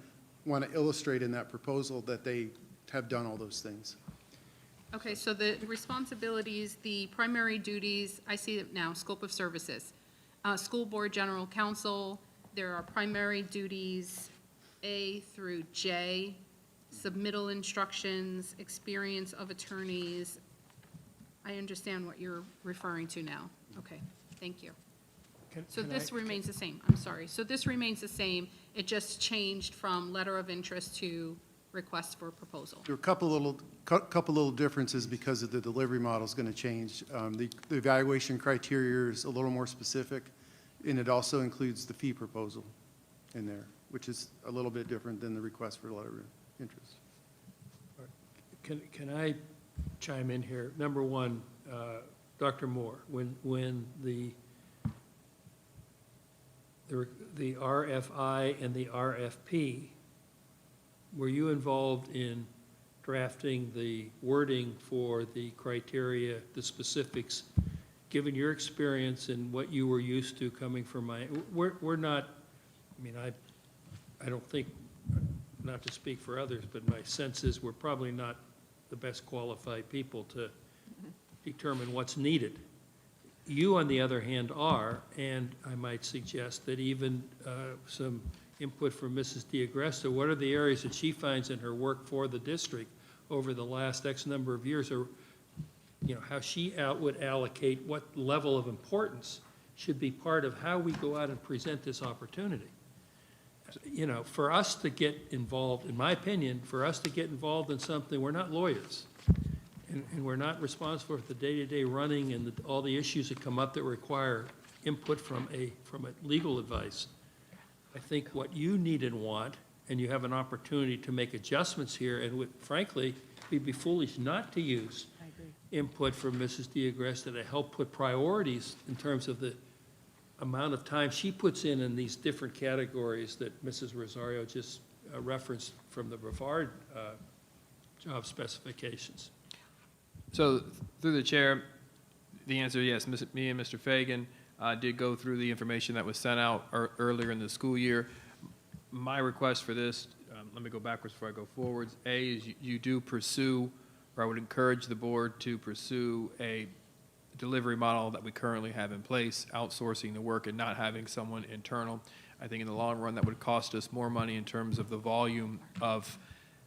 want to illustrate in that proposal that they have done all those things. Okay, so the responsibilities, the primary duties, I see it now, scope of services. School board general counsel, there are primary duties A through J, submittal instructions, experience of attorneys. I understand what you're referring to now. Okay, thank you. So this remains the same, I'm sorry. So this remains the same, it just changed from letter of interest to request for proposal. There are a couple little differences because of the delivery model is going to change. The evaluation criteria is a little more specific, and it also includes the fee proposal in there, which is a little bit different than the request for letter of interest. Can I chime in here? Number one, Dr. Moore, when the RFI and the RFP, were you involved in drafting the wording for the criteria, the specifics, given your experience and what you were used to coming from we're not, I mean, I don't think, not to speak for others, but my sense is we're probably not the best qualified people to determine what's needed. You, on the other hand, are, and I might suggest that even some input from Mrs. DiAgresta, what are the areas that she finds in her work for the district over the last X number of years, or, you know, how she would allocate what level of importance should be part of how we go out and present this opportunity. You know, for us to get involved, in my opinion, for us to get involved in something, we're not lawyers. And we're not responsible for the day-to-day running and all the issues that come up that require input from a legal advice. I think what you need and want, and you have an opportunity to make adjustments here, and frankly, we'd be foolish not to use input from Mrs. DiAgresta to help put priorities in terms of the amount of time she puts in these different categories that Mrs. Rosario just referenced from the Brevard job specifications. So through the chair, the answer, yes, me and Mr. Fagan did go through the information that was sent out earlier in the school year. My request for this, let me go backwards before I go forwards. A is you do pursue, or I would encourage the board to pursue a delivery model that we currently have in place, outsourcing the work and not having someone internal. I think in the long run, that would cost us more money in terms of the volume of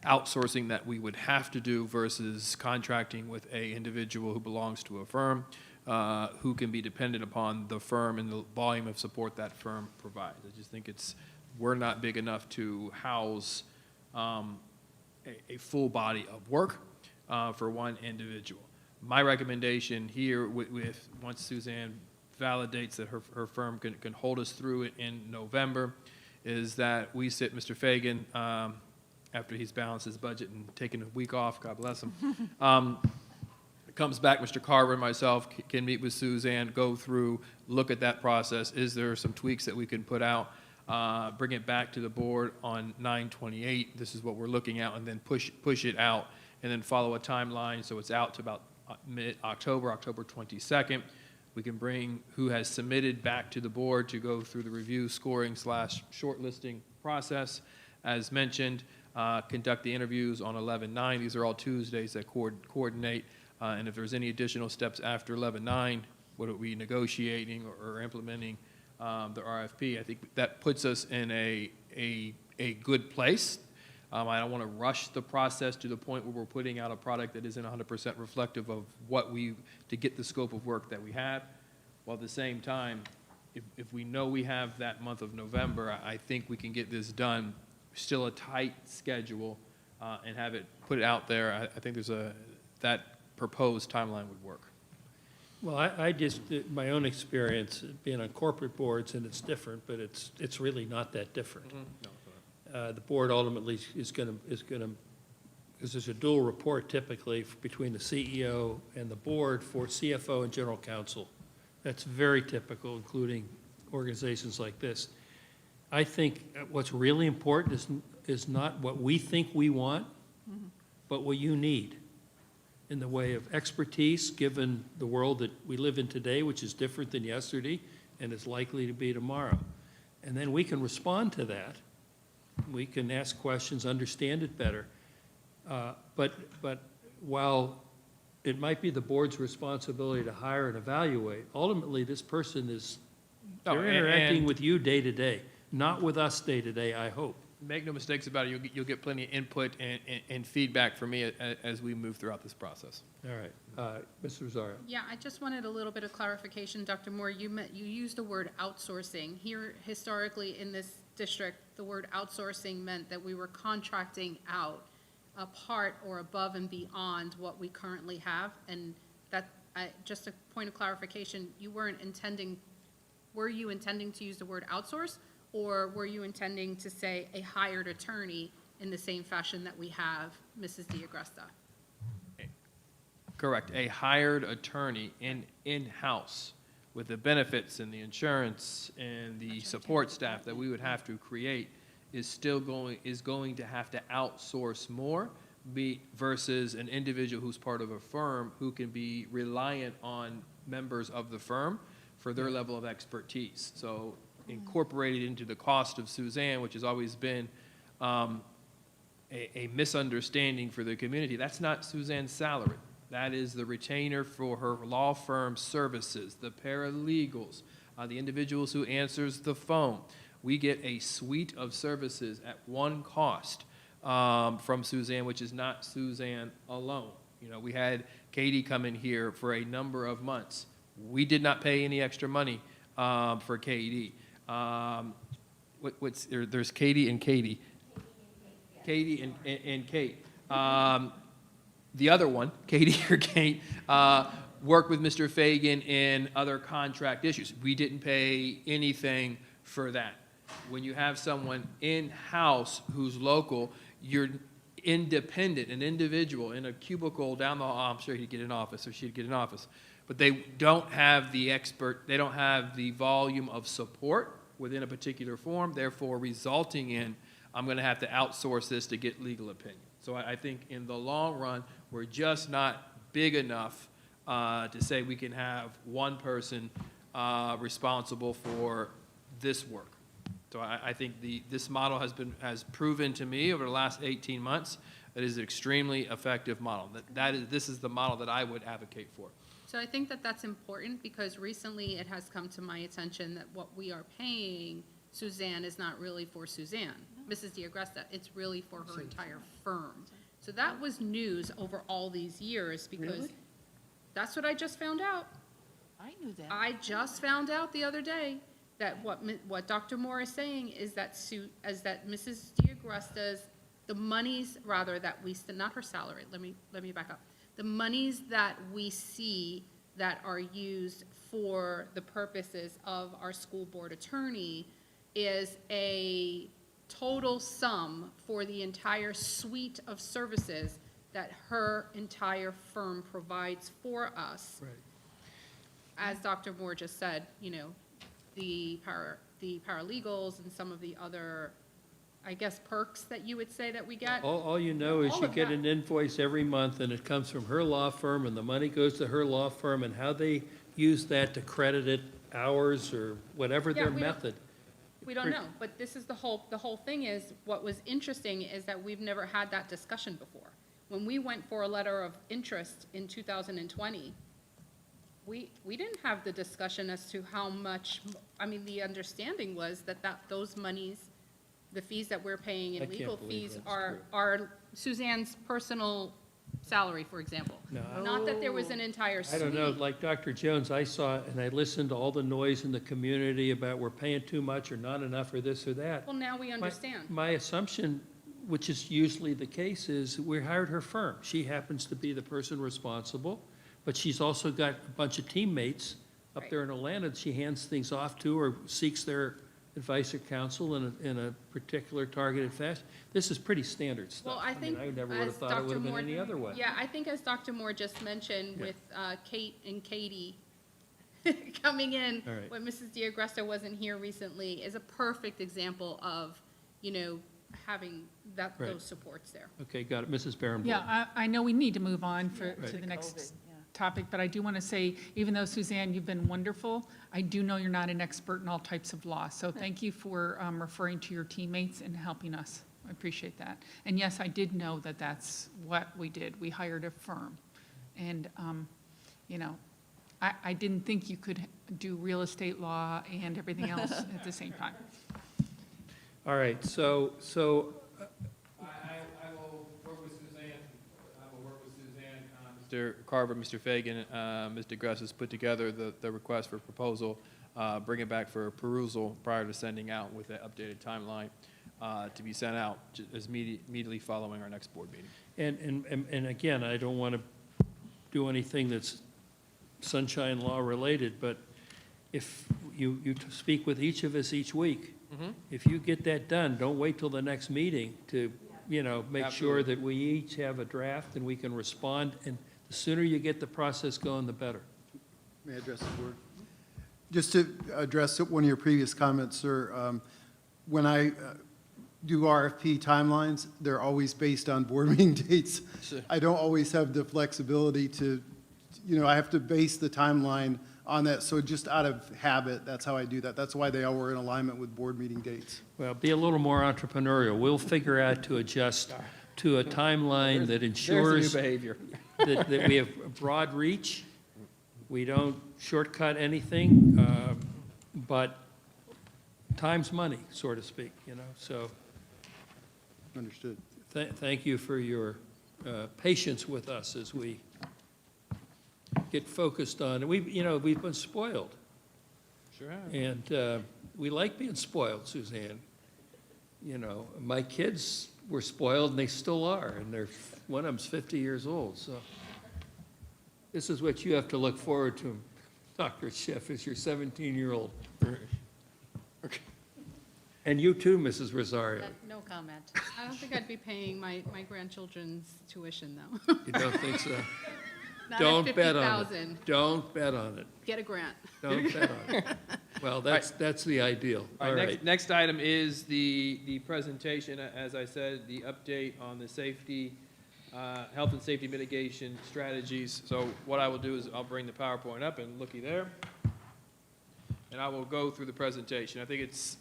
outsourcing that we would have to do versus contracting with a individual who belongs to a firm, who can be dependent upon the firm and the volume of support that firm provides. I just think we're not big enough to house a full body of work for one individual. My recommendation here, once Suzanne validates that her firm can hold us through it in November, is that we sit Mr. Fagan, after he's balanced his budget and taken a week off, God bless him, comes back, Mr. Carver and myself can meet with Suzanne, go through, look at that process. Is there some tweaks that we can put out? Bring it back to the board on 9/28. This is what we're looking at, and then push it out, and then follow a timeline so it's out to about mid-October, October 22nd. We can bring who has submitted back to the board to go through the review, scoring / shortlisting process. As mentioned, conduct the interviews on 11/9. These are all Tuesdays that coordinate. And if there's any additional steps after 11/9, what are we negotiating or implementing the RFP? I think that puts us in a good place. I don't want to rush the process to the point where we're putting out a product that isn't 100% reflective of to get the scope of work that we have. While at the same time, if we know we have that month of November, I think we can get this done, still a tight schedule, and have it, put it out there. I think that proposed timeline would work. Well, I just, my own experience being on corporate boards, and it's different, but it's really not that different. The board ultimately is going to, because there's a dual report typically between the CEO and the board for CFO and general counsel. That's very typical, including organizations like this. I think what's really important is not what we think we want, but what you need in the way of expertise, given the world that we live in today, which is different than yesterday and is likely to be tomorrow. And then we can respond to that. We can ask questions, understand it better. But while it might be the board's responsibility to hire and evaluate, ultimately, this person is, they're interacting with you day to day, not with us day to day, I hope. Make no mistakes about it, you'll get plenty of input and feedback from me as we move throughout this process. All right. Mr. Rosario. Yeah, I just wanted a little bit of clarification. Dr. Moore, you used the word outsourcing. Here, historically, in this district, the word outsourcing meant that we were contracting out a part or above and beyond what we currently have. And that, just a point of clarification, were you intending to use the word outsource? Or were you intending to say a hired attorney in the same fashion that we have Mrs. DiAgresta? Correct. A hired attorney in-house with the benefits and the insurance and the support staff that we would have to create is going to have to outsource more versus an individual who's part of a firm who can be reliant on members of the firm for their level of expertise. So incorporated into the cost of Suzanne, which has always been a misunderstanding for the community. That's not Suzanne's salary. That is the retainer for her law firm services, the paralegals, the individuals who answers the phone. We get a suite of services at one cost from Suzanne, which is not Suzanne alone. You know, we had Katie come in here for a number of months. We did not pay any extra money for Katie. There's Katie and Katie. Katie and Kate. The other one, Katie or Kate, worked with Mr. Fagan in other contract issues. We didn't pay anything for that. When you have someone in-house who's local, you're independent, an individual in a cubicle down the hall. I'm sure he'd get an office or she'd get an office. But they don't have they don't have the volume of support within a particular form, therefore resulting in, I'm going to have to outsource this to get legal opinion. So I think in the long run, we're just not big enough to say we can have one person responsible for this work. So I think this model has proven to me over the last 18 months that it is an extremely effective model. This is the model that I would advocate for. So I think that that's important because recently it has come to my attention that what we are paying Suzanne is not really for Suzanne, Mrs. DiAgresta. It's really for her entire firm. So that was news over all these years because that's what I just found out. I knew that. I just found out the other day that what Dr. Moore is saying is that Mrs. DiAgresta's, the monies rather that we, not her salary, let me back up. The monies that we see that are used for the purposes of our school board attorney is a total sum for the entire suite of services that her entire firm provides for us. Right. As Dr. Moore just said, you know, the paralegals and some of the other, I guess, perks that you would say that we get. All you know is All you of get that. an invoice every month, and it comes from her law firm, and the money goes to her law firm, and how they use that to credit it hours or whatever Yeah, their we don't- method. We don't know, but this is the whole thing is, what was interesting is that we've never had that discussion before. When we went for a letter of interest in 2020, we didn't have the discussion as to how much, I mean, the understanding was that those monies, the fees that we're paying I in can't legal believe fees that's true. are Suzanne's personal salary, for example. No, Not that there was an entire I suite. don't know, like Dr. Jones, I saw, and I listened to all the noise in the community about we're paying too much or not enough or this or that. Well, now we understand. My assumption, which is usually the case, is we hired her firm. She happens to be the person responsible, but she's also got a bunch of teammates up Right. there in Atlanta that she hands things off to or seeks their advice or counsel in a particular targeted fashion. This is pretty standard stuff. Well, I think, mean, I never would have as thought it would Dr. have been Moore. any other way. Yeah, I think as Dr. Moore just mentioned Yeah. with Kate and Katie coming in, All right. when Mrs. Diagresta wasn't here recently, is a perfect example of, you know, having Right. those supports there. Okay, got it. Mrs. Barrenborn. Yeah, I know we need to move on to Right. the next COVID, yeah. topic, but I do want to say, even though Suzanne, you've been wonderful, I do know you're not an expert in all types of law. So thank you for referring to your teammates and helping us. I appreciate that. And yes, I did know that that's what we did. We hired a firm. And, you know, I didn't think you could do real estate law and everything else at the same time. All right, so I will work with Suzanne, Mr. Carver, Mr. Fagan, Ms. DeGrasse has put together the request for proposal, bring it back for perusal prior to sending out with an updated timeline to be sent out immediately following our next board meeting. And again, I don't want to do anything that's sunshine law related, but if you speak with each of us each week, if you get that done, don't wait till the next meeting to, you know, make sure Absolutely. that we each have a draft and we can respond. And the sooner you get the process going, the better. May I address the board? Just to address one of your previous comments, sir, when I do RFP timelines, they're always based on board meeting dates. Sure. I don't always have the flexibility to, you know, I have to base the timeline on that, so just out of habit, that's how I do that. That's why they all were in alignment with board meeting dates. Well, be a little more entrepreneurial. We'll figure out to adjust to a timeline that ensures There's a new behavior. that we have a broad reach. We don't shortcut anything, but time's money, so to speak, you know? So Understood. thank you for your patience with us as we get focused on, we've been spoiled. Sure have. And we like being spoiled, Suzanne. You know, my kids were spoiled, and they still are, and one of them's 50 years old, so. This is what you have to look forward to, Dr. Schiff, is your 17-year-old. And you too, Mrs. Rosario. No comment. I don't think I'd be paying my grandchildren's tuition, though. You don't think so? Not at Don't bet on 50,000. it. Don't bet on it. Get a grant. Don't bet on it. Well, that's the ideal. All All right, right. next item is the presentation, as I said, the update on the safety, health and safety mitigation strategies. So what I will do is I'll bring the PowerPoint up, and looky there, and I will go through the presentation. I think it's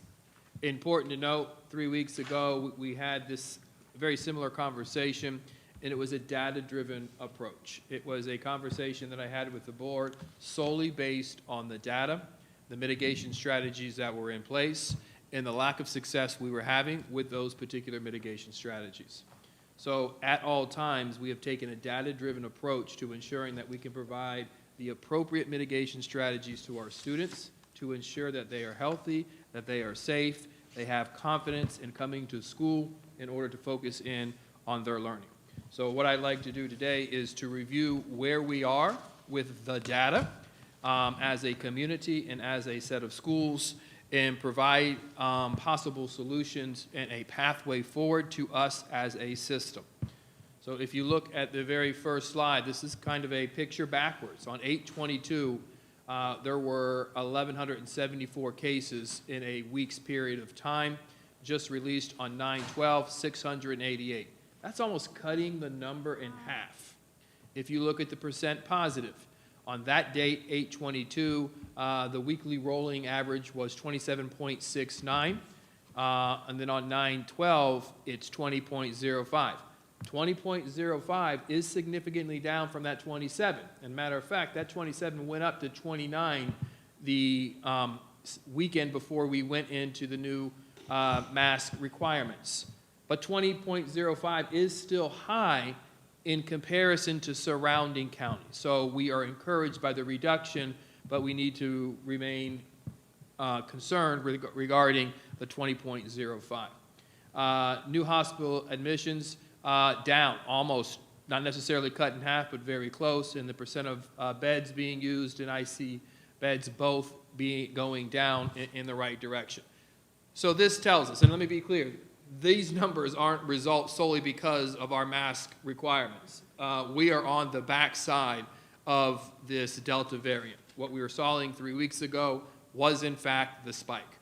important to note, 3 weeks ago, we had this very similar conversation, and it was a data-driven approach. It was a conversation that I had with the board solely based on the data, the mitigation strategies that were in place, and the lack of success we were having with those particular mitigation strategies. So at all times, we have taken a data-driven approach to ensuring that we can provide the appropriate mitigation strategies to our students to ensure that they are healthy, that they are safe, they have confidence in coming to school in order to focus in on their learning. So what I'd like to do today is to review where we are with the data as a community and as a set of schools, and provide possible solutions and a pathway forward to us as a system. So if you look at the very first slide, this is kind of a picture backwards. On 8/22, there were 1,174 cases in a week's period of time. Just released on 9/12, 688. That's almost cutting the number in half. If you look at the percent positive, on that date, 8/22, the weekly rolling average was 27.69. And then on 9/12, it's 20.05. 20.05 is significantly down from that 27. And matter of fact, that 27 went up to 29 the weekend before we went into the new mask requirements. But 20.05 is still high in comparison to surrounding counties. So we are encouraged by the reduction, but we need to remain concerned regarding the 20.05. New hospital admissions down, almost, not necessarily cut in half, but very close, and the percent of beds being used and IC beds both going down in the right direction. So this tells us, and let me be clear, these numbers aren't results solely because of our mask requirements. We are on the backside of this Delta variant. What we were sawing 3 weeks ago was in fact the spike.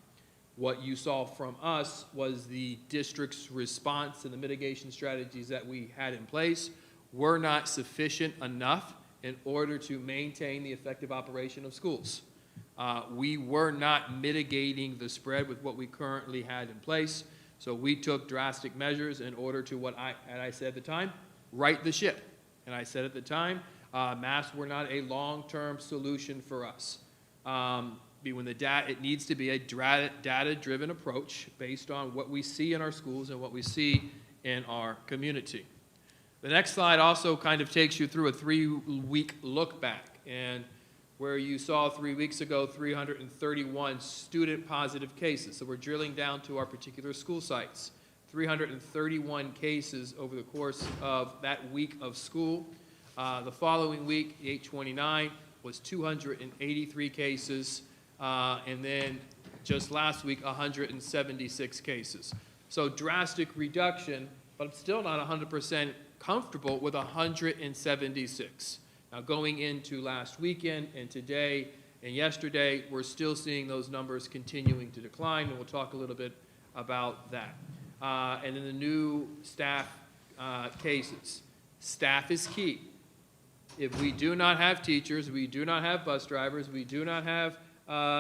What you saw from us was the district's response and the mitigation strategies that we had in place were not sufficient enough in order to maintain the effective operation of schools. We were not mitigating the spread with what we currently had in place, so we took drastic measures in order to and I said at the time, right the ship. And I said at the time, masks were not a long-term solution for us. When it needs to be a data-driven approach based on what we see in our schools and what we see in our community. The next slide also kind of takes you through a 3-week look back, and where you saw 3 weeks ago 331 student-positive cases. So we're drilling down to our particular school sites. 331 cases over the course of that week of school. The following week, 8/29, was 283 cases. And then just last week, 176 cases. So drastic reduction, but I'm still not 100% comfortable with 176. Now going into last weekend and today and yesterday, we're still seeing those numbers continuing to decline, and we'll talk a little bit about that. And then the new staff cases. Staff is key. If we do not have teachers, we do not have bus drivers, we do not have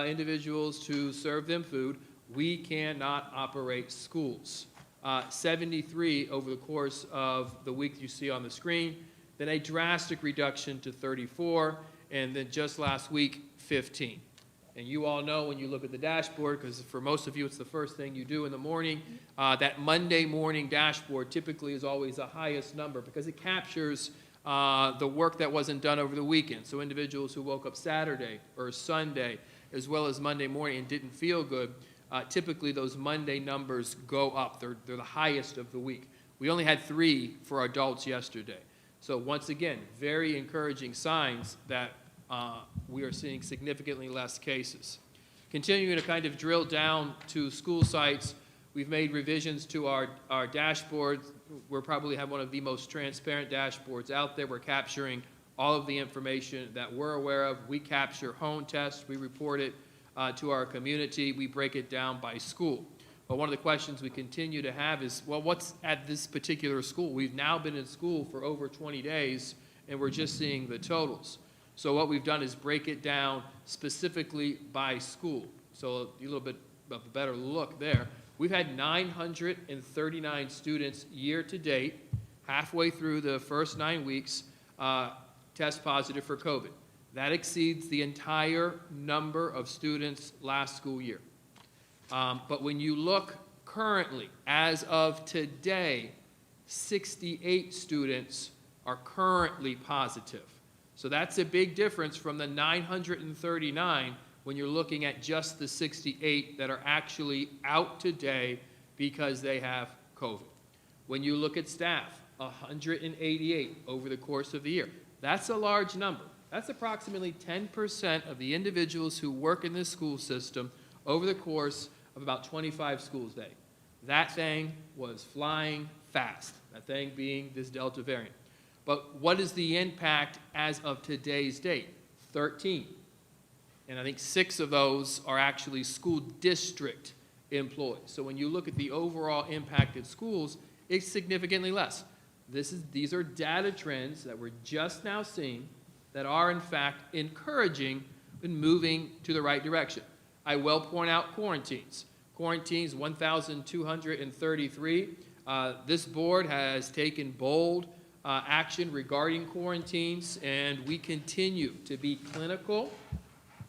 individuals to serve them food, we cannot operate schools. 73 over the course of the week you see on the screen, then a drastic reduction to 34, and then just last week, 15. And you all know when you look at the dashboard, because for most of you it's the first thing you do in the morning, that Monday morning dashboard typically is always the highest number because it captures the work that wasn't done over the weekend. So individuals who woke up Saturday or Sunday as well as Monday morning and didn't feel good, typically those Monday numbers go up. They're the highest of the week. We only had 3 for adults yesterday. So once again, very encouraging signs that we are seeing significantly less cases. Continuing to kind of drill down to school sites, we've made revisions to our dashboards. We probably have one of the most transparent dashboards out there. We're capturing all of the information that we're aware of. We capture home tests. We report it to our community. We break it down by school. But one of the questions we continue to have is, well, what's at this particular school? We've now been in school for over 20 days, and we're just seeing the totals. So what we've done is break it down specifically by school. So a little bit of a better look there. We've had 939 students year to date, halfway through the first 9 weeks, test positive for COVID. That exceeds the entire number of students last school year. But when you look currently, as of today, 68 students are currently positive. So that's a big difference from the 939 when you're looking at just the 68 that are actually out today because they have COVID. When you look at staff, 188 over the course of the year. That's a large number. That's approximately 10% of the individuals who work in this school system over the course of about 25 schools a day. That thing was flying fast, that thing being this Delta variant. But what is the impact as of today's date? 13. And I think 6 of those are actually school district employees. So when you look at the overall impact at schools, it's significantly less. These are data trends that we're just now seeing that are in fact encouraging and moving to the right direction. I will point out quarantines. Quarantines, 1,233. This board has taken bold action regarding quarantines, and we continue to be clinical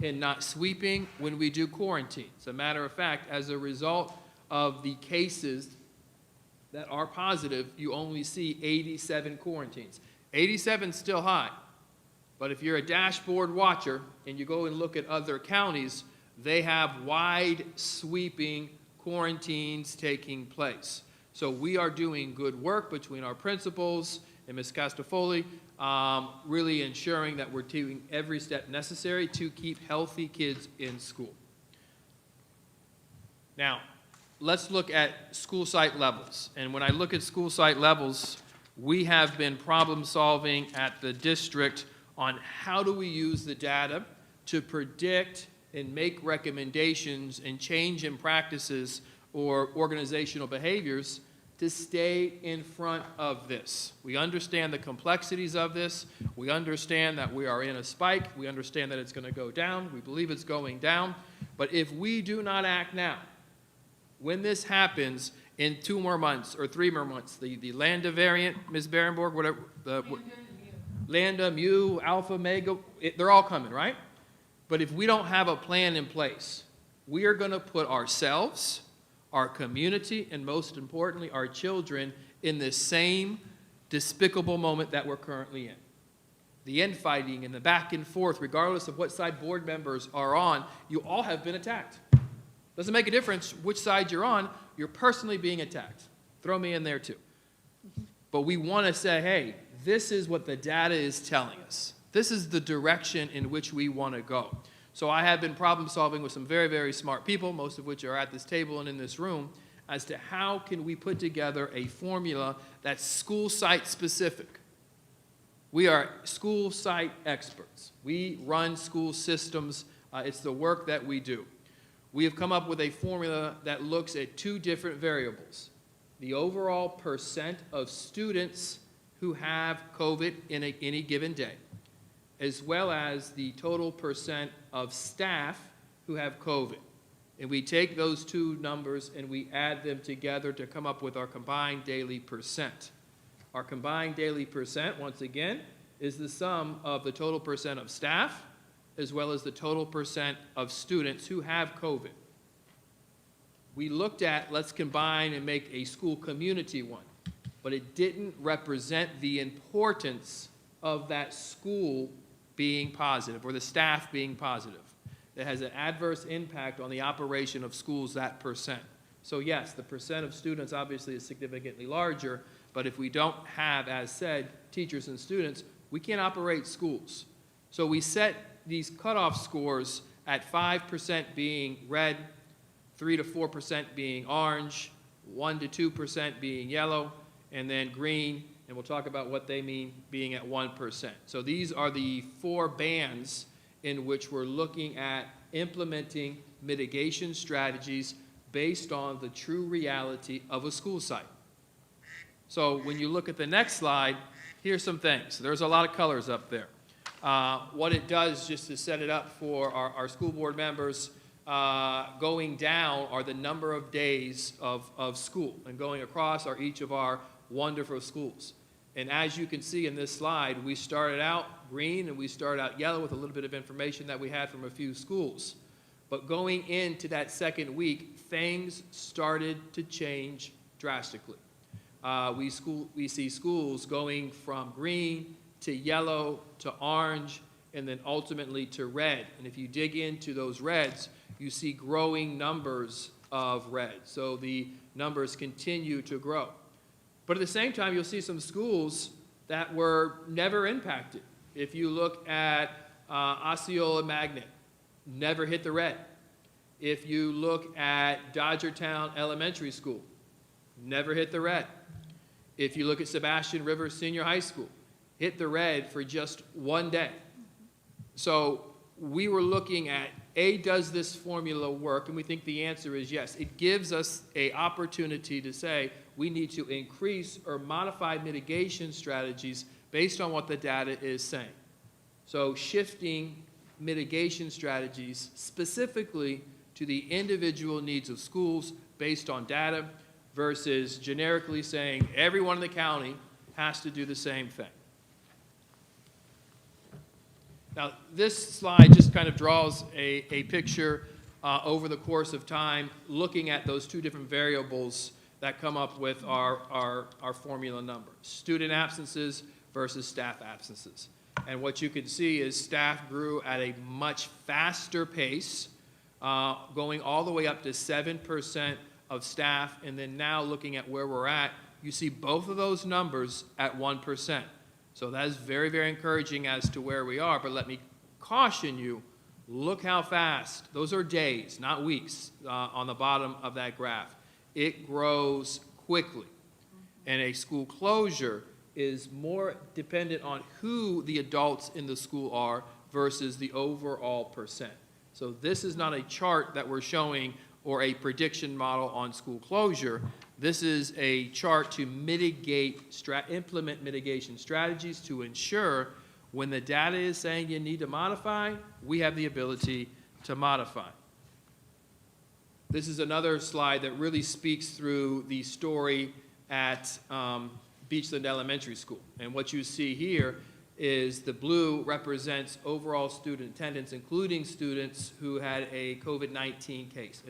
and not sweeping when we do quarantines. As a matter of fact, as a result of the cases that are positive, you only see 87 quarantines. 87 is still high, but if you're a dashboard watcher and you go and look at other counties, they have wide sweeping quarantines taking place. So we are doing good work between our principals and Ms. Castafoli, really ensuring that we're taking every step necessary to keep healthy kids in school. Now, let's look at school site levels. And when I look at school site levels, we have been problem solving at the district on how do we use the data to predict and make recommendations and change in practices or organizational behaviors to stay in front of this. We understand the complexities of this. We understand that we are in a spike. We understand that it's going to go down. We believe it's going down. But if we do not act now, when this happens in 2 more months or 3 more months, the Lambda variant, Ms. Berenborg, whatever, Lambda, Mu, Alpha, Mega, they're all coming, right? But if we don't have a plan in place, we are going to put ourselves, our community, and most importantly, our children in the same despicable moment that we're currently in. The infighting and the back and forth, regardless of what side board members are on, you all have been attacked. Doesn't make a difference which side you're on, you're personally being attacked. Throw me in there too. But we want to say, hey, this is what the data is telling us. This is the direction in which we want to go. So I have been problem solving with some very, very smart people, most of which are at this table and in this room, as to how can we put together a formula that's school site specific. We are school site experts. We run school systems. It's the work that we do. We have come up with a formula that looks at 2 different variables: the overall percent of students who have COVID in any given day, as well as the total percent of staff who have COVID. And we take those 2 numbers and we add them together to come up with our combined daily percent. Our combined daily percent, once again, is the sum of the total percent of staff as well as the total percent of students who have COVID. We looked at, let's combine and make a school community one, but it didn't represent the importance of that school being positive or the staff being positive. That has an adverse impact on the operation of schools, that percent. So yes, the percent of students obviously is significantly larger, but if we don't have, as said, teachers and students, we can't operate schools. So we set these cutoff scores at 5% being red, 3 to 4% being orange, 1 to 2% being yellow, and then green, and we'll talk about what they mean, being at 1%. So these are the 4 bands in which we're looking at implementing mitigation strategies based on the true reality of a school site. So when you look at the next slide, here's some things. There's a lot of colors up there. What it does, just to set it up for our school board members, going down are the number of days of school, and going across are each of our wonderful schools. And as you can see in this slide, we started out green and we started out yellow with a little bit of information that we had from a few schools. But going into that second week, things started to change drastically. We see schools going from green to yellow to orange and then ultimately to red. And if you dig into those reds, you see growing numbers of red. So the numbers continue to grow. But at the same time, you'll see some schools that were never impacted. If you look at Osceola Magnet, never hit the red. If you look at Dodgertown Elementary School, never hit the red. If you look at Sebastian River Senior High School, hit the red for just 1 day. So we were looking at, does this formula work? And we think the answer is yes. It gives us an opportunity to say we need to increase or modify mitigation strategies based on what the data is saying. So shifting mitigation strategies specifically to the individual needs of schools based on data versus generically saying everyone in the county has to do the same thing. Now, this slide just kind of draws a picture over the course of time, looking at those two different variables that come up with our formula number, student absences versus staff absences. And what you can see is staff grew at a much faster pace, going all the way up to 7% of staff, and then now looking at where we're at, you see both of those numbers at 1%. So that is very, very encouraging as to where we are, but let me caution you, look how fast, those are days, not weeks, on the bottom of that graph. It grows quickly, and a school closure is more dependent on who the adults in the school are versus the overall percent. So this is not a chart that we're showing or a prediction model on school closure. This is a chart to implement mitigation strategies to ensure when the data is saying you need to modify, we have the ability to modify. This is another slide that really speaks through the story at Beachland Elementary School. And what you see here is the blue represents overall student attendance, including students who had a COVID-19 case,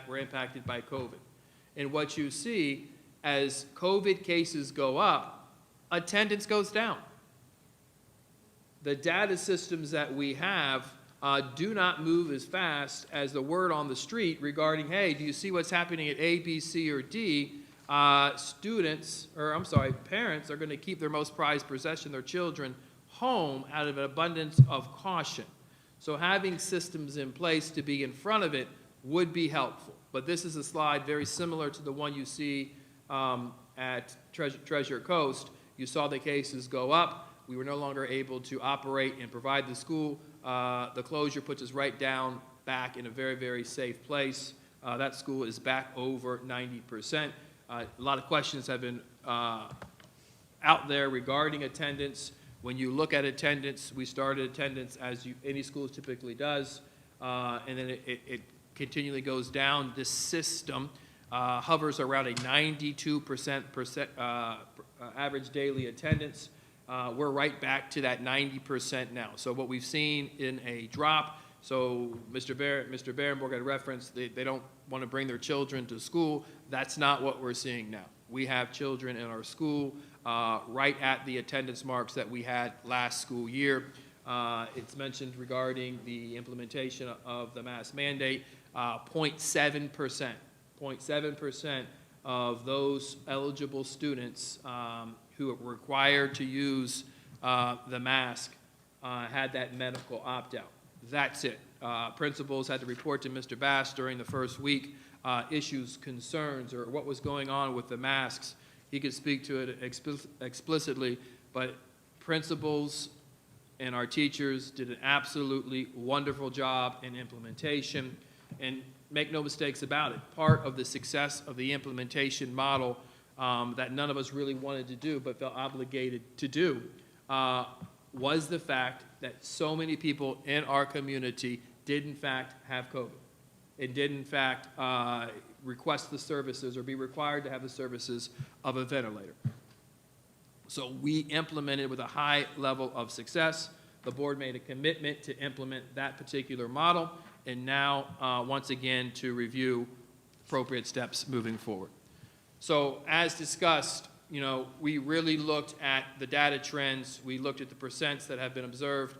were impacted by COVID. And what you see, as COVID cases go up, attendance goes down. The data systems that we have do not move as fast as the word on the street regarding, hey, do you see what's happening at A, B, C, or D? Parents are going to keep their most prized possession, their children, home out of an abundance of caution. So having systems in place to be in front of it would be helpful. But this is a slide very similar to the one you see at Treasure Coast. You saw the cases go up. We were no longer able to operate and provide the school. The closure puts us right down back in a very, very safe place. That school is back over 90%. A lot of questions have been out there regarding attendance. When you look at attendance, we started attendance as any school typically does, and then it continually goes down. This system hovers around a 92% average daily attendance. We're right back to that 90% now. So what we've seen in a drop, so Mr. Berenborg had referenced they don't want to bring their children to school. That's not what we're seeing now. We have children in our school right at the attendance marks that we had last school year. It's mentioned regarding the implementation of the mask mandate, 0.7% of those eligible students who are required to use the mask had that medical opt-out. That's it. Principals had to report to Mr. Bass during the first week issues, concerns, or what was going on with the masks. He could speak to it explicitly, but principals and our teachers did an absolutely wonderful job in implementation. And make no mistakes about it, part of the success of the implementation model that none of us really wanted to do but felt obligated to do was the fact that so many people in our community did in fact have COVID and did in fact request the services or be required to have the services of a ventilator. So we implemented with a high level of success. The board made a commitment to implement that particular model, and now once again to review appropriate steps moving forward. So as discussed, we really looked at the data trends. We looked at the percents that have been observed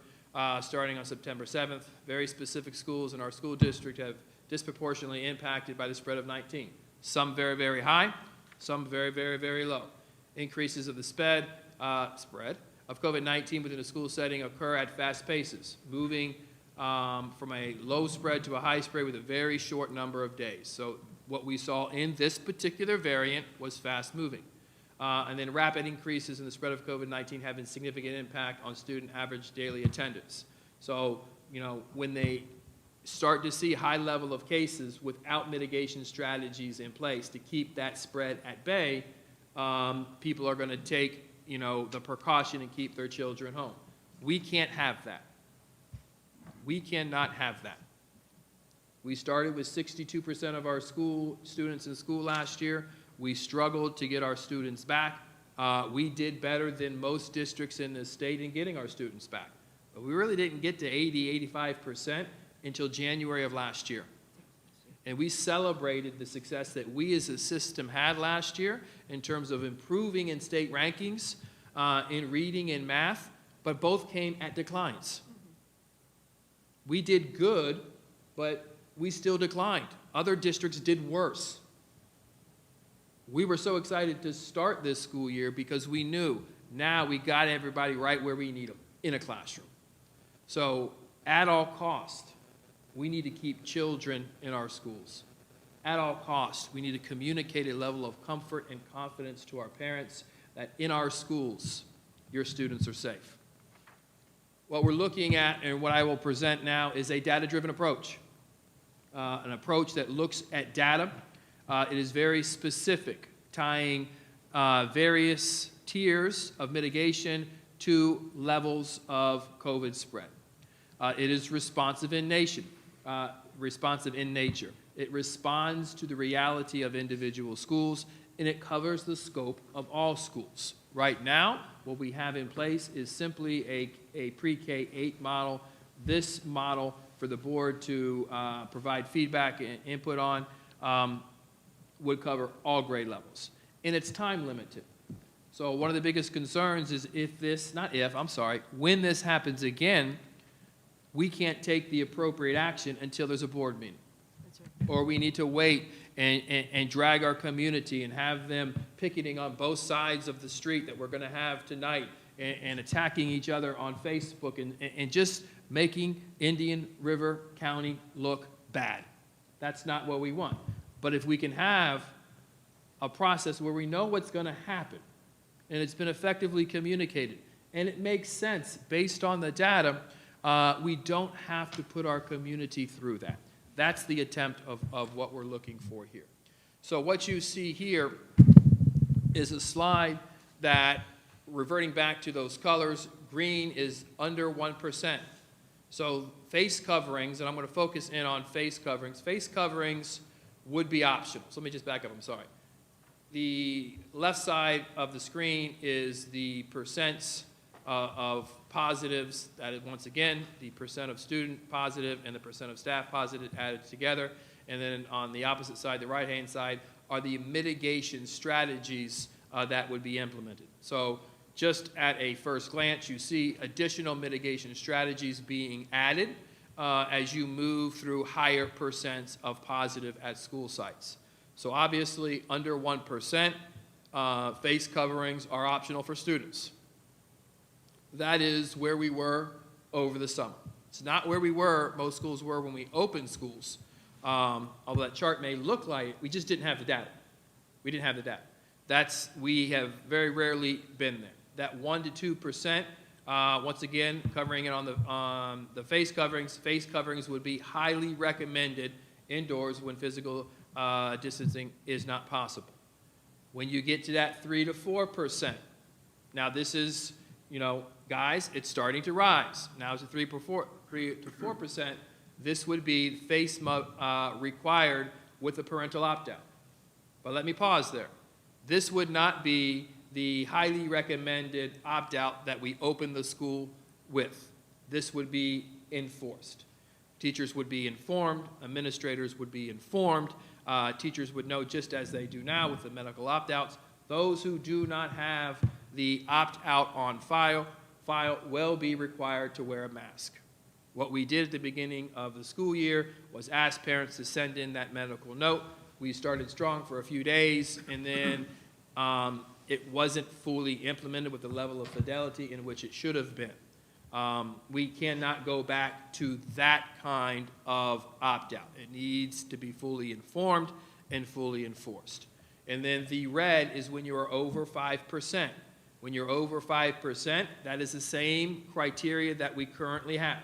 starting on September 7th. Very specific schools in our school district have disproportionately impacted by the spread of 19. Some very, very high, some very, very, very low. Increases of the spread of COVID-19 within a school setting occur at fast paces, moving from a low spread to a high spread with a very short number of days. So what we saw in this particular variant was fast moving. And then rapid increases in the spread of COVID-19 having significant impact on student average daily attendance. So, when they start to see high level of cases without mitigation strategies in place to keep that spread at bay, people are going to take, the precaution and keep their children home. We can't have that. We cannot have that. We started with 62% of our school students in school last year. We struggled to get our students back. We did better than most districts in the state in getting our students back. But we really didn't get to 80, 85% until January of last year. And we celebrated the success that we as a system had last year in terms of improving in state rankings in reading and math, but both came at declines. We did good, but we still declined. Other districts did worse. We were so excited to start this school year because we knew now we got everybody right where we need them, in a classroom. So at all cost, we need to keep children in our schools. At all costs, we need to communicate a level of comfort and confidence to our parents that in our schools, your students are safe. What we're looking at and what I will present now is a data-driven approach, an approach that looks at data. It is very specific, tying various tiers of mitigation to levels of COVID spread. It is responsive in nature. It responds to the reality of individual schools, and it covers the scope of all schools. Right now, what we have in place is simply a pre-K-8 model. This model for the board to provide feedback and input on would cover all grade levels. And it's time limited. So one of the biggest concerns is when this happens again, we can't take the appropriate action until there's a board meeting. Or we need to wait and drag our community and have them picketing on both sides of the street that we're going to have tonight and attacking each other on Facebook and just making Indian River County look bad. That's not what we want. But if we can have a process where we know what's going to happen and it's been effectively communicated and it makes sense based on the data, we don't have to put our community through that. That's the attempt of what we're looking for here. So what you see here is a slide that, reverting back to those colors, green is under 1%. So face coverings, and I'm going to focus in on face coverings. Face coverings would be optional. So let me just back up, I'm sorry. The left side of the screen is the percents of positives. That is, once again, the percent of student positive and the percent of staff positive added together. And then on the opposite side, the right-hand side, are the mitigation strategies that would be implemented. So just at a first glance, you see additional mitigation strategies being added as you move through higher percents of positive at school sites. So obviously, under 1%, face coverings are optional for students. That is where we were over the summer. It's not where most schools were when we opened schools. Although that chart may look like it, we just didn't have the data. We didn't have the data. We have very rarely been there. That 1% to 2%, once again, covering it on the face coverings would be highly recommended indoors when physical distancing is not possible. When you get to that 3% to 4%, now this is, guys, it's starting to rise. Now it's at 3 to 4%. This would be face required with a parental opt-out. But let me pause there. This would not be the highly recommended opt-out that we open the school with. This would be enforced. Teachers would be informed. Administrators would be informed. Teachers would know, just as they do now with the medical opt-outs, those who do not have the opt-out on file will be required to wear a mask. What we did at the beginning of the school year was ask parents to send in that medical note. We started strong for a few days, and then it wasn't fully implemented with the level of fidelity in which it should have been. We cannot go back to that kind of opt-out. It needs to be fully informed and fully enforced. And then the red is when you are over 5%. When you're over 5%, that is the same criteria that we currently have.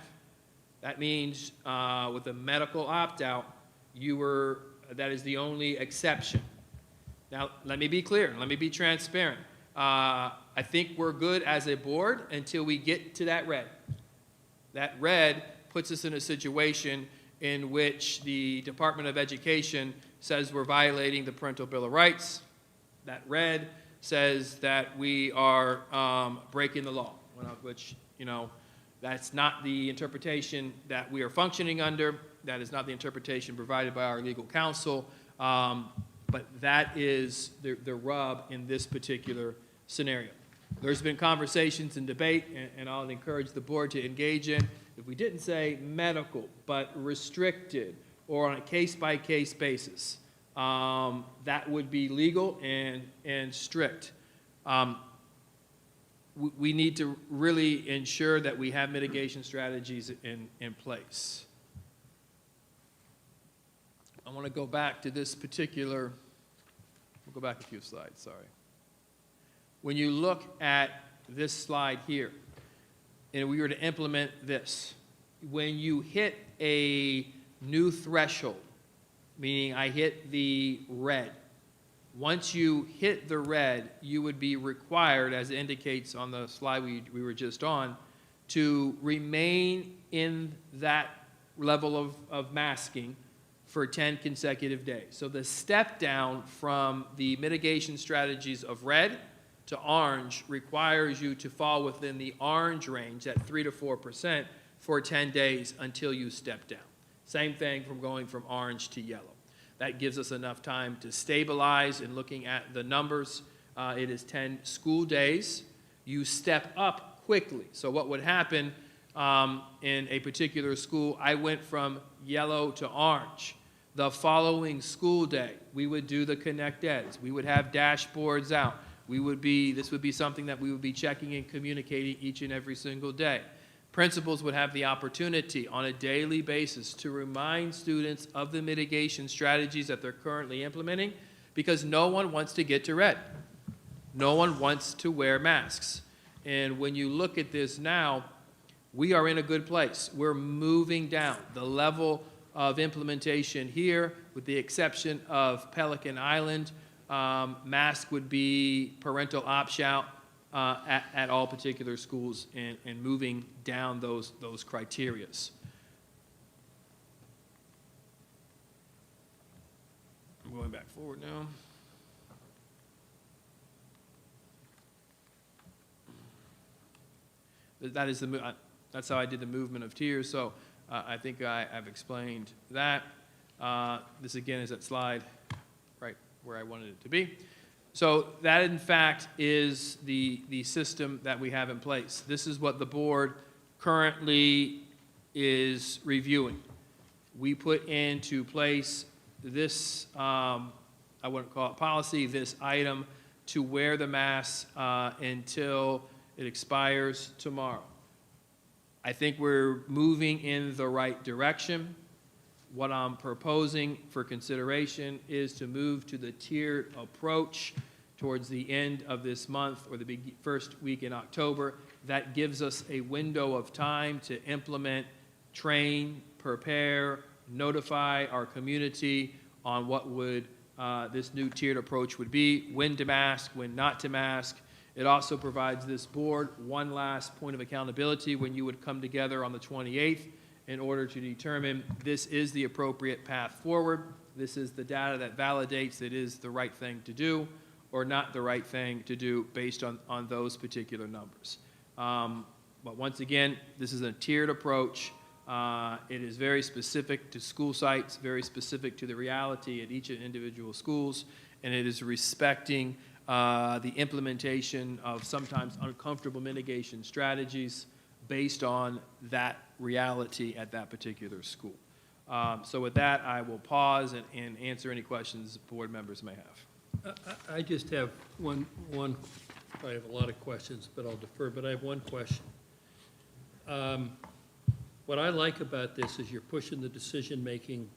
That means with a medical opt-out, that is the only exception. Now, let me be clear, let me be transparent. I think we're good as a board until we get to that red. That red puts us in a situation in which the Department of Education says we're violating the Parental Bill of Rights. That red says that we are breaking the law, which, that's not the interpretation that we are functioning under. That is not the interpretation provided by our legal counsel. But that is the rub in this particular scenario. There's been conversations and debate, and I'll encourage the board to engage in, if we didn't say medical, but restricted, or on a case-by-case basis, that would be legal and strict. We need to really ensure that we have mitigation strategies in place. I want to go back to this particular, we'll go back a few slides, sorry. When you look at this slide here, and we were to implement this, when you hit a new threshold, meaning I hit the red, once you hit the red, you would be required, as it indicates on the slide we were just on, to remain in that level of masking for 10 consecutive days. So the step down from the mitigation strategies of red to orange requires you to fall within the orange range at 3 to 4% for 10 days until you step down. Same thing from going from orange to yellow. That gives us enough time to stabilize in looking at the numbers. It is 10 school days. You step up quickly. So what would happen in a particular school, I went from yellow to orange. The following school day, we would do the Connect Eds. We would have dashboards out. This would be something that we would be checking and communicating each and every single day. Principals would have the opportunity on a daily basis to remind students of the mitigation strategies that they're currently implementing, because no one wants to get to red. No one wants to wear masks. And when you look at this now, we are in a good place. We're moving down. The level of implementation here, with the exception of Pelican Island, mask would be parental opt-out at all particular schools, and moving down those criterias. I'm going back forward now. That's how I did the movement of tiers. So I think I've explained that. This again is that slide right where I wanted it to be. So that, in fact, is the system that we have in place. This is what the board currently is reviewing. We put into place this, I wouldn't call it policy, this item to wear the mask until it expires tomorrow. I think we're moving in the right direction. What I'm proposing for consideration is to move to the tiered approach towards the end of this month or the first week in October. That gives us a window of time to implement, train, prepare, notify our community on what would this new tiered approach would be, when to mask, when not to mask. It also provides this board one last point of accountability when you would come together on the 28th in order to determine this is the appropriate path forward. This is the data that validates it is the right thing to do or not the right thing to do based on those particular numbers. But once again, this is a tiered approach. It is very specific to school sites, very specific to the reality at each individual schools, and it is respecting the implementation of sometimes uncomfortable mitigation strategies based on that reality at that particular school. So with that, I will pause and answer any questions board members may have. I just have one, I have a lot of questions, but I'll defer, but I have one question. What I like about this is you're pushing the decision-making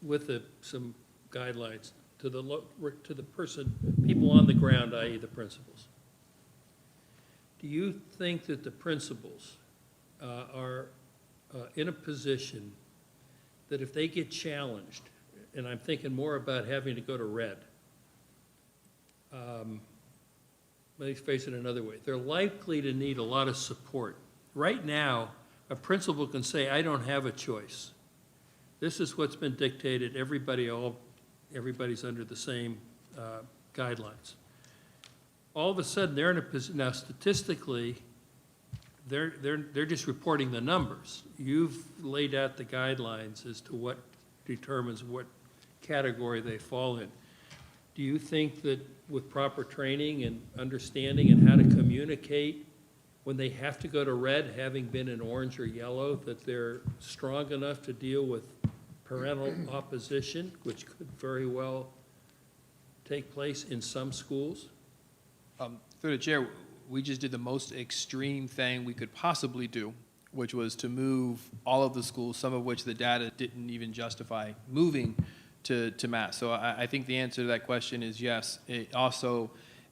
with some guidelines. to the person, people on the ground, i.e. the principals. Do you think that the principals are in a position that if they get challenged, and I'm thinking more about having to go to red, let me face it another way, they're likely to need a lot of support. Right now, a principal can say, I don't have a choice. This is what's been dictated, everybody's under the same guidelines. All of a sudden, they're in a position, now statistically, they're just reporting the numbers. You've laid out the guidelines as to what determines what category they fall in. Do you think that with proper training and understanding and how to communicate, when they have to go to red, having been in orange or yellow, that they're strong enough to deal with parental opposition, which could very well take place in some schools? Through the chair, we just did the most extreme thing we could possibly do, which was to move all of the schools, some of which the data didn't even justify moving to mass. So I think the answer to that question is yes.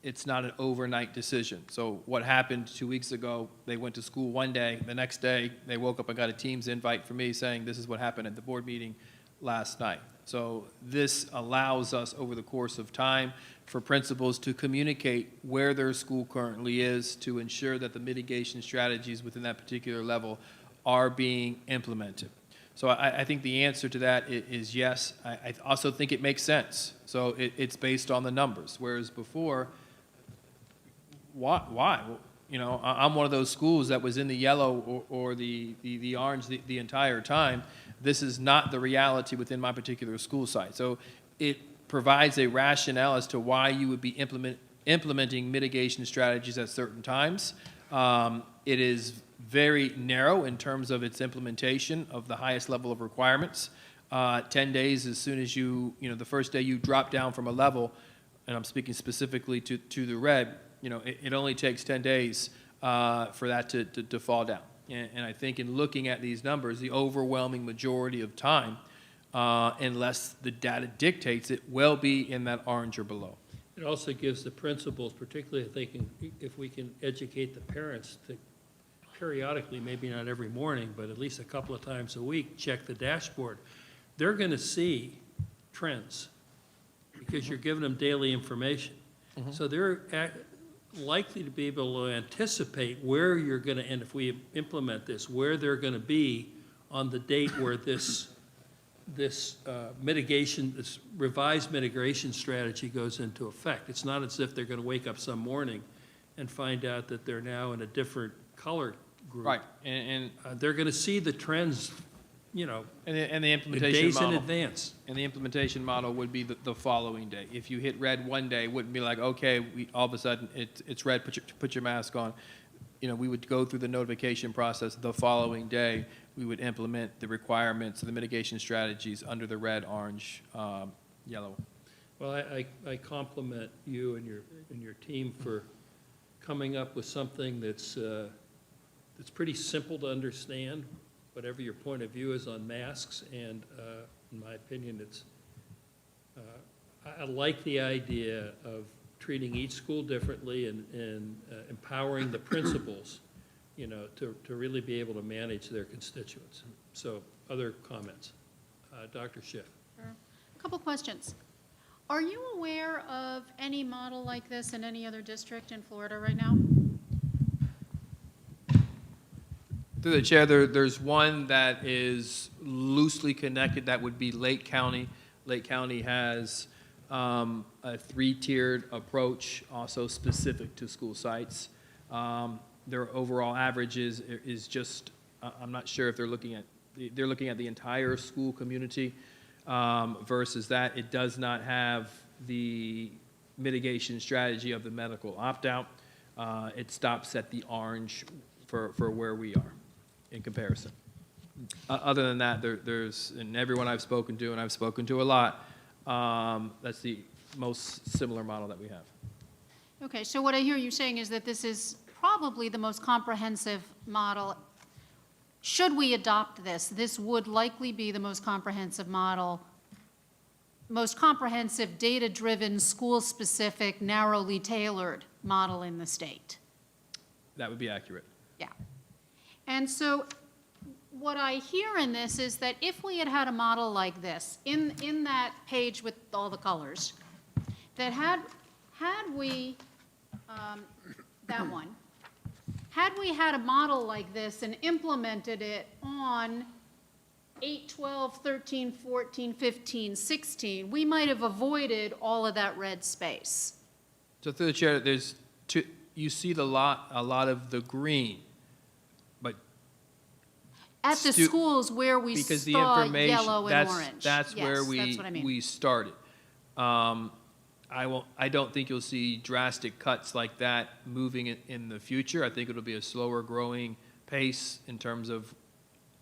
It's not an overnight decision. So what happened 2 weeks ago, they went to school one day, the next day, they woke up and got a Teams invite from me saying this is what happened at the board meeting last night. So this allows us over the course of time for principals to communicate where their school currently is to ensure that the mitigation strategies within that particular level are being implemented. So I think the answer to that is yes. I also think it makes sense. So it's based on the numbers, whereas before, why? Well, you know, I'm one of those schools that was in the yellow or the orange the entire time. This is not the reality within my particular school site. So it provides a rationale as to why you would be implementing mitigation strategies at certain times. It is very narrow in terms of its implementation of the highest level of requirements. 10 days as soon as the first day you drop down from a level, and I'm speaking specifically to the red, it only takes 10 days for that to fall down. And I think in looking at these numbers, the overwhelming majority of time, unless the data dictates it, will be in that orange or below. It also gives the principals, particularly if we can educate the parents to periodically, maybe not every morning, but at least a couple of times a week, check the dashboard. They're going to see trends because you're giving them daily information. So they're likely to be able to anticipate where you're going to, and if we implement this, where they're going to be on the date where this revised mitigation strategy goes into effect. It's not as if they're going to wake up some morning and find out that they're now in a different color group. Right, and They're going to see the trends, the implementation days in model. advance. And the implementation model would be the following day. If you hit red one day, it wouldn't be like, okay, all of a sudden it's red, put your mask on. We would go through the notification process the following day. We would implement the requirements of the mitigation strategies under the red, orange, yellow. Well, I compliment you and your team for coming up with something that's pretty simple to understand, whatever your point of view is on masks, and in my opinion, I like the idea of treating each school differently and empowering the principals, to really be able to manage their constituents. So, other comments? Dr. Schiff. Sure. A couple questions. Are you aware of any model like this in any other district in Florida right now? Through the chair, there's one that is loosely connected. That would be Lake County. Lake County has a three-tiered approach, also specific to school sites. Their overall average is just, I'm not sure if they're looking at the entire school community versus that. It does not have the mitigation strategy of the medical opt-out. It stops at the orange for where we are in comparison. Other than that, there's, and everyone I've spoken to, and I've spoken to a lot, that's the most similar model that we have. Okay, so what I hear you saying is that this is probably the most comprehensive model. Should we adopt this, this would likely be the most comprehensive model most comprehensive, data-driven, school-specific, narrowly tailored model in the state. That would be accurate. Yeah. And so what I hear in this is that if we had had a model like this, in that page with all the colors, that had we, that one, had we had a model like this and implemented it on 8, 12, 13, 14, 15, 16, we might have avoided all of that red space. So through the chair, there's two, you see a lot of the green, but At the Stu- schools where we because the saw information, yellow and orange. that's Yes, where that's what I mean. we started. I don't think you'll see drastic cuts like that moving in the future. I think it'll be a slower growing pace in terms of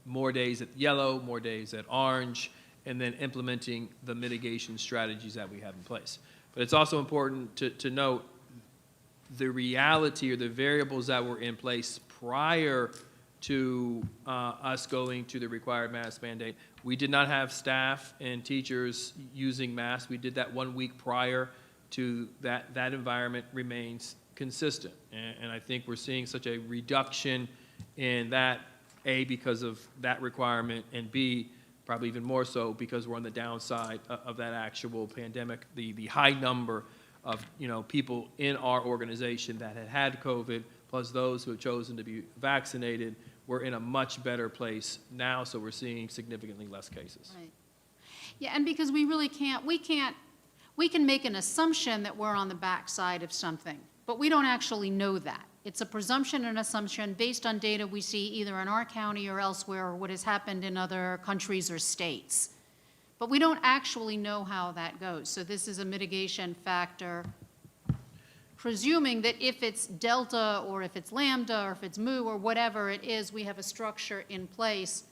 more days at yellow, more days at orange, and then implementing the mitigation strategies that we have in place. But it's also important to note the reality or the variables that were in place prior to us going to the required mask mandate. We did not have staff and teachers using masks. We did that 1 week prior to that. That environment remains consistent. And I think we're seeing such a reduction in that, A, because of that requirement, and B, probably even more so because we're on the downside of that actual pandemic. The high number of people in our organization that had COVID, plus those who have chosen to be vaccinated, we're in a much better place now, so we're seeing significantly less cases. Right. Yeah, and because we really we can make an assumption that we're on the backside of something, but we don't actually know that. It's a presumption and assumption based on data we see either in our county or elsewhere, or what has happened in other countries or states. But we don't actually know how that goes. So this is a mitigation factor, presuming that if it's Delta or if it's Lambda or if it's Mu or whatever it is, we have a structure in place.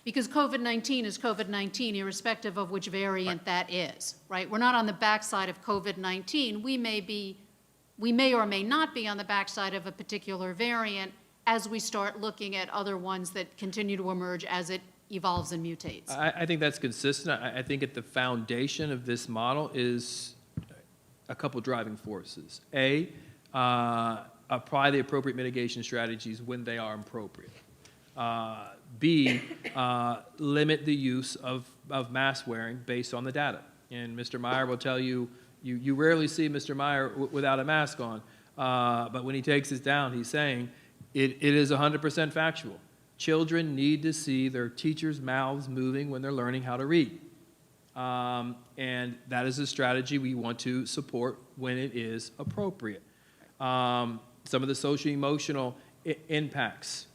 Because COVID-19 is COVID-19, irrespective of which variant that is, right? We're not on the backside of COVID-19. We may or may not be on the backside of a particular variant as we start looking at other ones that continue to emerge as it evolves and mutates. I think that's consistent. I think at the foundation of this model is a couple driving forces. A, apply the appropriate mitigation strategies when they are appropriate. B, limit the use of mask wearing based on the data. And Mr. Meyer will tell you, you rarely see Mr. Meyer without a mask on, but when he takes this down, he's saying it is 100% factual. Children need to see their teachers' mouths moving when they're learning how to read. And that is a strategy we want to support when it is appropriate. Some of the social emotional impacts,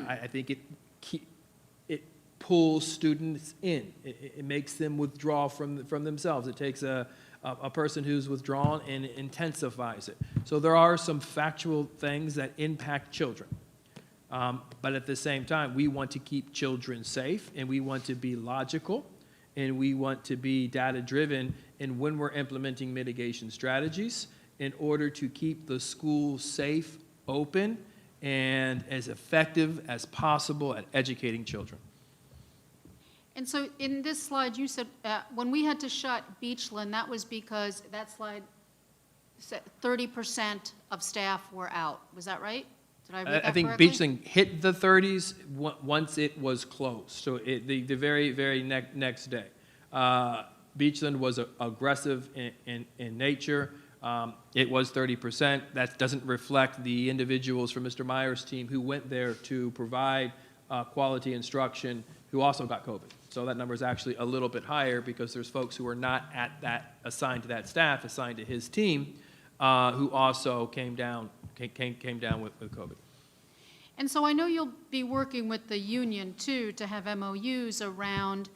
I think it pulls students in. It makes them withdraw from themselves. It takes a person who's withdrawn and intensifies it. So there are some factual things that impact children. But at the same time, we want to keep children safe, and we want to be logical, and we want to be data-driven in when we're implementing mitigation strategies in order to keep the school safe, open, and as effective as possible at educating children. And so in this slide, you said, when we had to shut Beachland, that was because that slide said 30% of staff were out. Was that right? Did I read that I think correctly? Beachland hit the 30s once it was closed, so the very, very next day. Beachland was aggressive in nature. It was 30%. That doesn't reflect the individuals from Mr. Meyer's team who went there to provide quality instruction who also got COVID. So that number is actually a little bit higher because there's folks who are not assigned to that staff, assigned to his team, who also came down with COVID. And so I know you'll be working with the union, too, to have MOUs around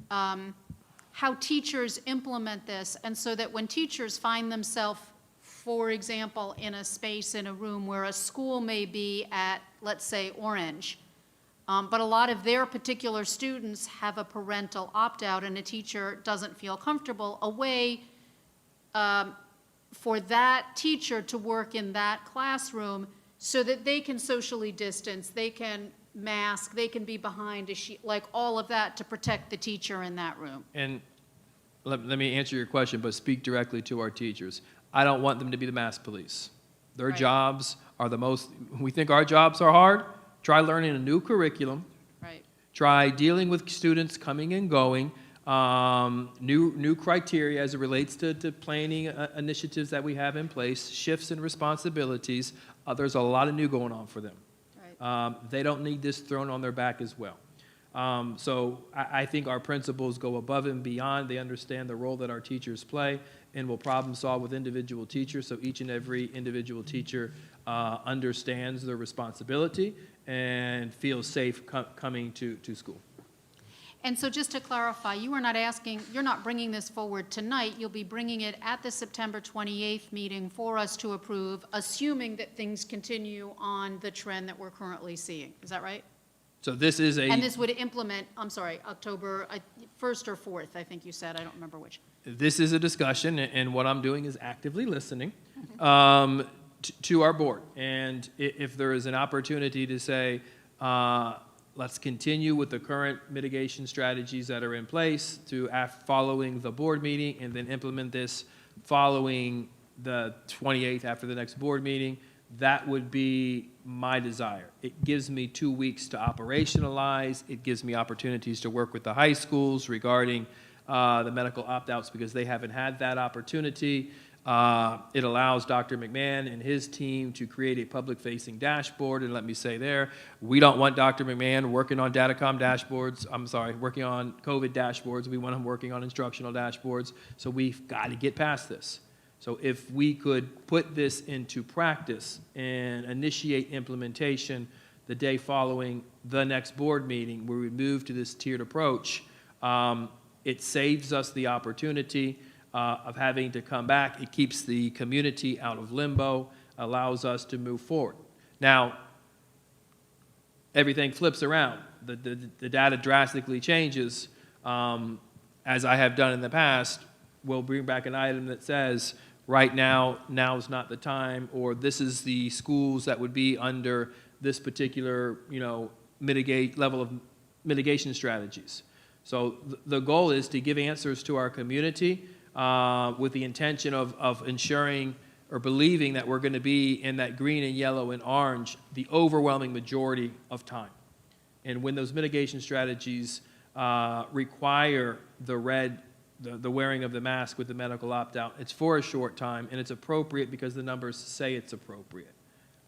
how teachers implement this, and so that when teachers find themselves, for example, in a space, in a room where a school may be at, let's say, orange, but a lot of their particular students have a parental opt-out and a teacher doesn't feel comfortable, a way for that teacher to work in that classroom so that they can socially distance, they can mask, they can be behind a sheet, like all of that to protect the teacher in that room. And let me answer your question, but speak directly to our teachers. I don't want them to be the mask police. Their Right. jobs are the most, we think our jobs are hard. Try learning a new curriculum. Right. Try dealing with students coming and going. New criteria as it relates to planning initiatives that we have in place, shifts in responsibilities. There's a lot of new going on for them. Right. They don't need this thrown on their back as well. So I think our principals go above and beyond. They understand the role that our teachers play and will problem solve with individual teachers. So each and every individual teacher understands their responsibility and feels safe coming to school. And so just to clarify, you're not bringing this forward tonight. You'll be bringing it at the September 28th meeting for us to approve, assuming that things continue on the trend that we're currently seeing. Is that right? So this is And this would implement, October 1st or 4th, I think you said. I don't remember which. This is a discussion, and what I'm doing is actively listening to our board. And if there is an opportunity to say, let's continue with the current mitigation strategies that are in place following the board meeting, and then implement this following the 28th after the next board meeting, that would be my desire. It gives me 2 weeks to operationalize. It gives me opportunities to work with the high schools regarding the medical opt-outs because they haven't had that opportunity. It allows Dr. McMahon and his team to create a public-facing dashboard. And let me say there, we don't want Dr. McMahon working on Datacom dashboards. Working on COVID dashboards. We want him working on instructional dashboards. So we've got to get past this. So if we could put this into practice and initiate implementation the day following the next board meeting where we move to this tiered approach, it saves us the opportunity of having to come back. It keeps the community out of limbo, allows us to move forward. Now, everything flips around. The data drastically changes. As I have done in the past, we'll bring back an item that says, right now is not the time, or this is the schools that would be under this particular, level of mitigation strategies. So the goal is to give answers to our community with the intention of ensuring or believing that we're going to be in that green and yellow and orange the overwhelming majority of time. And when those mitigation strategies require the red, the wearing of the mask with the medical opt-out, it's for a short time, and it's appropriate because the numbers say it's appropriate.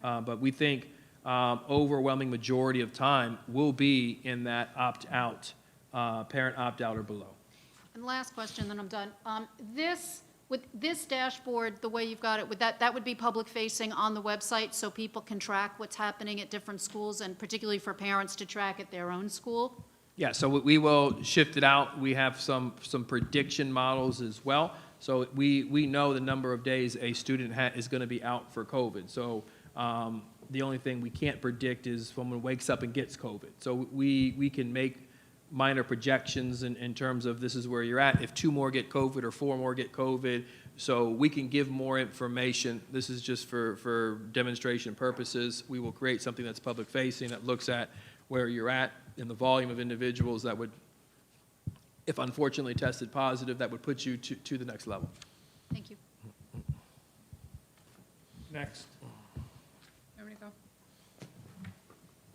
But we think overwhelming majority of time will be in that opt-out, parent opt-out or below. And last question, then I'm done. With this dashboard, the way you've got it, that would be public-facing on the website so people can track what's happening at different schools, and particularly for parents to track at their own school? Yeah, so we will shift it out. We have some prediction models as well. So we know the number of days a student is going to be out for COVID. So the only thing we can't predict is someone wakes up and gets COVID. So we can make minor projections in terms of this is where you're at. If 2 more get COVID or 4 more get COVID, so we can give more information. This is just for demonstration purposes. We will create something that's public-facing that looks at where you're at in the volume of individuals that would, if unfortunately tested positive, that would put you to the next level. Thank you. Next. Everybody go.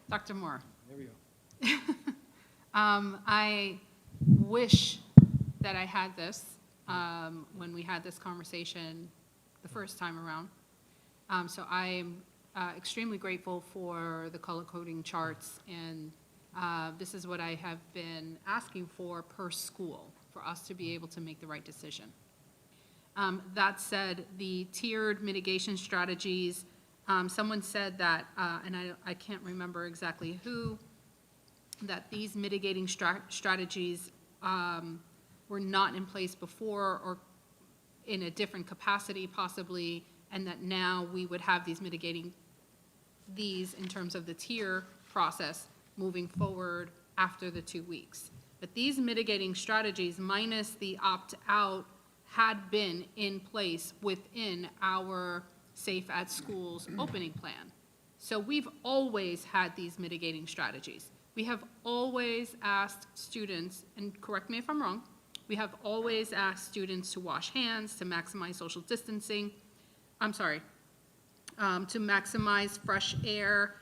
Dr. Moore. There we go. I wish that I had this when we had this conversation the first time around. So I'm extremely grateful for the color coding charts, and this is what I have been asking for per school for us to be able to make the right decision. That said, the tiered mitigation strategies, someone said that, and I can't remember exactly who, that these mitigating strategies were not in place before or in a different capacity possibly, and that now we would have these mitigating in terms of the tier process moving forward after the 2 weeks. But these mitigating strategies minus the opt-out had been in place within our Safe at Schools opening plan. So we've always had these mitigating strategies. We have always asked students, and correct me if I'm wrong, we have always asked students to wash hands, to maximize social distancing, to maximize fresh air,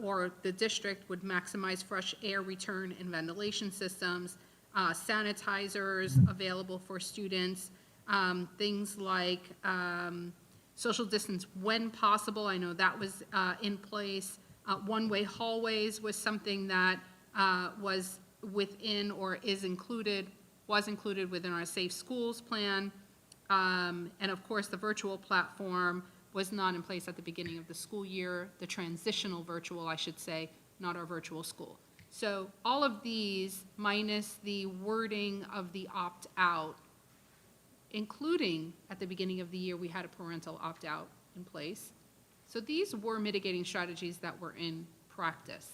or the district would maximize fresh air return and ventilation systems, sanitizers available for students, things like social distance when possible. I know that was in place. One-way hallways was something that was within or was included within our Safe Schools plan. And of course, the virtual platform was not in place at the beginning of the school year, the transitional virtual, I should say, not our virtual school. So all of these, minus the wording of the opt-out, including at the beginning of the year, we had a parental opt-out in place. So these were mitigating strategies that were in practice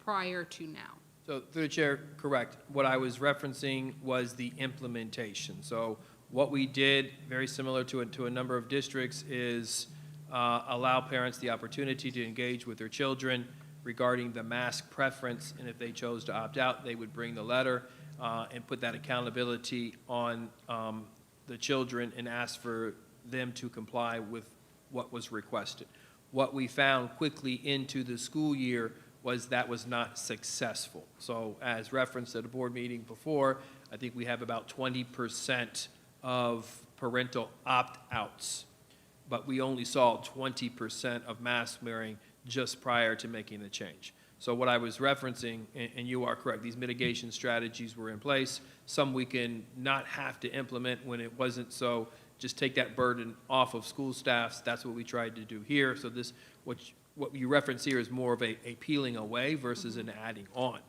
prior to now. So through the chair, correct. What I was referencing was the implementation. So what we did, very similar to a number of districts, is allow parents the opportunity to engage with their children regarding the mask preference, and if they chose to opt out, they would bring the letter and put that accountability on the children and ask for them to comply with what was requested. What we found quickly into the school year was that was not successful. So as referenced at a board meeting before, I think we have about 20% of parental opt-outs, but we only saw 20% of mask wearing just prior to making the change. So what I was referencing, and you are correct, these mitigation strategies were in place. Some we can not have to implement when it wasn't, so just take that burden off of school staffs. That's what we tried to do here. So this, what you reference here is more of a peeling away versus an adding on.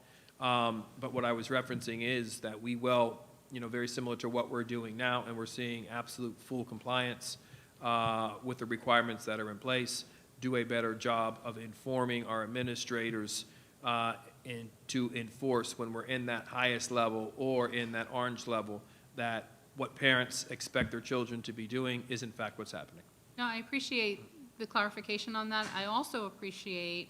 But what I was referencing is that we will, very similar to what we're doing now, and we're seeing absolute full compliance with the requirements that are in place, do a better job of informing our administrators and to enforce when we're in that highest level or in that orange level, that what parents expect their children to be doing is in fact what's happening. No, I appreciate the clarification on that. I also appreciate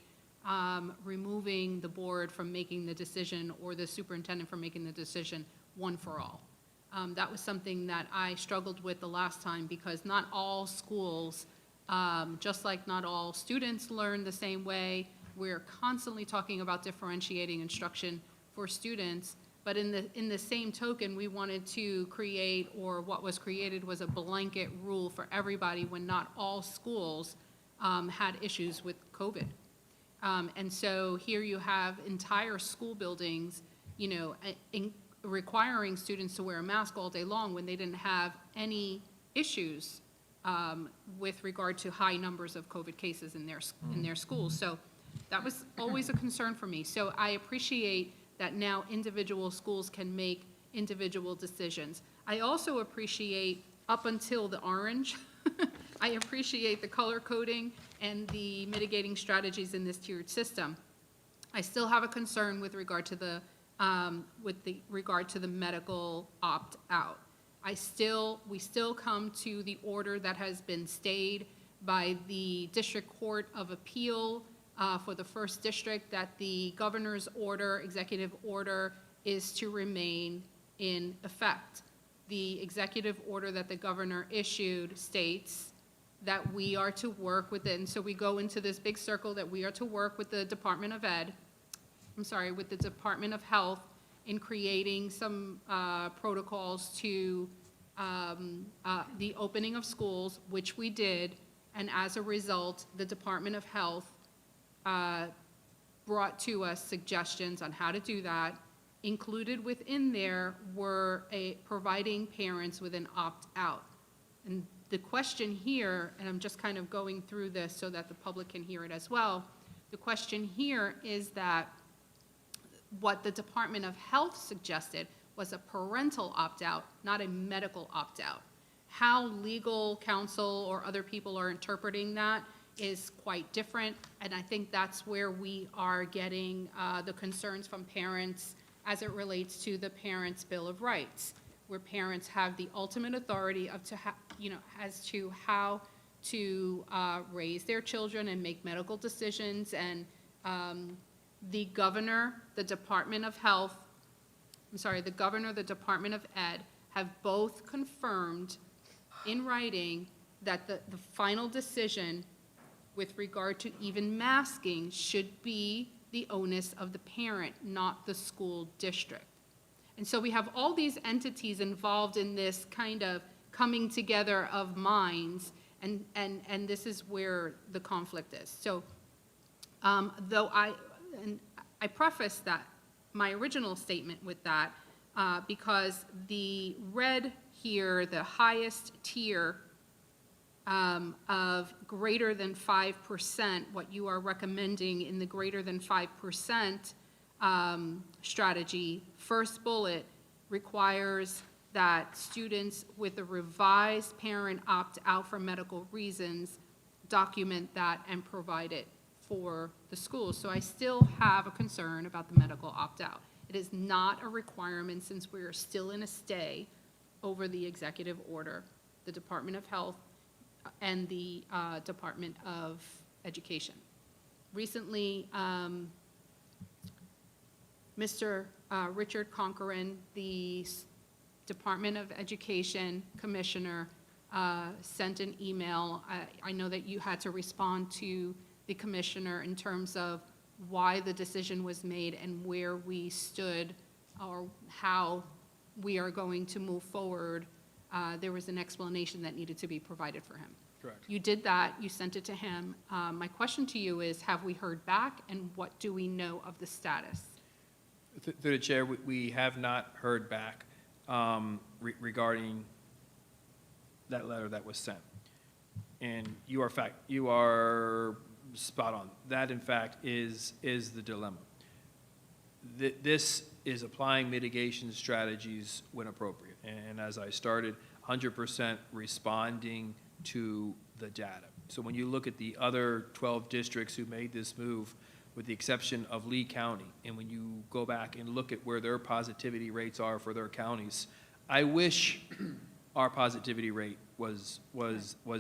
removing the board from making the decision or the superintendent from making the decision one for all. That was something that I struggled with the last time because not all schools, just like not all students learn the same way, we're constantly talking about differentiating instruction for students. But in the same token, we wanted to create, or what was created was a blanket rule for everybody when not all schools had issues with COVID. And so here you have entire school buildings, requiring students to wear a mask all day long when they didn't have any issues with regard to high numbers of COVID cases in their schools. So that was always a concern for me. So I appreciate that now individual schools can make individual decisions. I also appreciate, up until the orange, I appreciate the color coding and the mitigating strategies in this tiered system. I still have a concern with regard to the medical opt-out. We still come to the order that has been stayed by the District Court of Appeal for the first district, that the governor's order, executive order, is to remain in effect. The executive order that the governor issued states that we are to work with it, and so we go into this big circle that we are to work with the Department of with the Department of Health in creating some protocols to the opening of schools, which we did, and as a result, the Department of Health brought to us suggestions on how to do that. Included within there were providing parents with an opt-out. And the question here, and I'm just kind of going through this so that the public can hear it as well, the question here is that what the Department of Health suggested was a parental opt-out, not a medical opt-out. How legal counsel or other people are interpreting that is quite different, and I think that's where we are getting the concerns from parents as it relates to the Parents' Bill of Rights, where parents have the ultimate authority as to how to raise their children and make medical decisions. And the governor, the Department of Health, the governor, the Department of Ed have both confirmed in writing that the final decision with regard to even masking should be the onus of the parent, not the school district. And so we have all these entities involved in this kind of coming together of minds, and this is where the conflict is. So though I preface that, my original statement with that, because the red here, the highest tier of greater than 5%, what you are recommending in the greater than 5% strategy, first bullet requires that students with a revised parent opt-out for medical reasons document that and provide it for the school. So I still have a concern about the medical opt-out. It is not a requirement since we are still in a stay over the executive order, the Department of Health and the Department of Education. Recently, Mr. Richard Conkerin, the Department of Education Commissioner, sent an email. I know that you had to respond to the commissioner in terms of why the decision was made and where we stood or how we are going to move forward. There was an explanation that needed to be provided for him. Correct. You did that, you sent it to him. My question to you is, have we heard back, and what do we know of the status? Through the chair, we have not heard back regarding that letter that was sent. And you are spot on. That, in fact, is the dilemma. This is applying mitigation strategies when appropriate. And as I started, 100% responding to the data. So when you look at the other 12 districts who made this move, with the exception of Lee County, and when you go back and look at where their positivity rates are for their counties, I wish our positivity rate was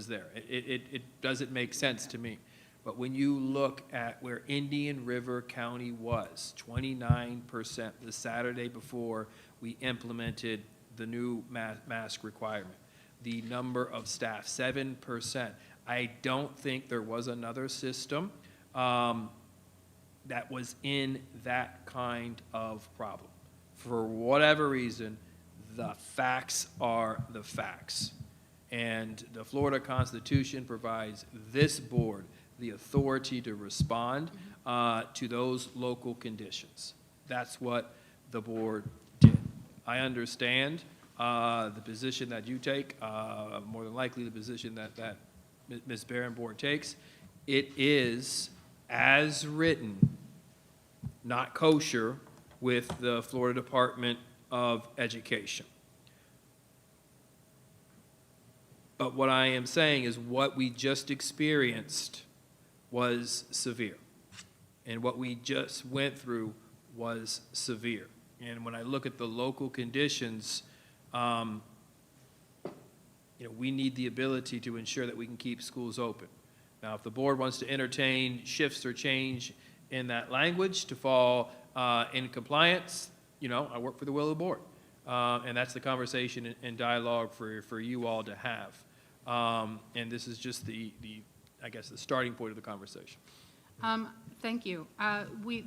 there. It doesn't make sense to me. But when you look at where Indian River County was, 29% the Saturday before we implemented the new mask requirement, the number of staff, 7%. I don't think there was another system that was in that kind of problem. For whatever reason, the facts are the facts. And the Florida Constitution provides this board the authority to respond to those local conditions. That's what the board did. I understand the position that you take, more than likely the position that Ms. Barrenborn takes. It is, as written, not kosher with the Florida Department of Education. But what I am saying is what we just experienced was severe. And what we just went through was severe. And when I look at the local conditions, we need the ability to ensure that we can keep schools open. Now, if the board wants to entertain shifts or change in that language to fall in compliance, I work for the will of the board. And that's the conversation and dialogue for you all to have. And this is just the starting point of the conversation. Thank you.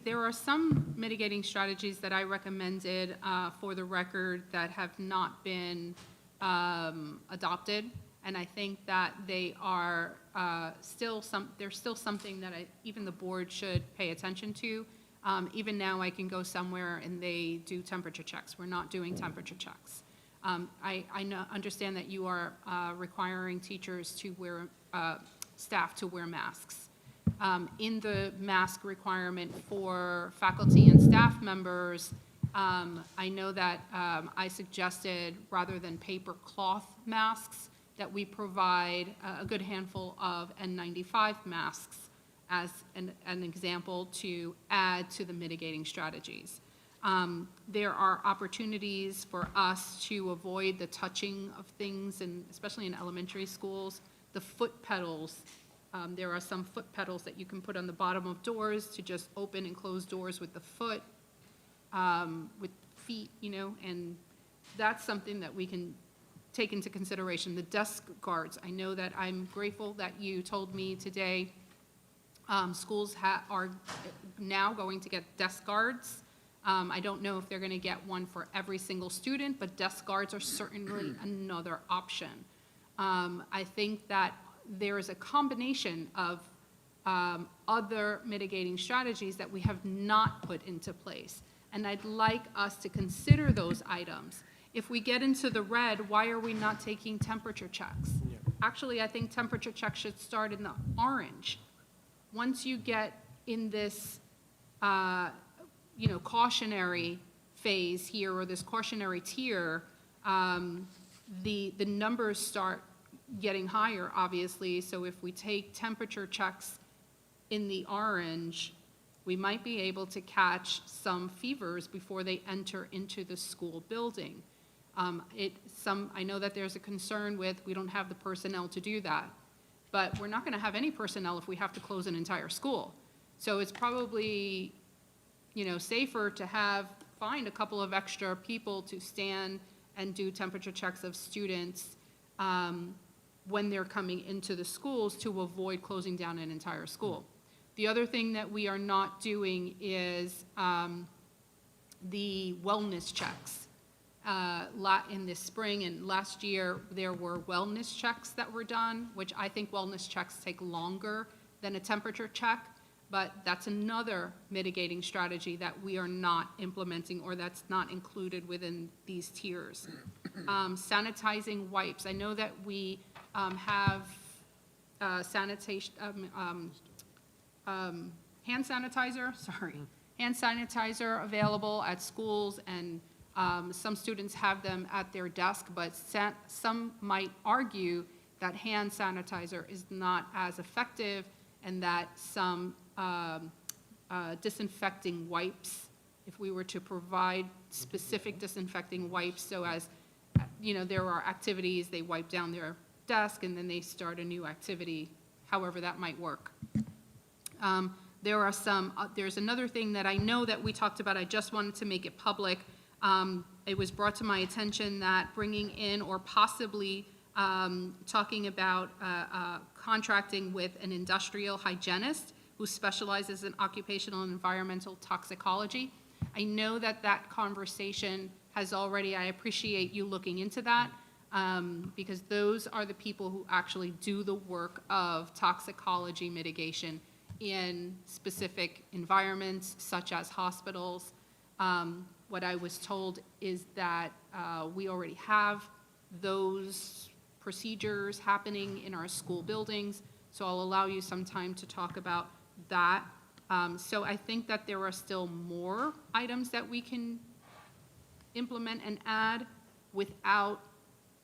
There are some mitigating strategies that I recommended for the record that have not been adopted, and I think that they are there's still something that even the board should pay attention to. Even now, I can go somewhere and they do temperature checks. We're not doing temperature checks. I understand that you are requiring teachers to wear, staff to wear masks. In the mask requirement for faculty and staff members, I know that I suggested, rather than paper cloth masks, that we provide a good handful of N95 masks as an example to add to the mitigating strategies. There are opportunities for us to avoid the touching of things, and especially in elementary schools, the foot pedals. There are some foot pedals that you can put on the bottom of doors to just open and close doors with the foot, with feet, and that's something that we can take into consideration. The desk guards, I know that I'm grateful that you told me today, schools are now going to get desk guards. I don't know if they're going to get one for every single student, but desk guards are certainly another option. I think that there is a combination of other mitigating strategies that we have not put into place. And I'd like us to consider those items. If we get into the red, why are we not taking temperature checks? Yeah. Actually, I think temperature checks should start in the orange. Once you get in this, cautionary phase here, or this cautionary tier, the numbers start getting higher, obviously. So if we take temperature checks in the orange, we might be able to catch some fevers before they enter into the school building. I know that there's a concern with we don't have the personnel to do that, but we're not going to have any personnel if we have to close an entire school. So it's probably, safer to find a couple of extra people to stand and do temperature checks of students when they're coming into the schools to avoid closing down an entire school. The other thing that we are not doing is the wellness checks. In this spring and last year, there were wellness checks that were done, which I think wellness checks take longer than a temperature check, but that's another mitigating strategy that we are not implementing or that's not included within these tiers. Sanitizing wipes. I know that we have sanitation, hand sanitizer available at schools, and some students have them at their desk, but some might argue that hand sanitizer is not as effective, and that some disinfecting wipes, if we were to provide specific disinfecting wipes, so as, there are activities, they wipe down their desk and then they start a new activity, however that might work. There's another thing that I know that we talked about, I just wanted to make it public. It was brought to my attention that bringing in or possibly talking about contracting with an industrial hygienist who specializes in occupational and environmental toxicology. I know that conversation has already, I appreciate you looking into that, because those are the people who actually do the work of toxicology mitigation in specific environments such as hospitals. What I was told is that we already have those procedures happening in our school buildings, so I'll allow you some time to talk about that. So I think that there are still more items that we can implement and add without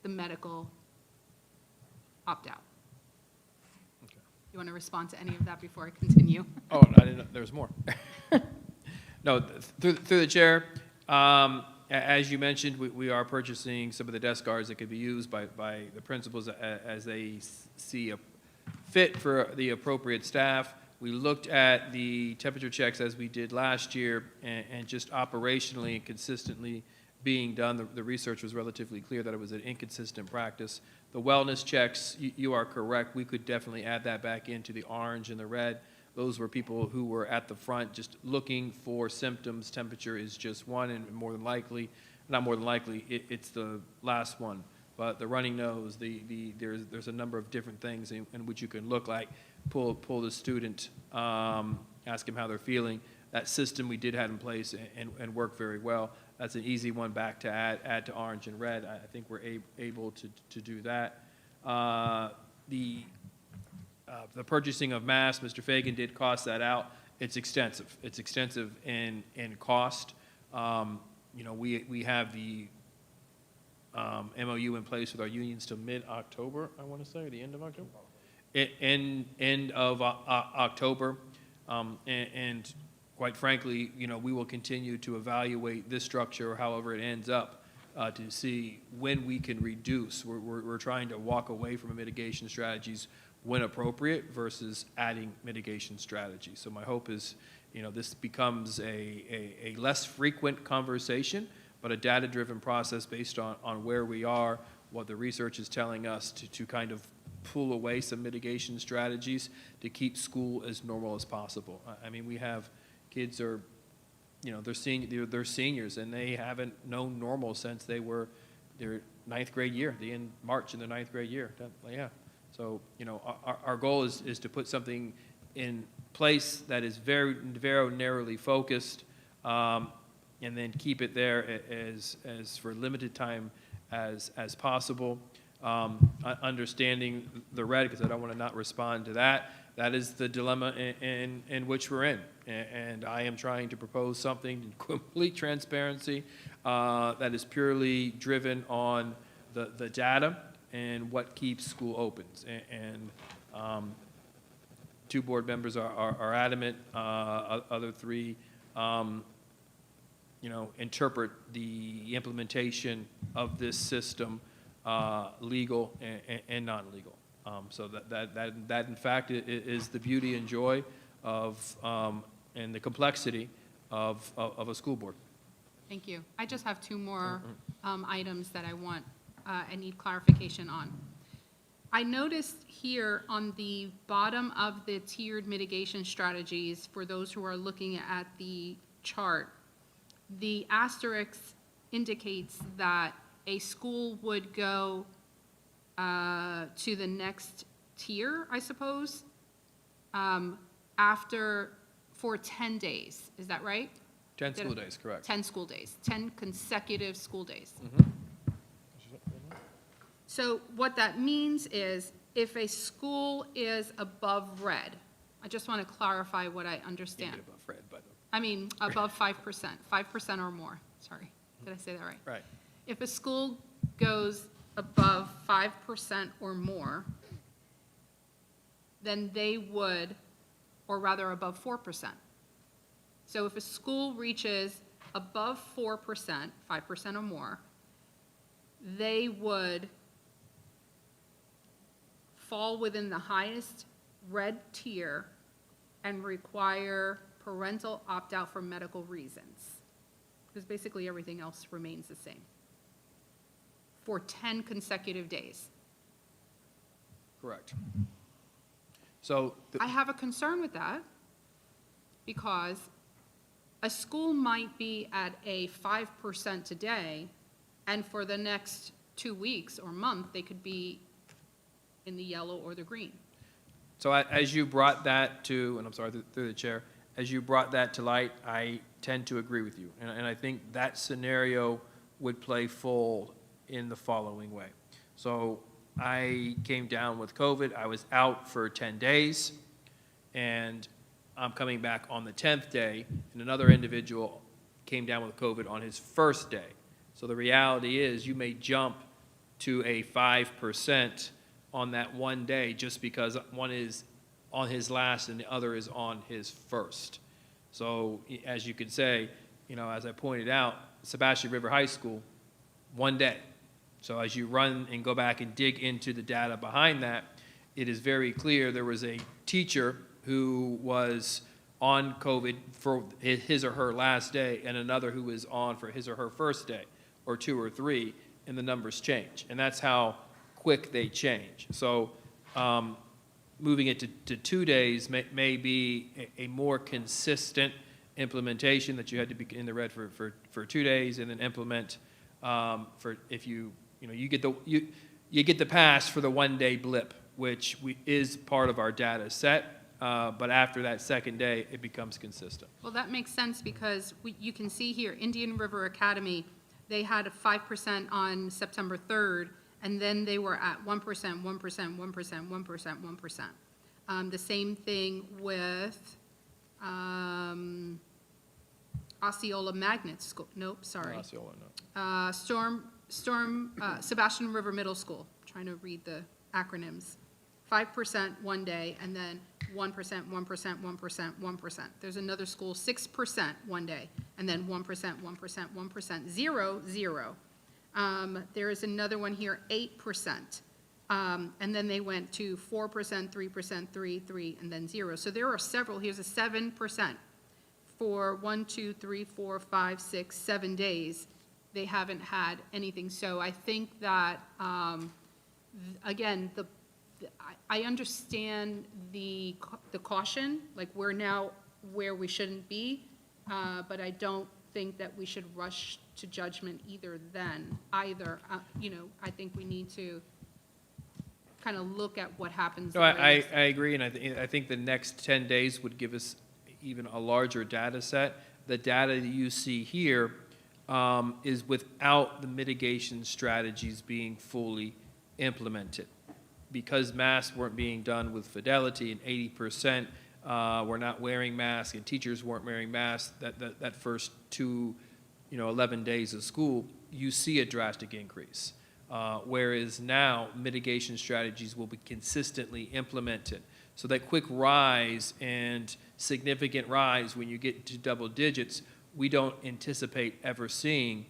the medical opt-out. Okay. You want to respond to any of that before I continue? Oh, I didn't know there was more. No, through the chair, as you mentioned, we are purchasing some of the desk guards that could be used by the principals as they see a fit for the appropriate staff. We looked at the temperature checks as we did last year, and just operationally and consistently being done, the research was relatively clear that it was an inconsistent practice. The wellness checks, you are correct, we could definitely add that back into the orange and the red. Those were people who were at the front just looking for symptoms. Temperature is just one, and more than likely, not more than likely, it's the last one. But the running nose, there's a number of different things in which you can look like, pull the student, ask them how they're feeling. That system we did have in place and worked very well. That's an easy one back to add to orange and red. I think we're able to do that. The purchasing of masks, Mr. Fagan did cost that out. It's extensive. It's extensive in cost. We have the MOU in place with our unions till mid-October, I want to say, or the end of October? End of October. And quite frankly, we will continue to evaluate this structure, however it ends up, to see when we can reduce. We're trying to walk away from mitigation strategies when appropriate versus adding mitigation strategies. So my hope is, this becomes a less frequent conversation, but a data-driven process based on where we are, what the research is telling us to kind of pull away some mitigation strategies to keep school as normal as possible. I mean, we have kids are, they're seniors, and they haven't known normal since they were their ninth grade year, the end March in their ninth grade year. Yeah. So, our goal is to put something in place that is very, very narrowly focused, and then keep it there as for limited time as possible. Understanding the red, because I don't want to not respond to that. That is the dilemma in which we're in. And I am trying to propose something in complete transparency that is purely driven on the data and what keeps school open. And two board members are adamant. Other three, interpret the implementation of this system legal and non-legal. So that in fact is the beauty and joy of and the complexity of a school board. Thank you. I just have two more items that I need clarification on. I noticed here on the bottom of the tiered mitigation strategies, for those who are looking at the chart, the asterisk indicates that a school would go to the next tier, I suppose, for 10 days. Is that right? 10 school days, correct. 10 school days, 10 consecutive school days. So what that means is if a school is above red, I just want to clarify what I understand. Maybe above red, but I mean, above 5%, 5% or more. Sorry, did I say that right? right. If a school goes above 5% or more, then they would, or rather above 4%. So if a school reaches above 4%, 5% or more, they would fall within the highest red tier and require parental opt-out for medical reasons, because basically everything else remains the same for 10 consecutive days. Correct. So I have a concern with that because a school might be at a 5% today, and for the next 2 weeks or month, they could be in the yellow or the green. So as you brought that to, and I'm sorry, through the chair, as you brought that to light, I tend to agree with you. And I think that scenario would play full in the following way. So I came down with COVID. I was out for 10 days, and I'm coming back on the 10th day, and another individual came down with COVID on his first day. So the reality is you may jump to a 5% on that one day just because one is on his last and the other is on his first. So as you could say, as I pointed out, Sebastian River High School, one day. So as you run and go back and dig into the data behind that, it is very clear there was a teacher who was on COVID for his or her last day and another who was on for his or her first day, or 2 or 3, and the numbers change. And that's how quick they change. So moving it to 2 days may be a more consistent implementation, that you had to be in the red for 2 days and then implement for if you get the pass for the 1 day blip, which is part of our data set. But after that second day, it becomes consistent. Well, that makes sense because you can see here, Indian River Academy, they had a 5% on September 3rd, and then they were at 1%, 1%, 1%, 1%, 1%. The same thing with Osceola Magnet School. Nope, sorry. Osceola, no. Sebastian River Middle School. I'm trying to read the acronyms. 5% 1 day, and then 1%, 1%, 1%, 1%. There's another school, 6% 1 day, and then 1%, 1%, 1%, 0, 0. There is another one here, 8%. And then they went to 4%, 3%, 3, and then 0. So there are several. Here's a 7% for 1, 2, 3, 4, 5, 6, 7 days. They haven't had anything. So I think that, again, I understand the caution, like we're now where we shouldn't be, but I don't think that we should rush to judgment either. I think we need to kind of look at what happens. No, I agree, and I think the next 10 days would give us even a larger data set. The data that you see here is without the mitigation strategies being fully implemented. Because masks weren't being done with fidelity and 80% were not wearing masks and teachers weren't wearing masks that first 11 days of school, you see a drastic increase. Whereas now, mitigation strategies will be consistently implemented. So that quick rise and significant rise when you get to double digits, we don't anticipate ever seeing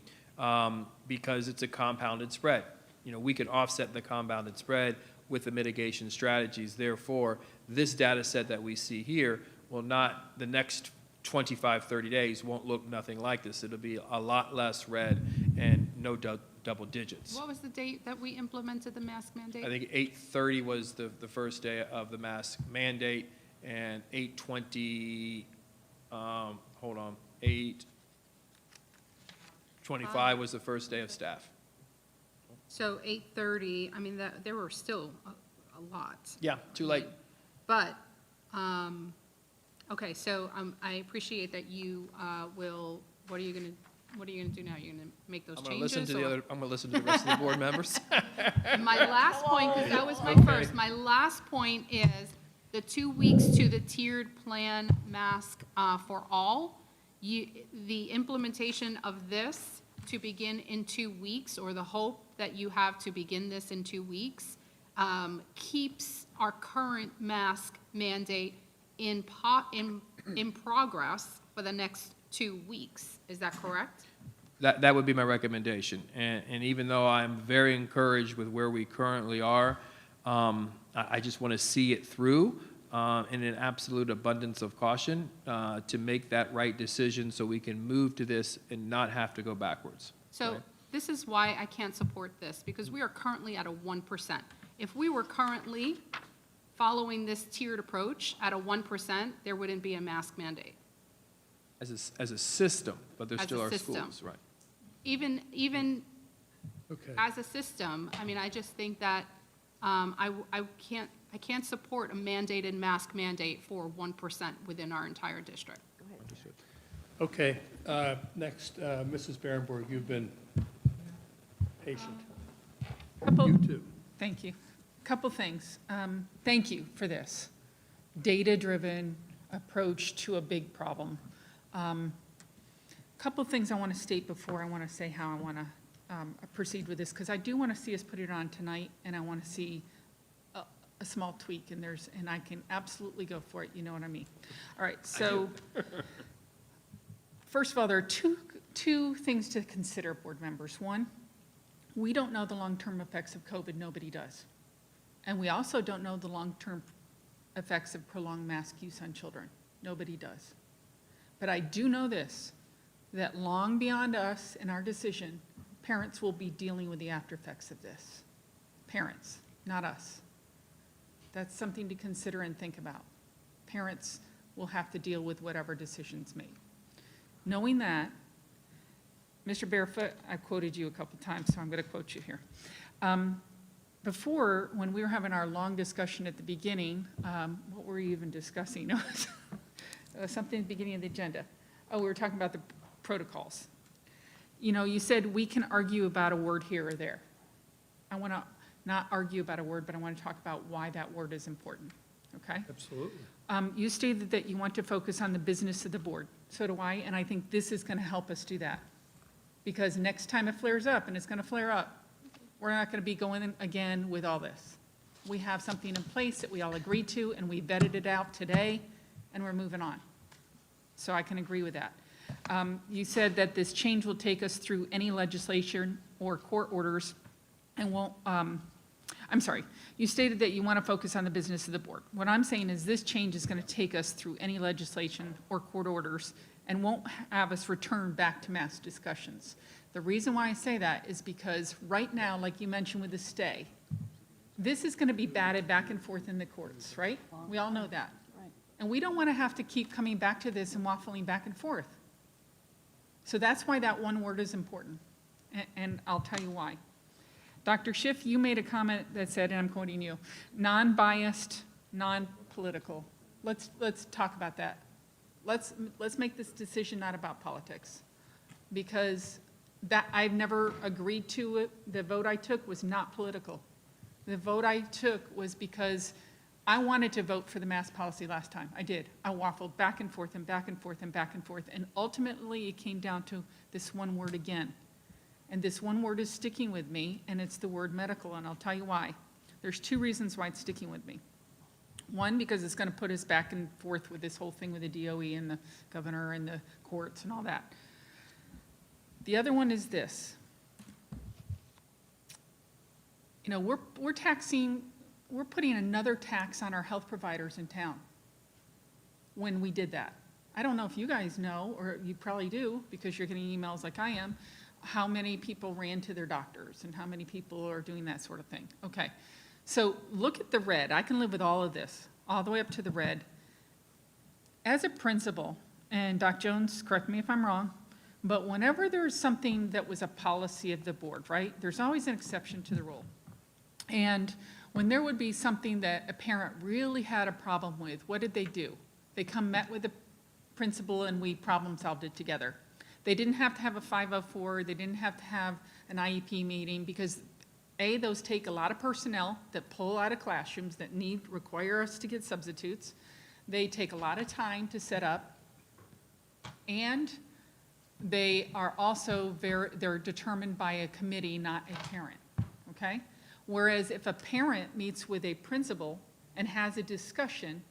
because it's a compounded spread. We can offset the compounded spread with the mitigation strategies. Therefore, this data set that we see here will not, the next 25, 30 days won't look nothing like this. It'll be a lot less red and no double digits. What was the date that we implemented the mask mandate? I think 8/30 was the first day of the mask mandate, and 8/20, 8/25 was the first day of staff. So 8:30, I mean, there were still a lot. Yeah, too late. But, okay, so I appreciate that you will, what are you going to do now? You're going to make those I'm changes? going to listen to the rest of the board members. And my last point, because that was my first, my last point is the 2 weeks to the tiered plan mask for all. The implementation of this to begin in 2 weeks, or the hope that you have to begin this in 2 weeks, keeps our current mask mandate in progress for the next 2 weeks. Is that correct? That would be my recommendation. And even though I'm very encouraged with where we currently are, I just want to see it through in an absolute abundance of caution to make that right decision so we can move to this and not have to go backwards. So Right. this is why I can't support this, because we are currently at a 1%. If we were currently following this tiered approach at a 1%, there wouldn't be a mask mandate. As a system, but there As a still are system. schools, right? Even Okay. as a system, I mean, I just think that I can't support a mandated mask mandate for 1% within our entire district. Okay, next, Mrs. Berenborg, you've been patient. You too. Thank you. Couple things. Thank you for this. Data-driven approach to a big problem. Couple things I want to state before I want to say how I want to proceed with this, because I do want to see us put it on tonight, and I want to see a small tweak, and I can absolutely go for it, you know what I mean? All right, so, first of all, there are two things to consider, board members. One, we don't know the long-term effects of COVID, nobody does. And we also don't know the long-term effects of prolonged mask use on children. Nobody does. But I do know this, that long beyond us and our decision, parents will be dealing with the after effects of this. Parents, not us. That's something to consider and think about. Parents will have to deal with whatever decision's made. Knowing that, Mr. Barefoot, I've quoted you a couple times, so I'm going to quote you here. Before, when we were having our long discussion at the beginning, what were we even discussing? Something at the beginning of the agenda. Oh, we were talking about the protocols. You said we can argue about a word here or there. I want to not argue about a word, but I want to talk about why that word is important, okay? Absolutely. You stated that you want to focus on the business of the board. So do I, and I think this is going to help us do that. Because next time it flares up, and it's going to flare up, we're not going to be going in again with all this. We have something in place that we all agreed to, and we vetted it out today, and we're moving on. So I can agree with that. You said that this change will take us through any legislation or court orders and won't, I'm sorry, you stated that you want to focus on the business of the board. What I'm saying is this change is going to take us through any legislation or court orders and won't have us return back to mass discussions. The reason why I say that is because right now, like you mentioned with the stay, this is going to be batted back and forth in the courts, right? We all know that. Right. And we don't want to have to keep coming back to this and waffling back and forth. So that's why that one word is important, and I'll tell you why. Dr. Schiff, you made a comment that said, and I'm quoting you, non-biased, non-political. Let's talk about that. Let's make this decision not about politics, because that I've never agreed to it. The vote I took was not political. The vote I took was because I wanted to vote for the mask policy last time. I did. I waffled back and forth and back and forth and back and forth, and ultimately it came down to this one word again. And this one word is sticking with me, and it's the word medical, and I'll tell you why. There's two reasons why it's sticking with me. One, because it's going to put us back and forth with this whole thing with the DOE and the governor and the courts and all that. The other one is this. You know, we're putting another tax on our health providers in town when we did that. I don't know if you guys know, or you probably do, because you're getting emails like I am, how many people ran to their doctors and how many people are doing that sort of thing. Okay, so look at the red. I can live with all of this, all the way up to the red. As a principal, and Dr. Jones, correct me if I'm wrong, but whenever there's something that was a policy of the board, right, there's always an exception to the rule. And when there would be something that a parent really had a problem with, what did they do? They met with the principal and we problem solved it together. They didn't have to have a 504, they didn't have to have an IEP meeting because A, those take a lot of personnel that pull out of classrooms that require us to get substitutes. They take a lot of time to set up, and they are also they're determined by a committee, not a parent, okay? Whereas if a parent meets with a principal and has a discussion,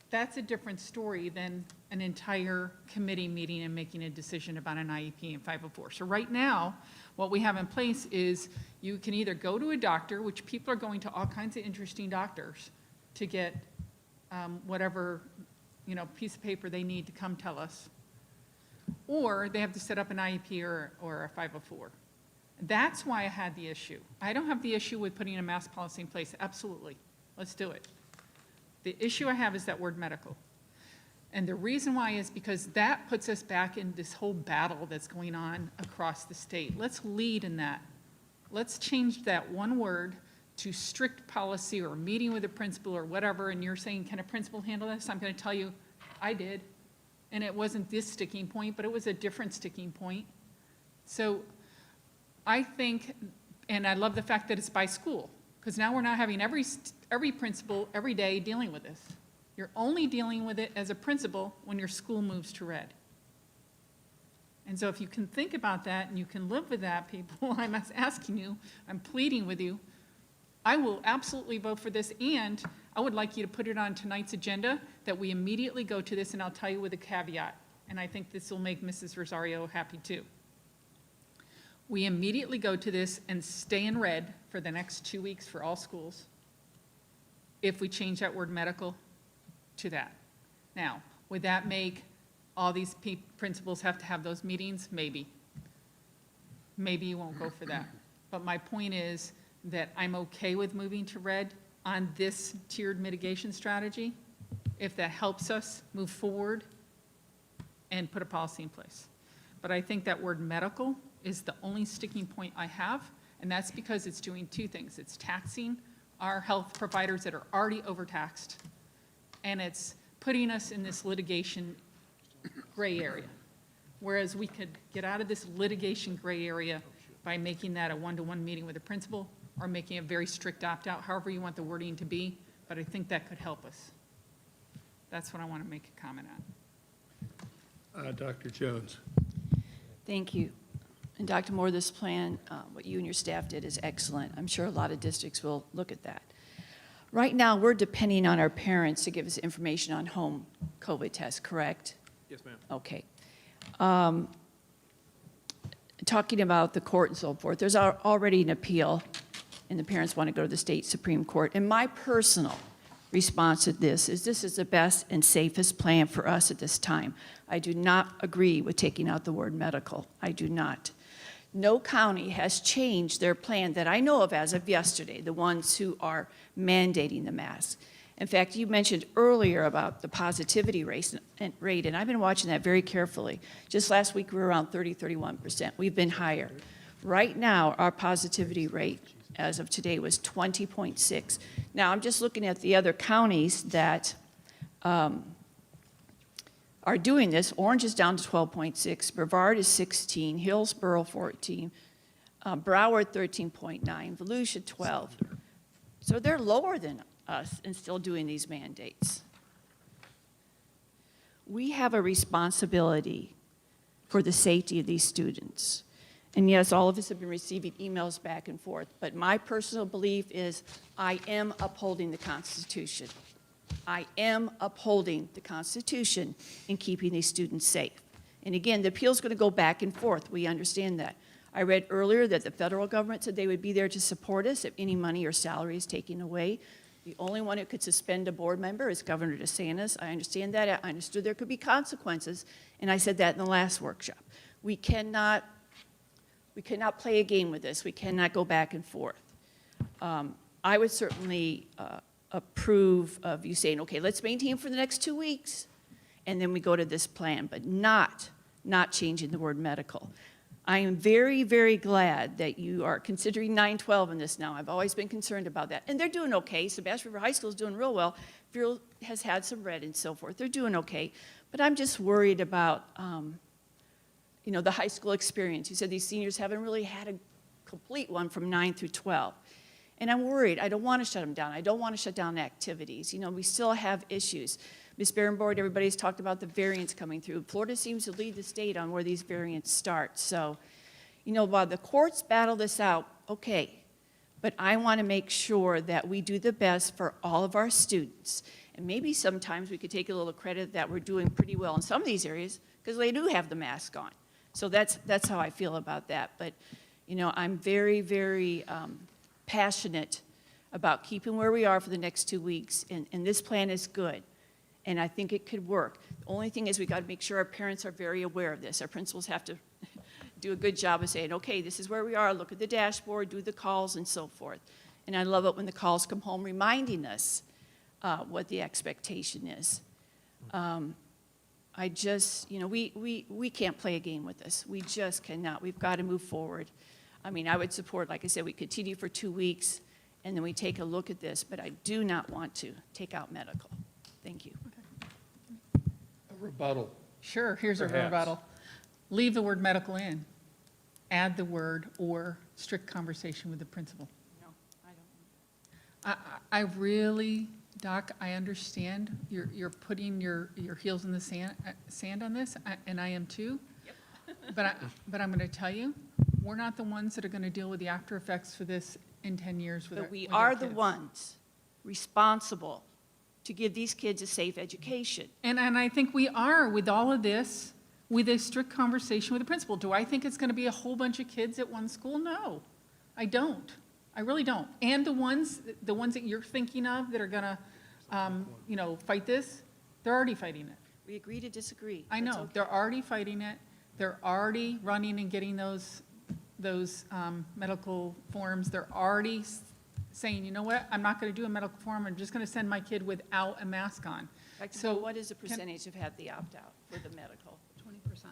that's a different story than an entire committee meeting and making a decision about an IEP and 504. So right now, what we have in place is you can either go to a doctor, which people are going to all kinds of interesting doctors to get whatever, you know, piece of paper they need to come tell us, or they have to set up an IEP or a 504. That's why I had the issue. I don't have the issue with putting a mask policy in place. Absolutely. Let's do it. The issue I have is that word medical. And the reason why is because that puts us back in this whole battle that's going on across the state. Let's lead in that. Let's change that one word to strict policy or meeting with a principal or whatever, and you're saying, can a principal handle this? I'm going to tell you, I did. And it wasn't this sticking point, but it was a different sticking point. So I think, and I love the fact that it's by school, because now we're not having every principal every day dealing with this. You're only dealing with it as a principal when your school moves to red. And so if you can think about that and you can live with that, people, I'm asking you, I'm pleading with you, I will absolutely vote for this, and I would like you to put it on tonight's agenda that we immediately go to this, and I'll tell you with a caveat, and I think this will make Mrs. Rosario happy too. We immediately go to this and stay in red for the next 2 weeks for all schools if we change that word medical to that. Now, would that make all these principals have to have those meetings? Maybe. Maybe you won't go for that. But my point is that I'm okay with moving to red on this tiered mitigation strategy if that helps us move forward and put a policy in place. But I think that word medical is the only sticking point I have, and that's because it's doing two things. It's taxing our health providers that are already overtaxed, and it's putting us in this litigation gray area. Whereas we could get out of this litigation gray area by making that a one-to-one meeting with a principal or making a very strict opt-out, however you want the wording to be, but I think that could help us. That's what I want to make a comment on. Dr. Jones. Thank you. And Dr. Moore, this plan, what you and your staff did is excellent. I'm sure a lot of districts will look at that. Right now, we're depending on our parents to give us information on home COVID tests, correct? Yes, ma'am. Okay. talking about the court and so forth, there's already an appeal, and the parents want to go to the state Supreme Court. And my personal response to this is the best and safest plan for us at this time. I do not agree with taking out the word medical. I do not. No county has changed their plan that I know of as of yesterday, the ones who are mandating the mask. In fact, you mentioned earlier about the positivity rate, and I've been watching that very carefully. Just last week, we were around 30-31%. We've been higher. Right now, our positivity rate as of today was 20.6. Now, I'm just looking at the other counties that are doing this. Orange is down to 12.6, Brevard is 16, Hillsborough 14, Broward 13.9, Volusia 12. So they're lower than us and still doing these mandates. We have a responsibility for the safety of these students. And yes, all of us have been receiving emails back and forth, but my personal belief is I am upholding the Constitution. I am upholding the Constitution in keeping these students safe. And again, the appeal's going to go back and forth. We understand that. I read earlier that the federal government said they would be there to support us if any money or salary is taken away. The only one who could suspend a board member is Governor DeSantis. I understand that. I understood there could be consequences, and I said that in the last workshop. We cannot play a game with this. We cannot go back and forth. I would certainly approve of you saying, okay, let's maintain for the next 2 weeks, and then we go to this plan, but not changing the word medical. I am very, very glad that you are considering 912 in this now. I've always been concerned about that. And they're doing okay. Sebastian River High School is doing real well. Bureau has had some red and so forth. They're doing okay. But I'm just worried about, the high school experience. You said these seniors haven't really had a complete one from 9 through 12. And I'm worried. I don't want to shut them down. I don't want to shut down activities. We still have issues. Ms. Berenborg, everybody's talked about the variants coming through. Florida seems to lead the state on where these variants start. So, while the courts battle this out, okay, but I want to make sure that we do the best for all of our students. And maybe sometimes we could take a little credit that we're doing pretty well in some of these areas because they do have the mask on. So that's how I feel about that. But, I'm very, very passionate about keeping where we are for the next 2 weeks. And this plan is good. And I think it could work. The only thing is we got to make sure our parents are very aware of this. Our principals have to do a good job of saying, okay, this is where we are, look at the dashboard, do the calls, and so forth. And I love it when the calls come home reminding us what the expectation is. I just, we can't play a game with this. We just cannot. We've got to move forward. I mean, I would support, like I said, we continue for 2 weeks, and then we take a look at this, but I do not want to take out medical. Thank you. A rebuttal. Sure, here's a Perhaps. rebuttal. Leave the word medical in. Add the word or strict conversation with the principal. No, I don't. I really, Doc, I understand you're putting your heels in the sand on this, and I am too. Yep. But I'm going to tell you, we're not the ones that are going to deal with the after effects for this in 10 years with our But we with our are the kids. ones responsible to give these kids a safe education. And I think we are with all of this, with a strict conversation with the principal. Do I think it's going to be a whole bunch of kids at one school? No, I don't. I really don't. And the ones that you're thinking of that are going to, fight this, they're already fighting it. We agree to disagree. I That's know, okay. they're already fighting it. They're already running and getting those medical forms. They're already saying, you know what, I'm not going to do a medical form. I'm just going to send my kid without a mask on. So what is the percentage have had the opt-out for the medical? 20%.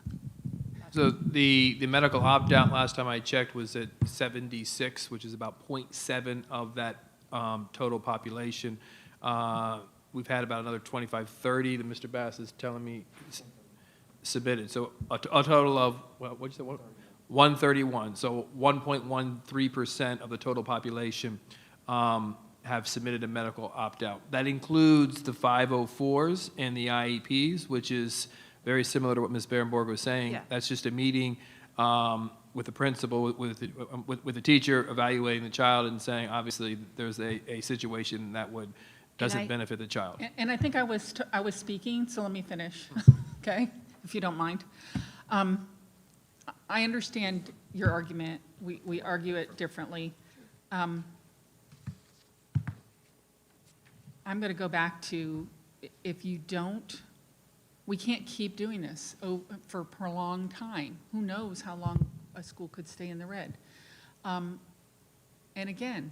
So the medical opt-out, last time I checked, was at 76, which is about 0.7 of that total population. We've had about another 25, 30 that Mr. Bass is telling me submitted. So a total of, what'd you say, 131. So 1.13% of the total population have submitted a medical opt-out. That includes the 504s and the IEPs, which is very similar to what Ms. Berenborg was saying. Yeah. That's just a meeting with the principal, with the teacher, evaluating the child and saying, obviously, there's a situation that doesn't benefit the child. And I think I was speaking, so let me finish, okay, if you don't mind. I understand your argument. We argue it differently. I'm going to go back to, if you don't, we can't keep doing this for a prolonged time. Who knows how long a school could stay in the red? And again,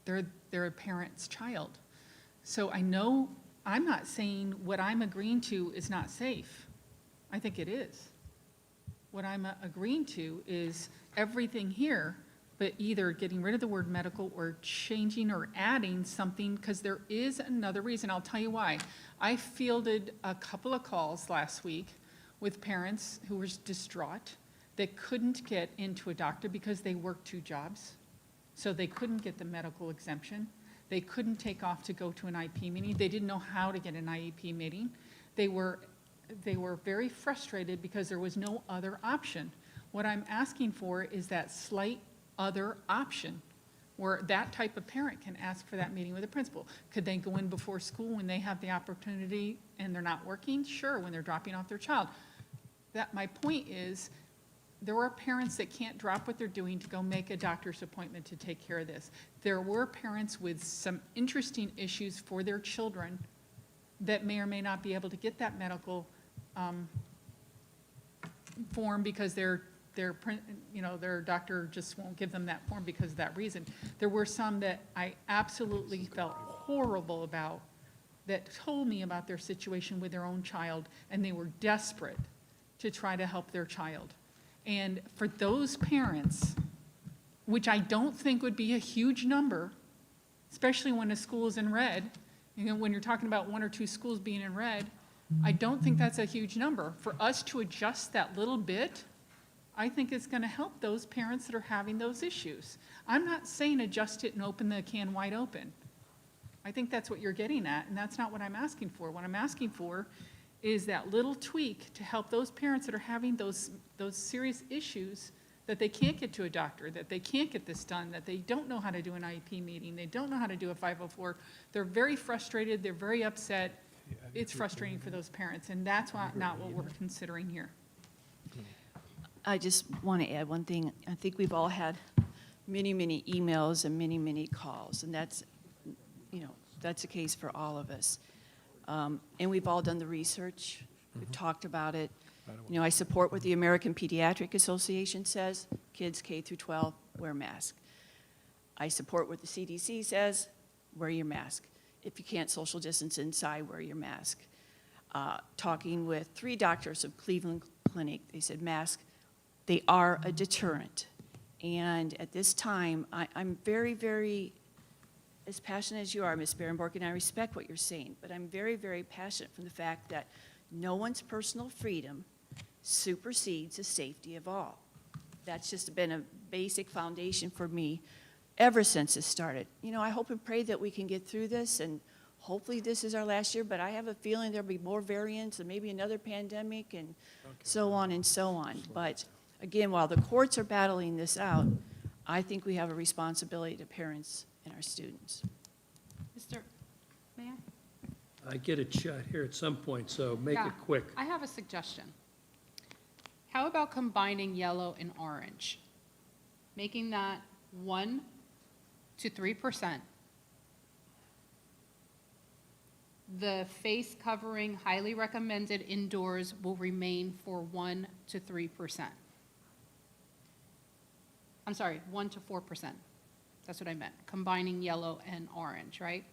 they're a parent's child. So I know, I'm not saying what I'm agreeing to is not safe. I think it is. What I'm agreeing to is everything here, but either getting rid of the word medical or changing or adding something, because there is another reason. I'll tell you why. I fielded a couple of calls last week with parents who were distraught that couldn't get into a doctor because they worked 2 jobs. So they couldn't get the medical exemption. They couldn't take off to go to an IEP meeting. They didn't know how to get an IEP meeting. They were very frustrated because there was no other option. What I'm asking for is that slight other option where that type of parent can ask for that meeting with the principal. Could they go in before school when they have the opportunity and they're not working? Sure, when they're dropping off their child. My point is, there are parents that can't drop what they're doing to go make a doctor's appointment to take care of this. There were parents with some interesting issues for their children that may or may not be able to get that medical form because their doctor just won't give them that form because of that reason. There were some that I absolutely felt horrible about that told me about their situation with their own child, and they were desperate to try to help their child. And for those parents, which I don't think would be a huge number, especially when a school is in red, when you're talking about 1 or 2 schools being in red, I don't think that's a huge number. For us to adjust that little bit, I think it's going to help those parents that are having those issues. I'm not saying adjust it and open the can wide open. I think that's what you're getting at, and that's not what I'm asking for. What I'm asking for is that little tweak to help those parents that are having those serious issues, that they can't get to a doctor, that they can't get this done, that they don't know how to do an IEP meeting, they don't know how to do a 504. They're very frustrated, they're very upset. It's frustrating for those parents, and that's not what we're considering here. I just want to add one thing. I think we've all had many, many emails and many, many calls, and that's the case for all of us. And we've all done the research. We've talked about it. I support what the American Pediatric Association says. Kids K through 12, wear a mask. I support what the CDC says, wear your mask. If you can't social distance inside, wear your mask. Talking with 3 doctors of Cleveland Clinic, they said masks, they are a deterrent. And at this time, I'm very, very, as passionate as you are, Ms. Berenborg, and I respect what you're saying, but I'm very, very passionate from the fact that no one's personal freedom supersedes the safety of all. That's just been a basic foundation for me ever since it started. I hope and pray that we can get through this, and hopefully this is our last year, but I have a feeling there'll be more variants and maybe another pandemic and so on and so on. But again, while the courts are battling this out, I think we have a responsibility to parents and our students. Mr. Mayor? I get a shot here at some point, so make Yeah, it quick. I have a suggestion. How about combining yellow and orange? Making that 1 to 3%. The face covering highly recommended indoors will remain for 1 to 3%. I'm sorry, 1 to 4%. That's what I meant, combining yellow and orange, right?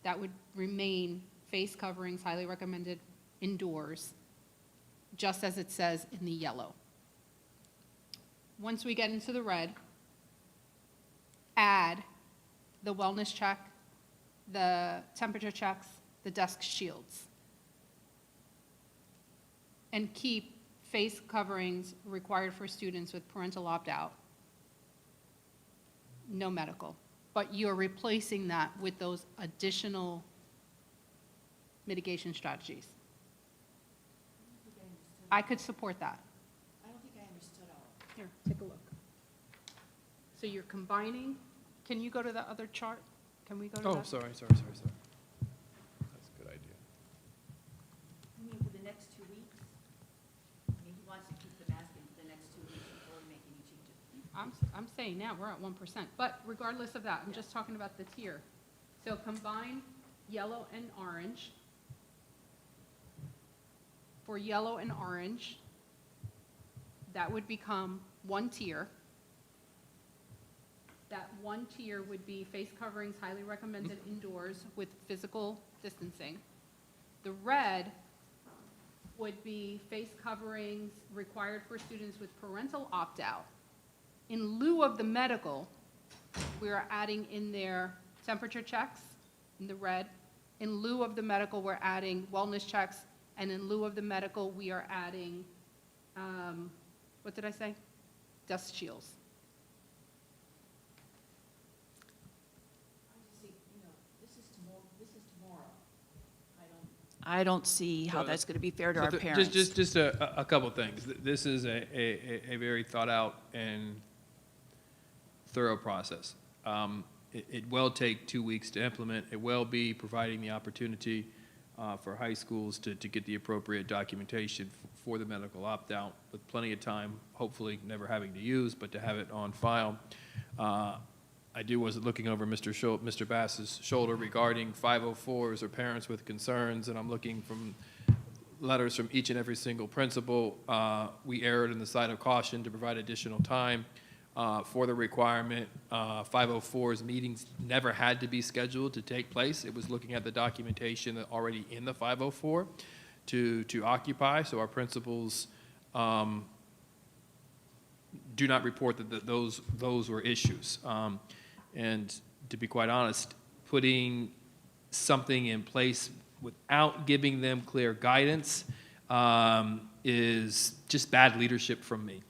That would remain face coverings highly recommended indoors, just as it says in the yellow. Once we get into the red, add the wellness check, the temperature checks, the desk shields. And keep face coverings required for students with parental opt-out. No medical. But you're replacing that with those additional mitigation strategies. I could support that. I don't think I understood all of it. Here, take a look. So you're combining, can you go to the other chart? Can we go to that? Oh, sorry. That's a good idea. You mean for the next 2 weeks? I mean, he wants to keep the mask in for the I'm saying now, we're at 1%. But regardless of that, I'm just talking about the tier. So combine yellow and orange. For yellow and orange, that would become one tier. That one tier would be face coverings highly recommended indoors with physical distancing. The red would be face coverings required for students with parental opt-out. In lieu of the medical, we are adding in there temperature checks in the red. In lieu of the medical, we're adding wellness checks. And in lieu of the medical, we are adding, what did I say? Dust shields. I don't see how So that's going to be fair to So our th- parents. Just a couple of things. This is a very thought-out and thorough process. It will take 2 weeks to implement. It will be providing the opportunity for high schools to get the appropriate documentation for the medical opt-out with plenty of time, hopefully never having to use, but to have it on file. I was looking over Mr. Bass's shoulder regarding 504s or parents with concerns, and I'm looking from letters from each and every single principal. We erred in the side of caution to provide additional time for the requirement. 504's meetings never had to be scheduled to take place. It was looking at the documentation that already in the 504 to occupy. So our principals do not report that those were issues. And to be quite honest, putting something in place without giving them clear guidance is just bad leadership from me.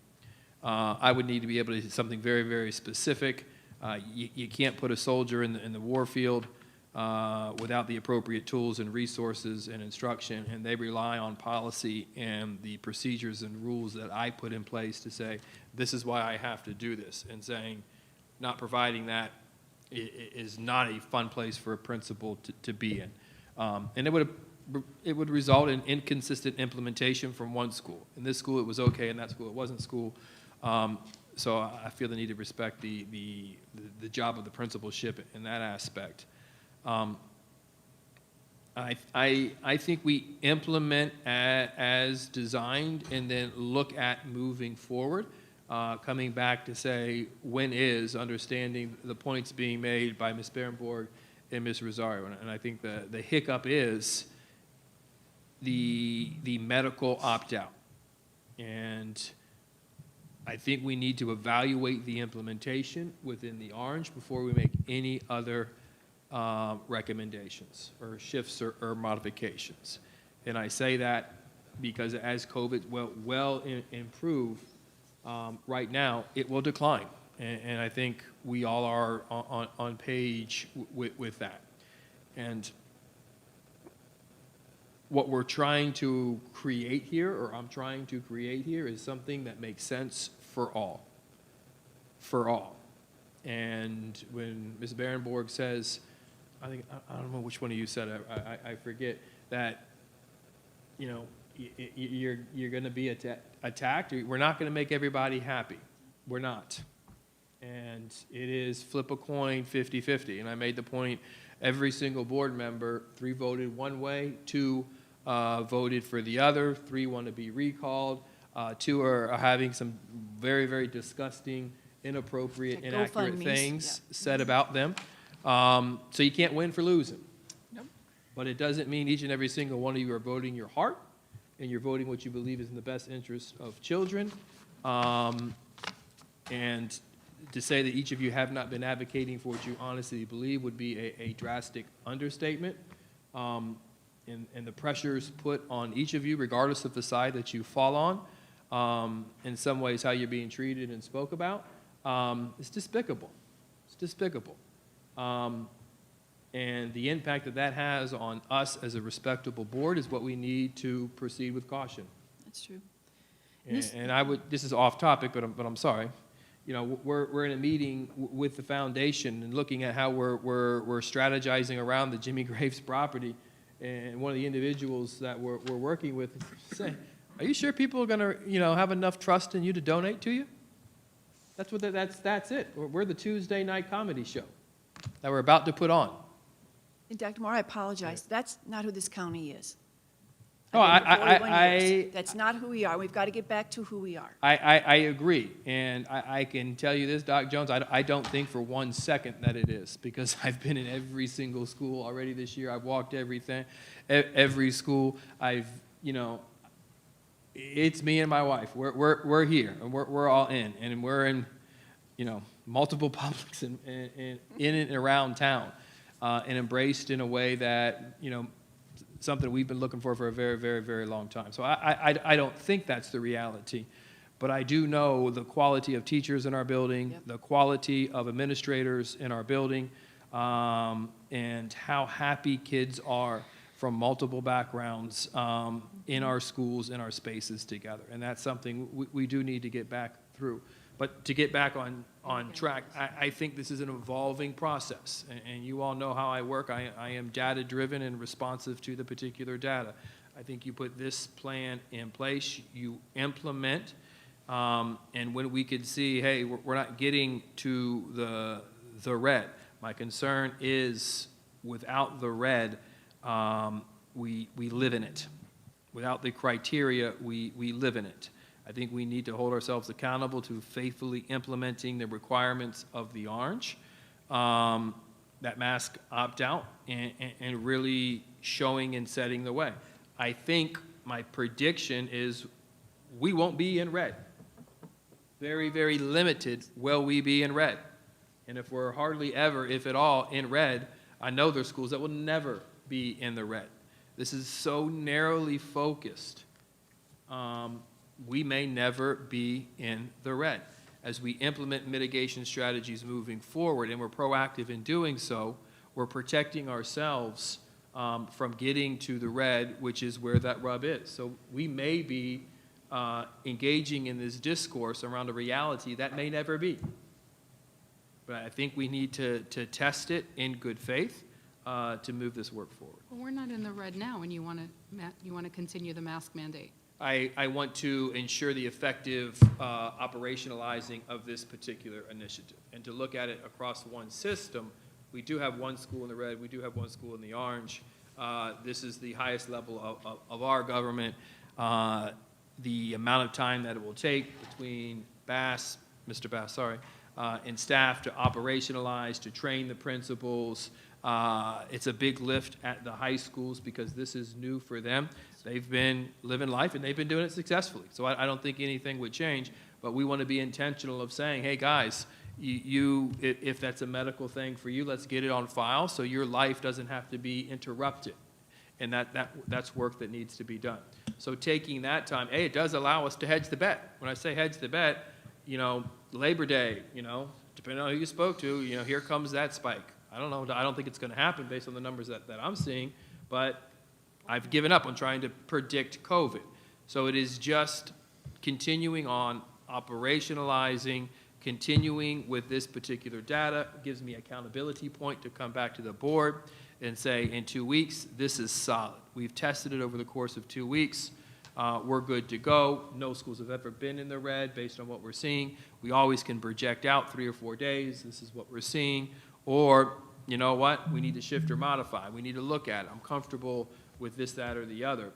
I would need to be able to do something very, very specific. You can't put a soldier in the war field without the appropriate tools and resources and instruction, and they rely on policy and the procedures and rules that I put in place to say, this is why I have to do this, and saying, not providing that is not a fun place for a principal to be in. And it would result in inconsistent implementation from one school. In this school, it was okay, in that school, it wasn't school. So I feel the need to respect the job of the principalship in that aspect. I think we implement as designed and then look at moving forward, coming back to say when is, understanding the points being made by Ms. Berenborg and Ms. Rosario. And I think the hiccup is the medical opt-out. And I think we need to evaluate the implementation within the orange before we make any other recommendations or shifts or modifications. And I say that because as COVID will improve, right now it will decline. And I think we all are on page with that. And what we're trying to create here, or I'm trying to create here, is something that makes sense for all. For all. And when Ms. Berenborg says, I don't know which one of you said it, I forget, that, you know, you're going to be attacked. We're not going to make everybody happy. We're not. And it is flip a coin 50-50. And I made the point, every single board member, 3 voted one way, 2 voted for the other, 3 want to be recalled, 2 are having some very, very disgusting, inappropriate, Like inaccurate GoFundMes, things yeah. said about them. So you can't win for losing. Nope. But it doesn't mean each and every single one of you are voting your heart, and you're voting what you believe is in the best interest of children. And to say that each of you have not been advocating for what you honestly believe would be a drastic understatement. And the pressures put on each of you, regardless of the side that you fall on, in some ways how you're being treated and spoke about, is despicable. It's despicable. And the impact that has on us as a respectable board is what we need to proceed with caution. That's true. And I would, this is off topic, but I'm sorry. You know, we're in a meeting with the foundation and looking at how we're strategizing around the Jimmy Graves property. And one of the individuals that we're working with saying, are you sure people are going to, you know, have enough trust in you to donate to you? That's it. We're the Tuesday night comedy show that we're about to put on. And Dr. Moore, I apologize. That's not who this county is. Oh, I've been here 41 years. I- That's not who we are. We've got to get back to who we are. I agree, and I can tell you this, Doc Jones, I don't think for 1 second that it is, because I've been in every single school already this year. I've walked every school. It's me and my wife. We're here, and we're all in, and we're in, multiple publics in and around town, and embraced in a way that, something we've been looking for a very, very, very long time. So I don't think that's the reality, but I do know the quality of teachers in our building, Yep. the quality of administrators in our building, and how happy kids are from multiple backgrounds in our schools, in our spaces together. And that's something we do need to get back through. But to get back on track, I think this is an evolving process. And you all know how I work. I am data-driven and responsive to the particular data. I think you put this plan in place, you implement, and when we could see, hey, we're not getting to the red. My concern is without the red, we live in it. Without the criteria, we live in it. I think we need to hold ourselves accountable to faithfully implementing the requirements of the orange, that mask opt-out, and really showing and setting the way. I think my prediction is we won't be in red. Very, very limited will we be in red. And if we're hardly ever, if at all, in red, I know there's schools that will never be in the red. This is so narrowly focused. We may never be in the red. As we implement mitigation strategies moving forward, and we're proactive in doing so, we're protecting ourselves from getting to the red, which is where that rub is. So we may be engaging in this discourse around a reality that may never be. But I think we need to test it in good faith to move this work forward. Well, we're not in the red now, and you want to continue the mask mandate. I want to ensure the effective operationalizing of this particular initiative, and to look at it across one system. We do have one school in the red, we do have one school in the orange. This is the highest level of our government. The amount of time that it will take between Mr. Bass, and staff to operationalize, to train the principals. It's a big lift at the high schools because this is new for them. They've been living life and they've been doing it successfully. So I don't think anything would change, but we want to be intentional of saying, hey guys, if that's a medical thing for you, let's get it on file so your life doesn't have to be interrupted. And that's work that needs to be done. So taking that time, it does allow us to hedge the bet. When I say hedge the bet, Labor Day, depending on who you spoke to, here comes that spike. I don't know. I don't think it's going to happen based on the numbers that I'm seeing, but I've given up on trying to predict COVID. So it is just continuing on, operationalizing, continuing with this particular data. It gives me accountability point to come back to the board and say, in 2 weeks, this is solid. We've tested it over the course of 2 weeks. We're good to go. No schools have ever been in the red based on what we're seeing. We always can project out 3 or 4 days. This is what we're seeing. Or, you know what, we need to shift or modify. We need to look at it. I'm comfortable with this, that, or the other.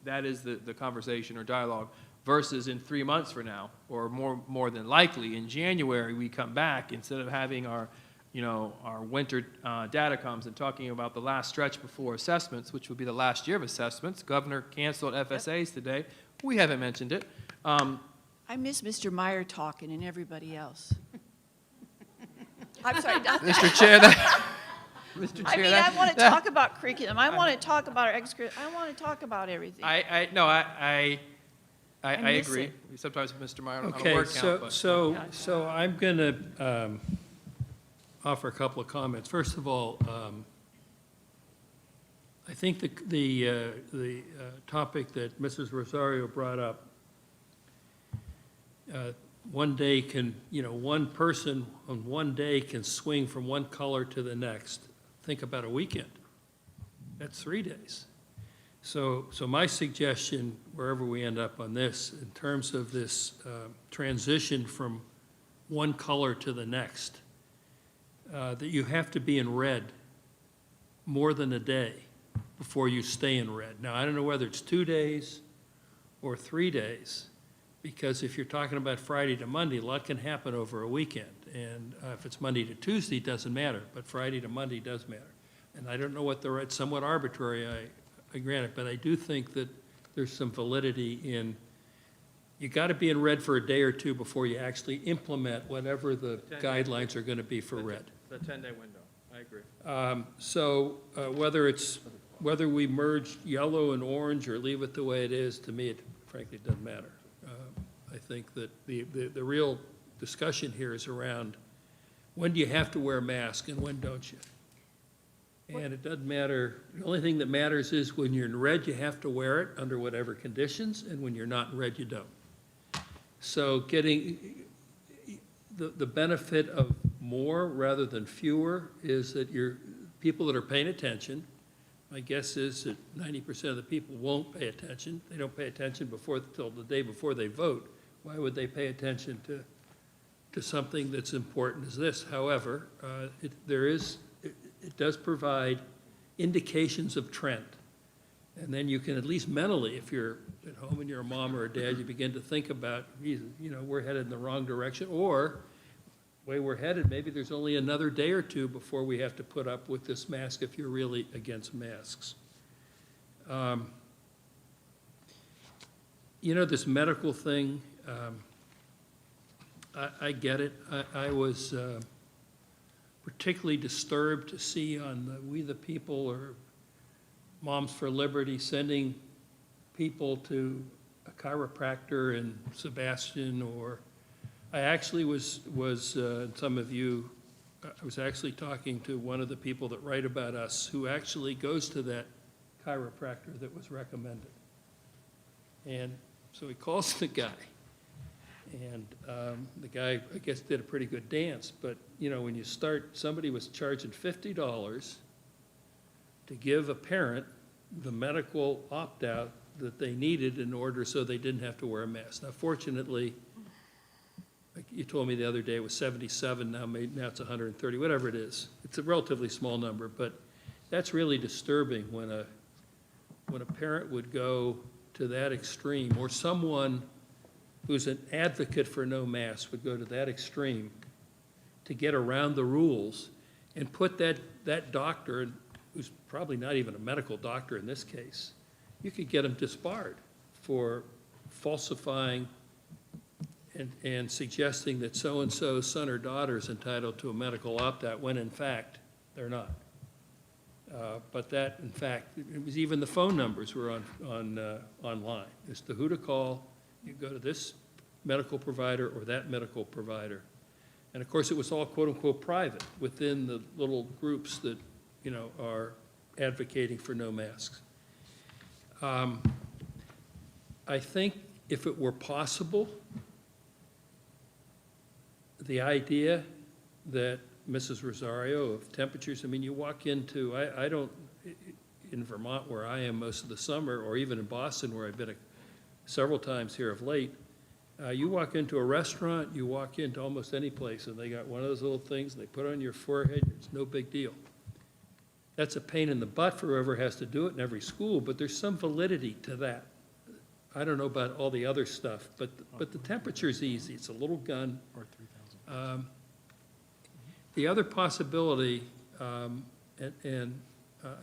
That is the conversation or dialogue, versus in 3 months from now, or more than likely in January, we come back, instead of having our winter data comes and talking about the last stretch before assessments, which would be the last year of assessments. Governor canceled FSAs today. We haven't mentioned it. I miss Mr. Meyer talking and everybody else. I'm sorry. Mr. Chair, Mr. I Chair, mean, I want to talk about curriculum. I want to talk about our I want to talk about everything. I miss agree. it. Sometimes Mr. Meyer on a Okay, word count, but. so I'm going to offer a couple of comments. First of all, I think the topic that Mrs. Rosario brought up, one day can, one person on one day can swing from one color to the next. Think about a weekend. That's 3 days. So my suggestion, wherever we end up on this, in terms of this transition from one color to the next, that you have to be in red more than a day before you stay in red. Now, I don't know whether it's 2 days or 3 days, because if you're talking about Friday to Monday, a lot can happen over a weekend. And if it's Monday to Tuesday, it doesn't matter, but Friday to Monday does matter. And I don't know what it's somewhat arbitrary, I grant it, but I do think that there's some validity in, you got to be in red for a day or two before you actually implement whatever the 10 days. guidelines are going to be for red. The 10-day window, I agree. Whether we merge yellow and orange or leave it the way it is, to me, it frankly doesn't matter. I think that the real discussion here is around when do you have to wear a mask and when don't you? And it doesn't matter, the only thing that matters is when you're in red, you have to wear it under whatever conditions, and when you're not in red, you don't. So getting, the benefit of more rather than fewer is that people that are paying attention, my guess is that 90% of the people won't pay attention. They don't pay attention till the day before they vote. Why would they pay attention to something that's important as this? However, it does provide indications of trend. And then you can at least mentally, if you're at home and you're a mom or a dad, you begin to think about, we're headed in the wrong direction, or the way we're headed, maybe there's only another day or two before we have to put up with this mask if you're really against masks. This medical thing, I get it. I was particularly disturbed to see on the We the People or Moms for Liberty sending people to a chiropractor in Sebastian, or I actually some of you, I was actually talking to one of the people that write about us who actually goes to that chiropractor that was recommended. And so he calls the guy. And the guy, I guess, did a pretty good dance. But, when you start, somebody was charging $50 to give a parent the medical opt-out that they needed in order so they didn't have to wear a mask. Now, fortunately, like you told me the other day, it was 77, now it's 130, whatever it is. It's a relatively small number, but that's really disturbing when a parent would go to that extreme, or someone who's an advocate for no mask would go to that extreme to get around the rules and put that doctor, who's probably not even a medical doctor in this case, you could get him disbarred for falsifying and suggesting that so-and-so's son or daughter is entitled to a medical opt-out when in fact they're not. But that, in fact, it was even the phone numbers were online as to who to call. You go to this medical provider or that medical provider. And of course, it was all quote-unquote private within the little groups that, are advocating for no masks. I think if it were possible, the idea that Mrs. Rosario of temperatures, you walk into, I don't, in Vermont where I am most of the summer, or even in Boston where I've been several times here of late, you walk into a restaurant, you walk into almost any place, and they got one of those little things, they put it on your forehead, it's no big deal. That's a pain in the butt for whoever has to do it in every school, but there's some validity to that. I don't know about all the other stuff, but the temperature's easy. It's a little gun. The other possibility, and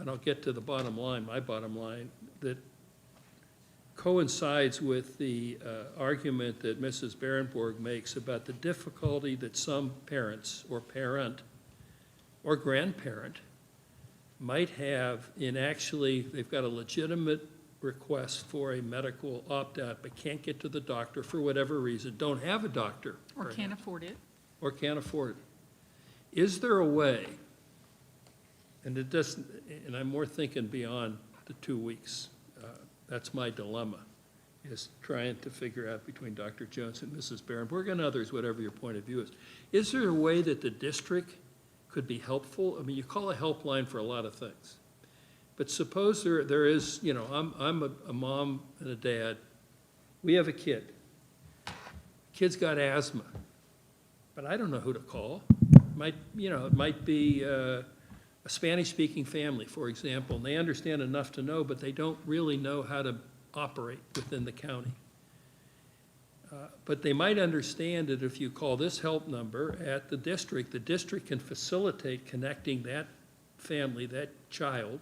I'll get to the bottom line, my bottom line, that coincides with the argument that Mrs. Berenborg makes about the difficulty that some parents or parent or grandparent might have in actually, they've got a legitimate request for a medical opt-out but can't get to the doctor for whatever reason, don't have a doctor. Or can't afford it. Or can't afford it. Is there a way, and it doesn't, and I'm more thinking beyond the 2 weeks, that's my dilemma, is trying to figure out between Dr. Jones and Mrs. Berenborg and others, whatever your point of view is. Is there a way that the district could be helpful? You call a helpline for a lot of things. But suppose there is, I'm a mom and a dad. We have a kid. Kid's got asthma. but I don't know who to call. It might be a Spanish-speaking family, for example, and they understand enough to know, but they don't really know how to operate within the county. But they might understand that if you call this help number at the district can facilitate connecting that family, that child,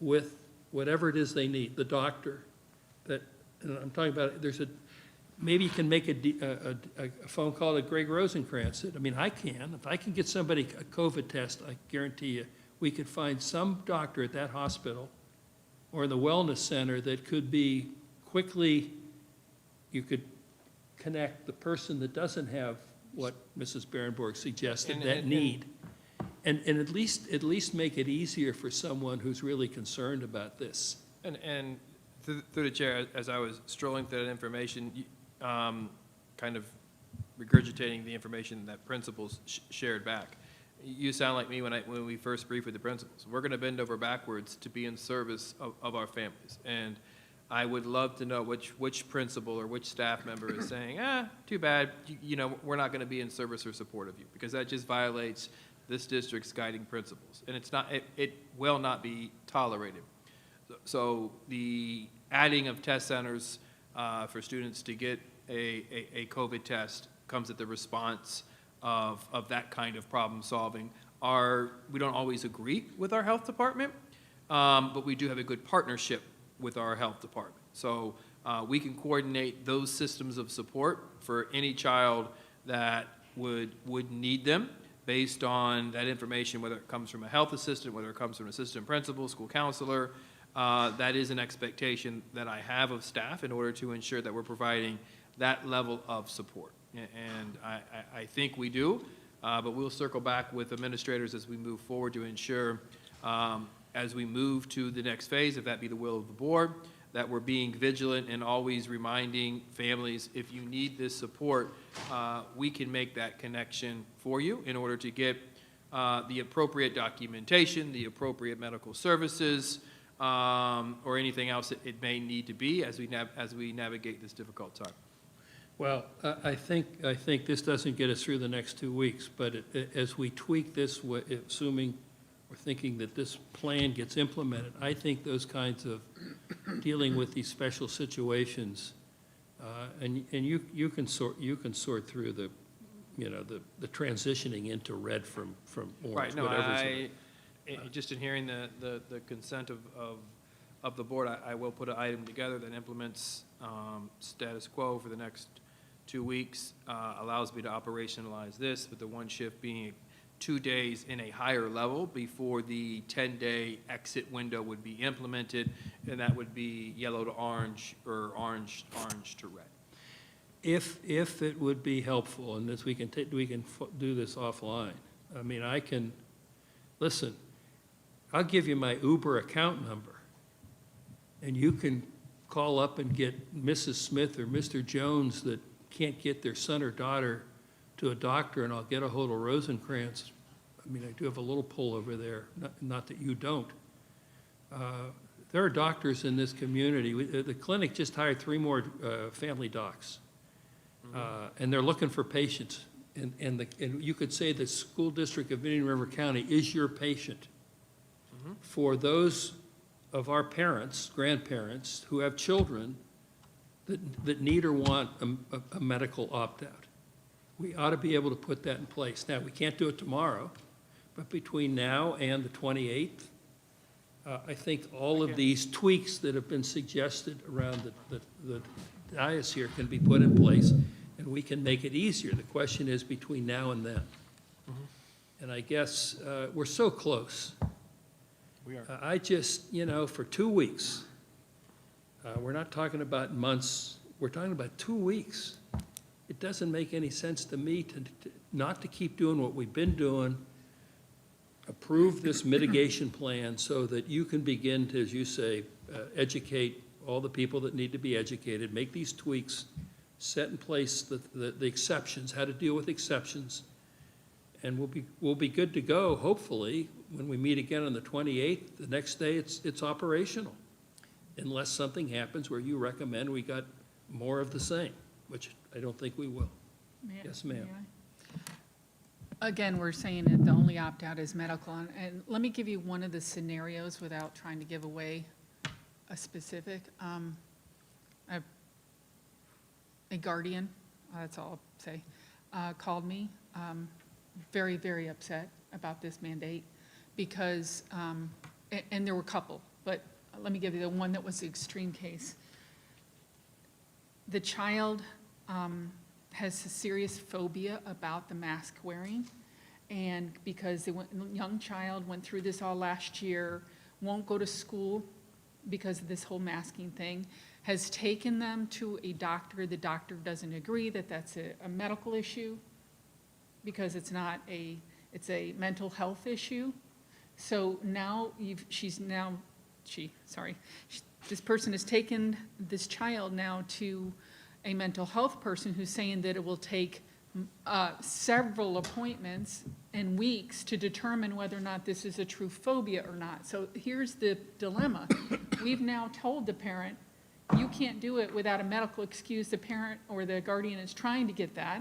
with whatever it is they need, the doctor, and I'm talking about, maybe you can make a phone call to Greg Rosencrantz. I mean, I can. If I can get somebody a COVID test, I guarantee you, we could find some doctor at that hospital or in the wellness center that could be quickly, you could connect the person that doesn't have what Mrs. Berenborg suggested, that need. And at least make it easier for someone who's really concerned about this. And through the chair, as I was strolling through that information, kind of regurgitating the information that principals shared back, you sound like me when we first briefed with the principals. We're going to bend over backwards to be in service of our families. And I would love to know which principal or which staff member is saying, too bad, we're not going to be in service or support of you, because that just violates this district's guiding principles. And it will not be tolerated. So the adding of test centers for students to get a COVID test comes at the response of that kind of problem solving. We don't always agree with our health department, but we do have a good partnership with our health department. So we can coordinate those systems of support for any child that would need them based on that information, whether it comes from a health assistant, whether it comes from an assistant principal, school counselor. That is an expectation that I have of staff in order to ensure that we're providing that level of support. And I think we do, but we'll circle back with administrators as we move forward to ensure, as we move to the next phase, if that be the will of the board, that we're being vigilant and always reminding families, if you need this support, we can make that connection for you in order to get the appropriate documentation, the appropriate medical services, or anything else that it may need to be as we navigate this difficult time. Well, I think this doesn't get us through the next 2 weeks, but as we tweak this, assuming we're thinking that this plan gets implemented, I think those kinds of dealing with these special situations, and you can sort through the transitioning into red from orange. Right. No, whatever's just in hearing the consent of the board, I will put an item together that implements status quo for the next 2 weeks, allows me to operationalize this, with the one shift being 2 days in a higher level before the 10-day exit window would be implemented, and that would be yellow to orange or orange to red. If it would be helpful, and this we can do this offline. I mean, listen, I'll give you my Uber account number, and you can call up and get Mrs. Smith or Mr. Jones that can't get their son or daughter to a doctor, and I'll get a hold of Rosencrantz. I mean, I do have a little pull over there, not that you don't. There are doctors in this community. The clinic just hired 3 more family docs, and they're looking for patients. And you could say the school district of Indian River County is your patient. For those of our parents, grandparents, who have children that need or want a medical opt-out. We ought to be able to put that in place. Now, we can't do it tomorrow, but between now and the 28th, I think all of these tweaks that have been suggested around the dais here can be put in place, and we can make it easier. The question is between now and then. And I guess we're so close. We are. I just, for 2 weeks, we're not talking about months, we're talking about 2 weeks. It doesn't make any sense to me not to keep doing what we've been doing, approve this mitigation plan so that you can begin to, as you say, educate all the people that need to be educated, make these tweaks, set in place the exceptions, how to deal with exceptions, and we'll be good to go, hopefully, when we meet again on the 28th. The next day, it's operational, unless something happens where you recommend we got more of the same, which I don't think we will. Yes, ma'am. Again, we're saying that the only opt-out is medical, and let me give you one of the scenarios without trying to give away a specific. I have a guardian, that's all I'll say, called me, very, very upset about this mandate because, and there were a couple, but let me give you the one that was the extreme case. The child has a serious phobia about the mask wearing, and because the young child went through this all last year, won't go to school because of this whole masking thing, has taken them to a doctor. The doctor doesn't agree that that's a medical issue because it's not it's a mental health issue. So now this person has taken this child now to a mental health person who's saying that it will take several appointments and weeks to determine whether or not this is a true phobia or not. So here's the dilemma. We've now told the parent, you can't do it without a medical excuse. The parent or the guardian is trying to get that,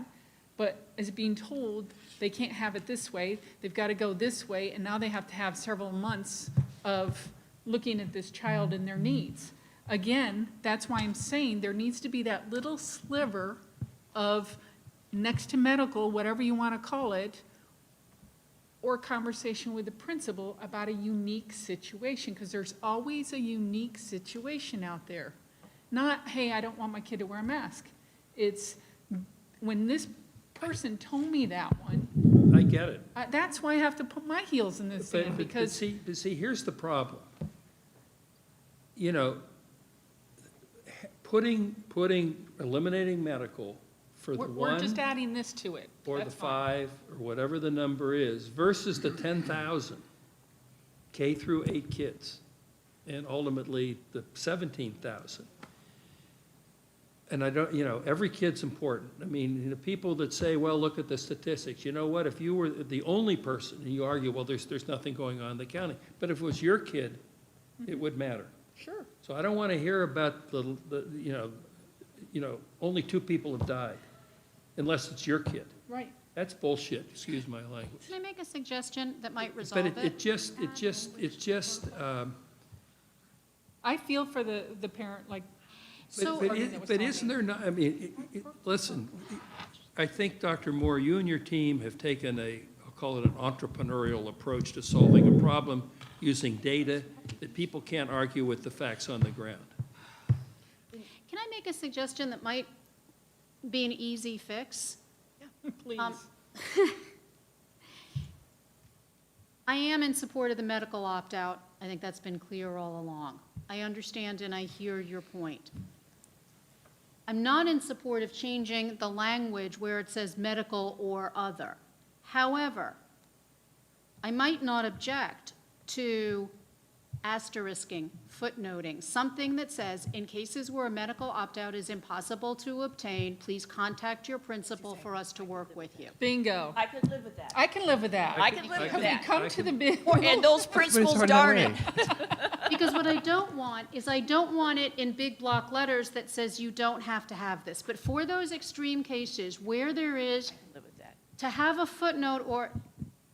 but is being told they can't have it this way. They've got to go this way, and now they have to have several months of looking at this child and their needs. Again, that's why I'm saying there needs to be that little sliver of next to medical, whatever you want to call it, or conversation with the principal about a unique situation, because there's always a unique situation out there. Not, hey, I don't want my kid to wear a mask. It's when this person told me that one, I get it. that's why I have to put my heels in the sand, because see, here's the problem. You know, eliminating medical for the we're just one adding this to it. or the That's fine. 5 or whatever the number is versus the 10,000 K through 8 kids and ultimately the 17,000. And I don't, every kid's important. I mean, people that say, well, look at the statistics. You know what? If you were the only person, and you argue, well, there's nothing going on in the county. But if it was your kid, it would matter. Sure. So I don't want to hear about only 2 people have died, unless it's your kid. Right. That's bullshit, excuse my language. Can I make a suggestion that might resolve But it? it's just, I feel for the parent, like, So- but isn't there not, I mean, listen, I think, Dr. Moore, you and your team have taken I'll call it an entrepreneurial approach to solving a problem using data that people can't argue with the facts on the ground. Can I make a suggestion that might be an easy fix? please. I am in support of the medical opt-out. I think that's been clear all along. I understand and I hear your point. I'm not in support of changing the language where it says medical or other. However, I might not object to asterisking, footnoting, something that says, in cases where a medical opt-out is impossible to obtain, please contact your principal for us to work with you. Bingo. I could live with that. I can live with that. I can live with that. Come to the big. And those principals, darn it. Because what I don't want is I don't want it in big block letters that says you don't have to have this. But for those extreme cases where there is, Live with that. to have a footnote or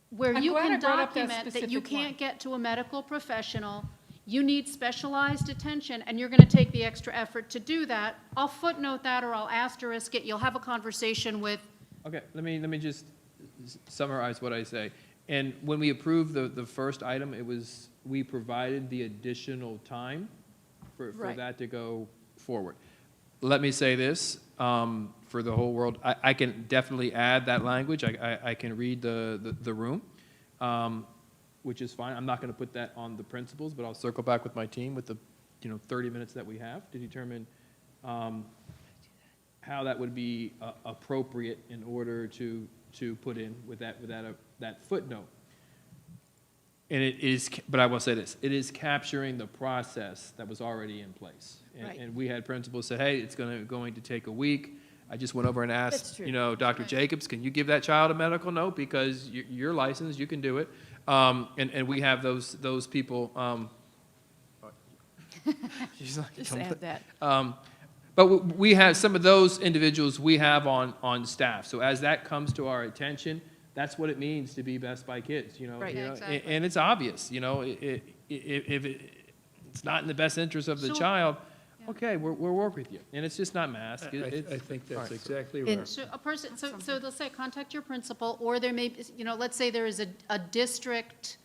where I'm you glad can I brought up that document that you specific one. can't get to a medical professional, you need specialized attention, and you're going to take the extra effort to do that, I'll footnote that or I'll asterisk it. You'll have a conversation with, Okay, let me just summarize what I say. And when we approved the first item, we provided the additional time for Right. that to go forward. Let me say this, for the whole world, I can definitely add that language. I can read the room, which is fine. I'm not going to put that on the principals, but I'll circle back with my team with the 30 minutes that we have to determine how that would be appropriate in order to put in with that footnote. And it is, but I will say this, it is capturing the process that was already in place. Right. And we had principals say, hey, it's going to take a week. I just went over and That's asked, true. Dr. Jacobs, can you give that child a medical note? Because you're licensed, you can do it. And we have those people. She's like, Just add that. But we have, some of those individuals we have on staff. So as that comes to our attention, that's what it means to be Best by Kids, you know? Right. you Yeah, know, exactly. And it's obvious, you know, if it's not in the best interest of the So- child, okay, we'll work with you. And it's just not mask. I think that's Right. exactly And- right. So a person, so they'll say, contact your principal, or there may, be, you know, let's say there is a district,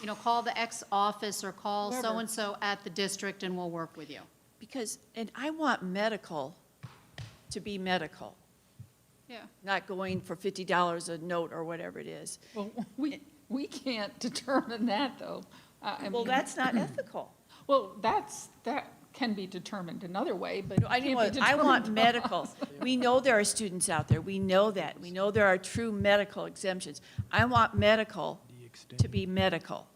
you know, call the X office or call Whoever. so-and-so at the district and we'll work with you. Because, and I want medical to be medical, Yeah. not going for $50 a note or whatever it is. Well, we can't determine that, though. Well, that's not ethical. Well, that can be determined another way, but it I can't want, be I want determined. medical. We know there are students out there, we know that. We know there are true medical exemptions. I want medical to be medical.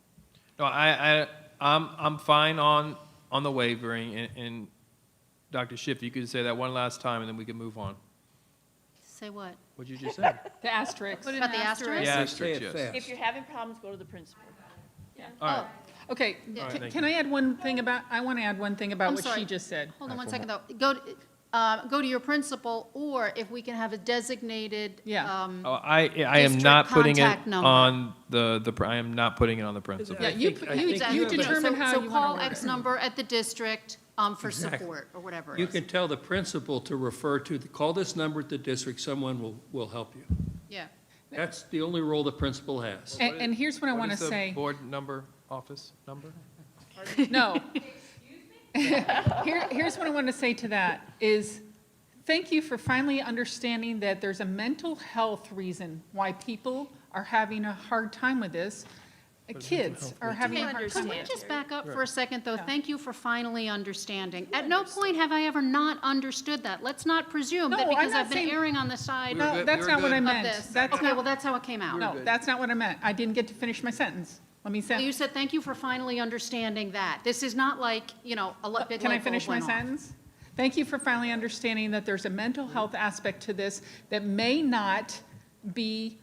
No, I'm fine on the wavering, and Dr. Schiff, you could say that one last time, and then we can move on. Say what? What'd you just say? The asterisk. About the asterisk? Yeah, Say asterisk, it yes. fast. If you're having problems, go to the principal. All right. Okay, Yeah. thank can I add one thing about, I want to add one thing about I'm what sorry. she just said. Hold on one second, though. Go to your principal, or if we can have a designated, Yeah. Oh, I am District not putting it contact number. on I am not putting it on the principal. Yeah, I you, think- I you think you have a- determine how you So want call to word X it. number at the district for Exactly. support, or whatever it You is. can tell the principal to refer to, call this number at the district, someone will help you. Yeah. That's the only role the principal has. And here's what I What want to is the say. board number, office number? No. Here's what I want to say to that, is thank you for finally understanding that there's a mental health reason why people are having a hard time with this. Kids are having a hard time. Could we understand, just back up for a second, though? Yeah. Thank you for finally understanding. At no point have I ever not understood that. Let's not presume No, that I'm because not I've been saying- erring on the side No, good, that's we were not what I good. of meant. this. That's Okay, not, well, that's how it came out. no, that's not what I meant. I didn't get to finish my sentence. Let me So you say, said, thank you for finally understanding that. This is not like, you know, a big can I light bulb finish my went off. sentence? Thank you for finally understanding that there's a mental health aspect to this that may not be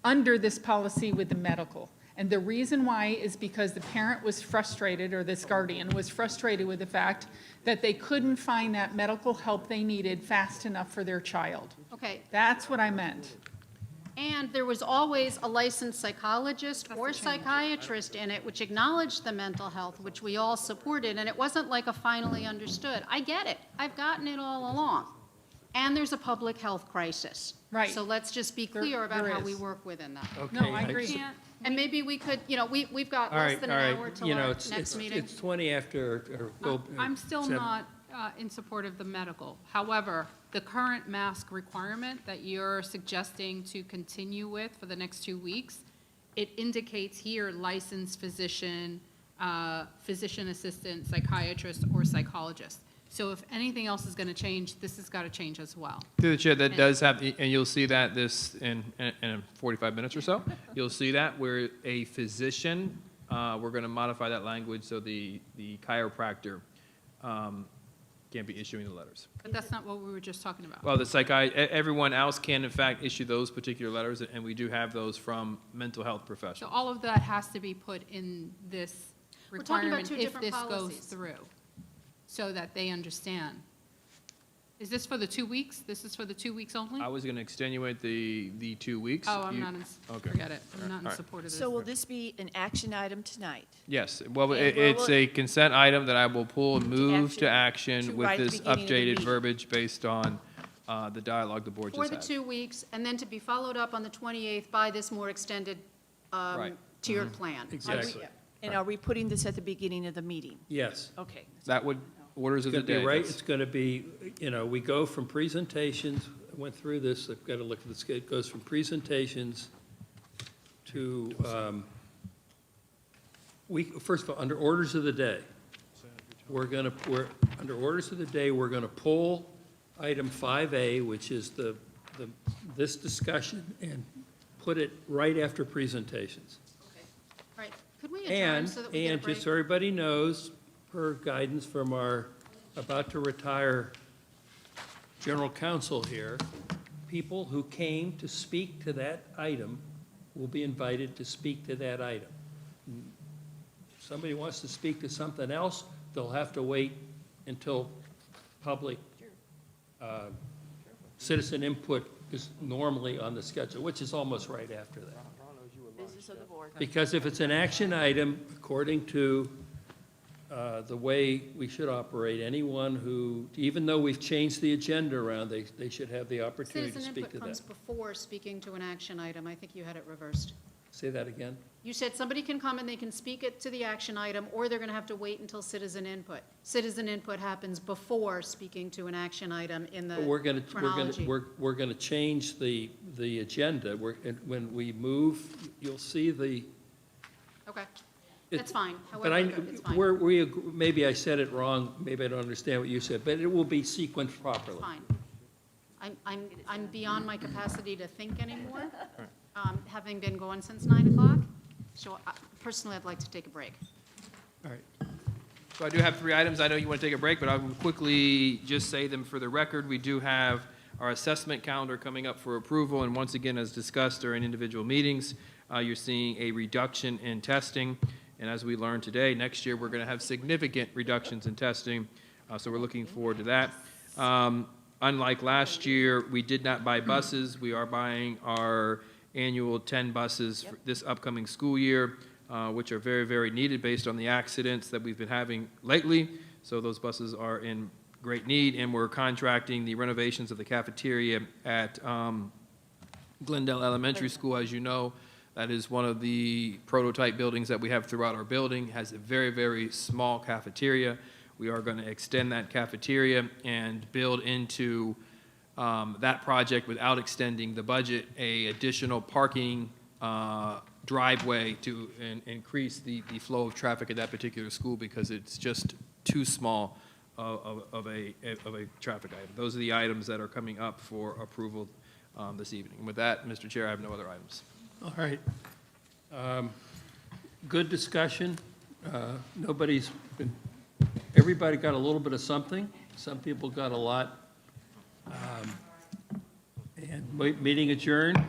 under this policy with the medical. And the reason why is because the parent was frustrated, or this guardian was frustrated with the fact that they couldn't find that medical help they needed fast enough for their child. Okay, That's what I meant. and there was always a licensed psychologist or psychiatrist in it, which acknowledged the mental health, which we all supported, and it wasn't like a finally understood. I get it. I've gotten it all along. And there's a public health crisis. Right. So let's just be There- clear about there how we is. work within that. No, I agree. Can't, and maybe we could, you know, we've got All less right, than all an hour right. till You know, our it's next meeting. It's 20 after, or go. I'm still seven. not in support of the medical. However, the current mask requirement that you're suggesting to continue with for the next 2 weeks, it indicates here licensed physician, physician assistant, psychiatrist, or psychologist. So if anything else is going to change, this has got to change as well. Through the chair, that does have, and you'll see that this in 45 minutes or so. You'll see that where a physician, we're going to modify that language so the chiropractor can't be issuing the letters. But that's not what we were just talking about. Well, everyone else can in fact issue those particular letters, and we do have those from mental health So professionals. all of that has to be put in this We're talking about requirement two if different this goes policies. through, so that they understand. Is this for the 2 weeks? This is for the 2 weeks only? I was going to extenuate the 2 weeks. Oh, I'm You- not in, okay. forget it. I'm not All in right. support of this. So will this be an action item tonight? Yes, well, And will it's a consent item that I will pull and move to action to with right at the this beginning of the updated meeting. verbiage based on the dialogue the board For just the had. 2 weeks, and then to be followed up on the 28th by this more extended Right. tiered plan. Exactly. And are we putting this at the beginning of the meeting? Yes. Okay. That would, orders of It's the going to day. be right, that's- it's going to be, you know, we go from presentations, I went through this, I've got to look at this, it goes from presentations to, first of all, under orders of the day, under orders of the day, we're going to pull item 5A, which is this discussion, and put it right after presentations. All right, could we adjourn And, so that we get a and break? just so everybody knows, per guidance from our about-to-retire general counsel here, people who came to speak to that item will be invited to speak to that item. If somebody wants to speak to something else, they'll have to wait until public citizen input is normally on the schedule, which is almost right after that. Business of the board. Because if it's an action item, according to the way we should operate, anyone who, even though we've changed the agenda around, they should have the opportunity to Citizen speak to input comes that. before speaking to an action item. I think you had it reversed. Say that again? You said somebody can come and they can speak it to the action item, or they're going to have to wait until citizen input. Citizen input happens before speaking to an action item in the But chronology. we're gonna change the agenda. And when we move, you'll see the. Okay, it- that's fine. But I, However, it's fine. maybe I said it wrong, maybe I don't understand what you said, but it will be sequenced properly. Fine. I'm beyond my capacity to think anymore, having been going since 9 o'clock. So personally, I'd like to take a break. All right. So I do have 3 items. I know you want to take a break, but I will quickly just say them for the record. We do have our assessment calendar coming up for approval, and once again, as discussed during individual meetings, you're seeing a reduction in testing. And as we learned today, next year, we're going to have significant reductions in testing, so we're looking forward to that. Unlike last year, we did not buy buses. We are buying our annual 10 buses for this upcoming school year, which are very, very needed based on the accidents that we've been having lately. So those buses are in great need, and we're contracting the renovations of the cafeteria at Glendale Elementary School. As you know, that is one of the prototype buildings that we have throughout our building. It has a very, very small cafeteria. We are going to extend that cafeteria and build into that project, without extending the budget, a additional parking driveway to increase the flow of traffic at that particular school, because it's just too small of a traffic item. Those are the items that are coming up for approval this evening. And with that, Mr. Chair, I have no other items. All right. Good discussion. Everybody got a little bit of something. Some people got a lot. And meeting adjourned.